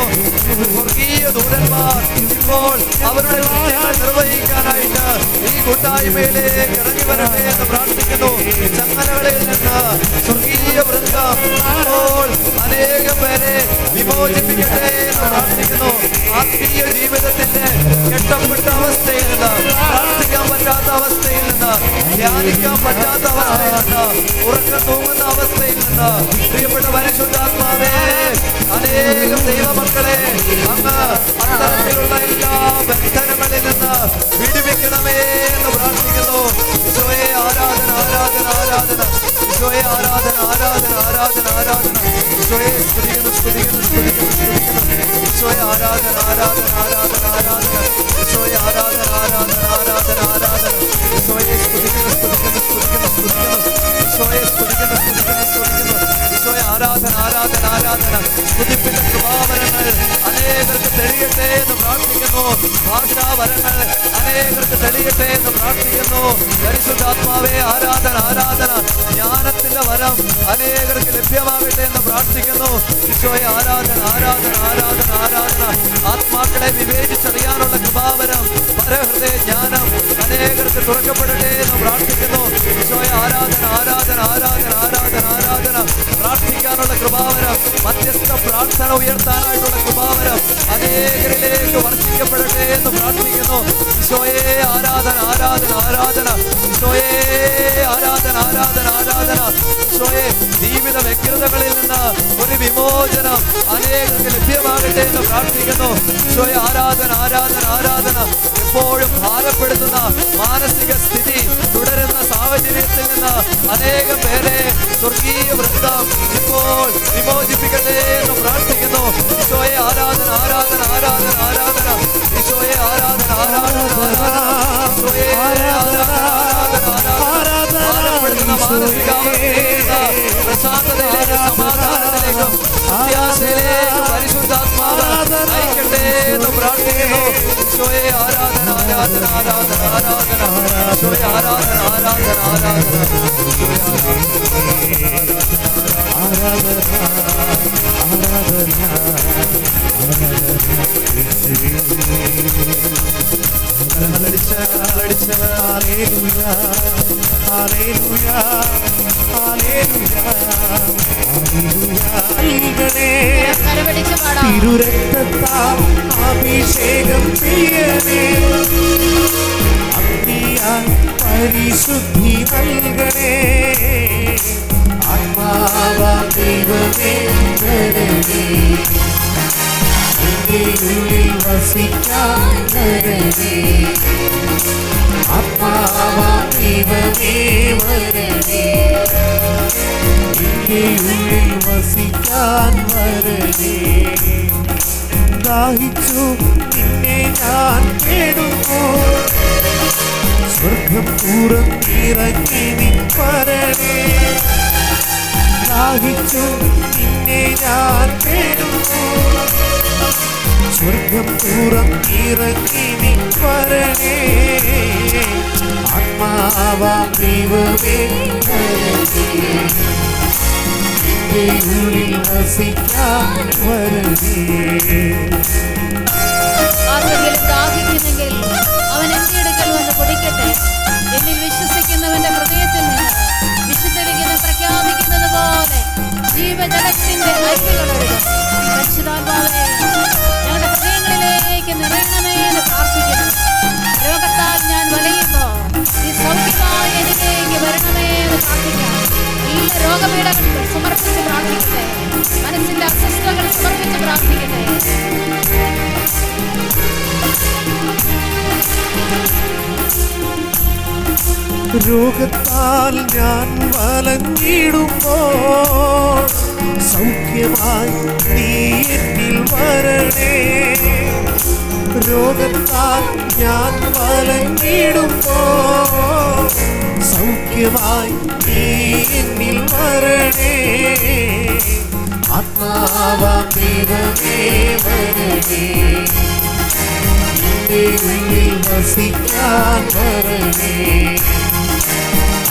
S1: സ്വർഗീയ ദൂതന്മാർ ഇപ്പോൾ അവരുടെ കൃത്യങ്ങൾ നിർവഹിക്കാനായിട്ട് ഈ കൂട്ടായ്മയിലേക്ക് ഇറങ്ങി വരട്ടെ എന്ന് പ്രാർത്ഥിക്കുന്നു. ചങ്ങലകളിൽ നിന്ന് സ്വർഗീയ വൃന്ദം ഇപ്പോൾ അനേകം പേരെ വിമോചിപ്പിക്കട്ടെ എന്ന് പ്രാർത്ഥിക്കുന്നു. ആത്മീയ ജീവിതത്തിന്റെ കെട്ടപ്പെട്ട അവസ്ഥയിൽ നിന്ന്, പ്രാർത്ഥിക്കാൻ പറ്റാത്ത അവസ്ഥയിൽ നിന്ന്, ധ്യാനിക്കാൻ പറ്റാത്ത അവസ്ഥയിൽ നിന്ന്, ഉറക്കം തൂങ്ങുന്ന അവസ്ഥയിൽ നിന്ന് പ്രിയപ്പെട്ട പരിശുദ്ധാത്മാവേ, അനേകം ദൈവമക്കളെ അങ്ങ് അത്തരത്തിലുള്ള എല്ലാ ബന്ധനങ്ങളിൽ നിന്ന് വിടുവിക്കണമേ എന്ന് പ്രാർത്ഥിക്കുന്നു. ഈശോയെ ആരാധന ആരാധന ആരാധന ഈശോയെ ആരാധന ആരാധന ആരാധന ആരാധന ഈശോയെ സ്തുതിക്കുന്നു സ്തുതിക്കുന്നു സ്തുതിക്കുന്നു സ്തുതിക്കുന്നു ഈശോയെ ആരാധന ആരാധന ആരാധന ആരാധന ഈശോയെ ആരാധന ആരാധന ആരാധന ആരാധന ഈശോയെ സ്തുതിക്കുന്നു സ്തുതിക്കുന്നു സ്തുതിക്കുന്നു സ്തുതിക്കുന്നു ഈശോയെ സ്തുതിക്കുന്നു സ്തുതിക്കുന്നു സ്തുതിക്കുന്നു ഈശോയെ ആരാധന ആരാധന ആരാധന സ്തുതിപ്പിന്റെ കൃപാവരങ്ങൾ അനേകർക്ക് തെളിയട്ടെ എന്ന് പ്രാർത്ഥിക്കുന്നു. ഭാഷാവരങ്ങൾ അനേകർക്ക് തെളിയട്ടെ എന്ന് പ്രാർത്ഥിക്കുന്നു. പരിശുദ്ധാത്മാവേ ആരാധന ആരാധന ജ്ഞാനത്തിന്റെ വരം അനേകർക്ക് ലഭ്യമാകട്ടെ എന്ന് പ്രാർത്ഥിക്കുന്നു. ഈശോയെ ആരാധന ആരാധന ആരാധന ആരാധന ആത്മാക്കളെ വിവേചിച്ചറിയാനുള്ള കൃപാവരം പരഹൃദയ ജ്ഞാനം അനേകർക്ക് തുറക്കപ്പെടട്ടെ എന്ന് പ്രാർത്ഥിക്കുന്നു. ഈശോയെ ആരാധന ആരാധന ആരാധന ആരാധന ആരാധന പ്രാർത്ഥിക്കാനുള്ള കൃപാവരം, മധ്യസ്ഥ പ്രാർത്ഥന ഉയർത്താനായിട്ടുള്ള കൃപാവരം അനേകരിലേക്ക് വർദ്ധിക്കപ്പെടട്ടെ എന്ന് പ്രാർത്ഥിക്കുന്നു. ഈശോയെ ആരാധന ആരാധന ആരാധന ഈശോയെ ആരാധന ആരാധന ആരാധന ഈശോയെ ജീവിത വ്യഗ്രതകളിൽ നിന്ന് ഒരു വിമോചനം അനേകർക്ക് ലഭ്യമാകട്ടെ എന്ന് പ്രാർത്ഥിക്കുന്നു. ഈശോയെ ആരാധന ആരാധന ആരാധന എപ്പോഴും ഭാരപ്പെടുത്തുന്ന മാനസിക സ്ഥിതി തുടരുന്ന സാഹചര്യത്തിൽ നിന്ന് അനേകം പേരെ സ്വർഗീയ വൃന്ദം ഇപ്പോൾ വിമോചിപ്പിക്കട്ടെ എന്ന് പ്രാർത്ഥിക്കുന്നു. ഈശോയെ ആരാധന ആരാധന ആരാധന ആരാധന ഈശോയെ ആരാധന ആരാധന ആരാധന ഈശോയെ ആരാധന ആരാധന ആരാധന ഭാരപ്പെടുത്തുന്ന മാനസികാവസ്ഥയിലേക്ക് പ്രശാന്തതയിലേക്ക് സമാധാനത്തിലേക്കും പ്രത്യാശയിലേക്കും പരിശുദ്ധാത്മാവ് നയിക്കട്ടെ എന്ന് പ്രാർത്ഥിക്കുന്നു. ഈശോയെ ആരാധന ആരാധന ആരാധന ആരാധന ഈശോയെ ആരാധന ആരാധന ആരാധന ഈശോയെ
S2: തിരുരക്തത്താൽ അഭിഷേകം ചെയ്യണേ, അഗ്നിയാൽ പരിശുദ്ധി നൽകണേ, ആത്മാവാം ദൈവമേ വരണേ, എന്റെ ഉള്ളിൽ വസിക്കാൻ വരണേ, ആത്മാവാം ദൈവമേ വരണേ, എന്റെ ഉള്ളിൽ വസിക്കാൻ വരണേ. ദാഹിച്ചു നിന്നെ ഞാൻ തേടുന്നു, സ്വർഗം തുറന്നിറങ്ങി നീ വരണേ. ദാഹിച്ചു നിന്നെ ഞാൻ തേടുന്നു, സ്വർഗം തുറന്നിറങ്ങി നീ വരണേ, ആത്മാവാം ദൈവമേ വരണേ, എന്റെ ഉള്ളിൽ വസിക്കാൻ വരണേ.
S3: ആർക്കെങ്കിലും ദാഹിക്കുന്നെങ്കിൽ അവൻ എന്റെ അടുക്കൽ വന്ന് കുടിക്കട്ടെ. എന്നിൽ വിശ്വസിക്കുന്നവന്റെ ഹൃദയത്തിൽ നിന്ന് വിശുദ്ധലിഖിതം പ്രഖ്യാപിക്കുന്നത് പോലെ ജീവജലത്തിന്റെ അരുവികൾ ഒഴുകും. പരിശുദ്ധാത്മാവേ, ഞങ്ങളുടെ ഹൃദയങ്ങളിലേക്ക് നിറയെ രോഗപീഠകൾ സമർപ്പിച്ച് പ്രാർത്ഥിക്കട്ടെ. മനസ്സിന്റെ അസ്വസ്ഥതകൾ സമർപ്പിച്ച് പ്രാർത്ഥിക്കട്ടെ.
S2: രോഗത്താൽ ഞാൻ വലഞ്ഞിടുമ്പോൾ സൗഖ്യമായി നീ എന്നിൽ വരണേ. രോഗത്താൽ ഞാൻ വലഞ്ഞിടുമ്പോൾ സൗഖ്യമായി നീ എന്നിൽ വരണേ. ആത്മാവാം ദൈവമേ വരണേ. നിന്റെ ഉള്ളിൽ വസിക്കാൻ വരണേ.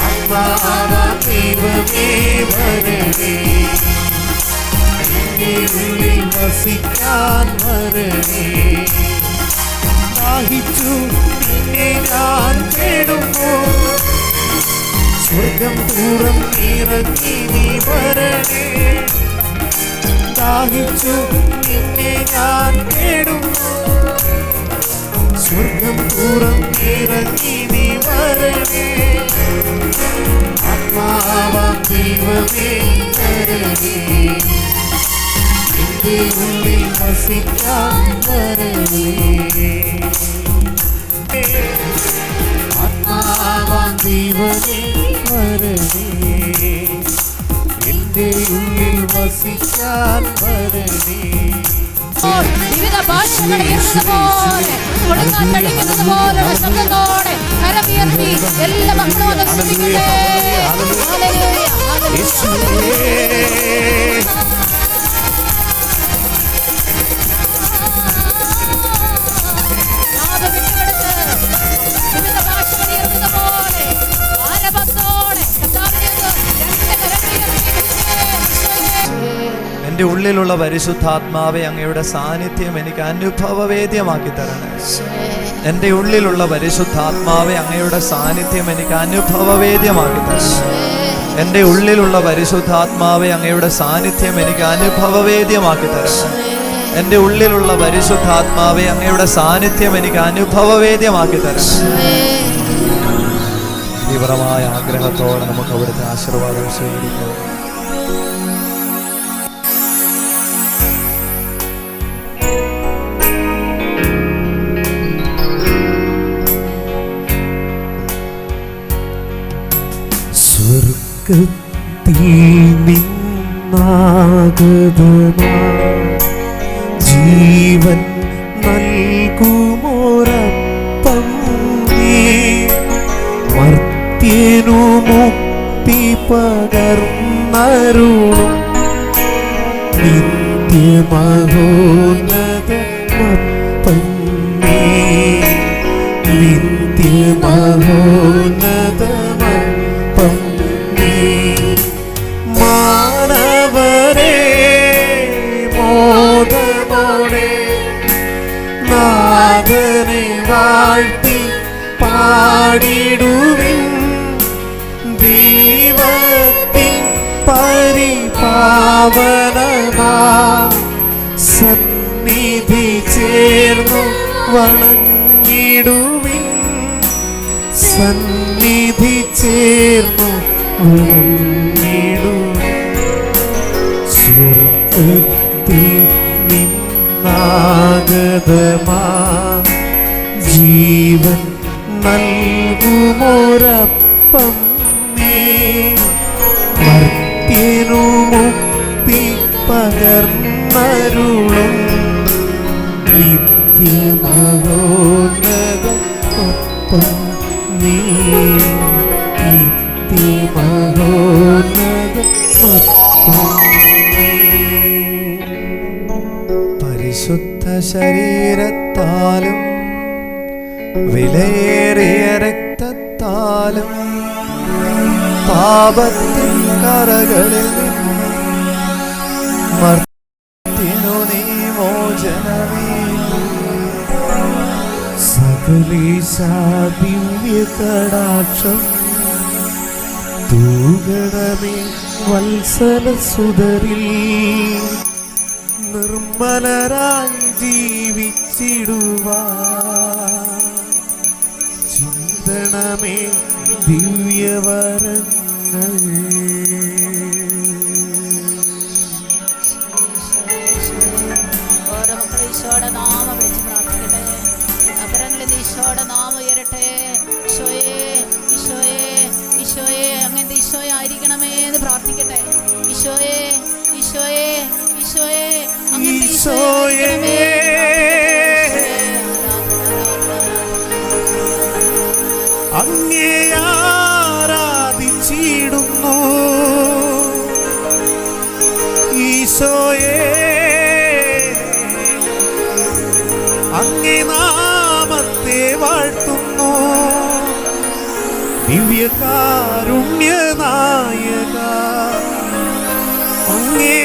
S2: ആത്മാവാം ദൈവമേ വരണേ. നിന്റെ ഉള്ളിൽ വസിക്കാൻ വരണേ. ദാഹിച്ചു നിന്നെ ഞാൻ തേടുമ്പോൾ സ്വർഗം തുറന്നിറങ്ങി നീ വരണേ. ദാഹിച്ചു നിന്നെ ഞാൻ തേടുമ്പോൾ സ്വർഗം തുറന്നിറങ്ങി നീ വരണേ. ആത്മാവാം ദൈവമേ വരണേ. നിന്റെ ഉള്ളിൽ വസിക്കാൻ വരണേ. ആത്മാവാം ദൈവമേ വരണേ. എന്റെ ഉള്ളിൽ വസിക്കാൻ വരണേ.
S3: വിവിധ ഭാഷകൾ പോലെ കൊടുക്കാത്തടിക്കുന്നത് പോലുള്ള ശബ്ദത്തോടെ കരമുയർത്തി എല്ലാ മക്കളും അത് ശ്രമിക്കട്ടെ. ഹല്ലേലൂയ, വിവിധ ഭാഷകൾ ഉയർത്തുന്ന പോലെ ആരവത്തോടെ
S1: എൻ്റെ ഉള്ളിലുള്ള പരിശുദ്ധാത്മാവെ അങ്ങയുടെ സാന്നിധ്യം എനിക്ക് അനുഭവവേദ്യമാക്കി തരണേ. എൻ്റെ ഉള്ളിലുള്ള പരിശുദ്ധാത്മാവെ അങ്ങയുടെ സാന്നിധ്യം എനിക്ക് അനുഭവവേദ്യമാക്കി തരണേ. എൻ്റെ ഉള്ളിലുള്ള പരിശുദ്ധാത്മാവെ അങ്ങയുടെ സാന്നിധ്യം എനിക്ക് അനുഭവവേദ്യമാക്കി തരണേ. എൻ്റെ ഉള്ളിലുള്ള പരിശുദ്ധാത്മാവെ അങ്ങയുടെ സാന്നിധ്യം എനിക്ക് അനുഭവവേദ്യമാക്കി തരണേ. തീവ്രമായ ആഗ്രഹത്തോടെ നമുക്ക് അവിടുത്തെ ആശീർവാദം സ്വീകരിക്കാം.
S2: സ്വർഗത്തിൽ നിന്നാഗതമാ ജീവൻ നൽകുമോരപ്പം നീ മർത്യനു മുക്തി പകർന്നരുളും നിത്യമഹോന്നതമപ്പം നീ നിത്യമഹോന്നതമപ്പം നീ മാനവരേ മോദമോടെ നാഥനെ വാഴ്ത്തി പാടിടുവിൻ ദൈവത്തിൻ പരിപാവനമാ സന്നിധി ചേർന്നു വണങ്ങിടുവിൻ സന്നിധി ചേർന്നു വണങ്ങിടുവിൻ സ്വർഗത്തിൽ നിന്നാഗതമാ ജീവൻ നൽകുമോരപ്പം നീ മർത്യനു മുക്തി പകർന്നരുളും നിത്യമഹോന്നതമപ്പം നീ നിത്യമഹോന്നതമപ്പം നീ.
S1: പരിശുദ്ധ ശരീരത്താലും വിലയേറിയ രക്തത്താലും പാപത്തിൻ കറകളിൽ മർത്യനു നീ മോചനമേകി.
S2: സകലേശാ ദിവ്യകടാക്ഷം തൂകണമേ വത്സലസുതരിൽ നിർമ്മലരായി ജീവിച്ചിടുവാൻ ചിന്തണമേ ദിവ്യവരങ്ങൾ. അങ്ങേ നാമത്തെ വാഴ്ത്തുന്നു. ദിവ്യകാരുണ്യനായക അങ്ങേ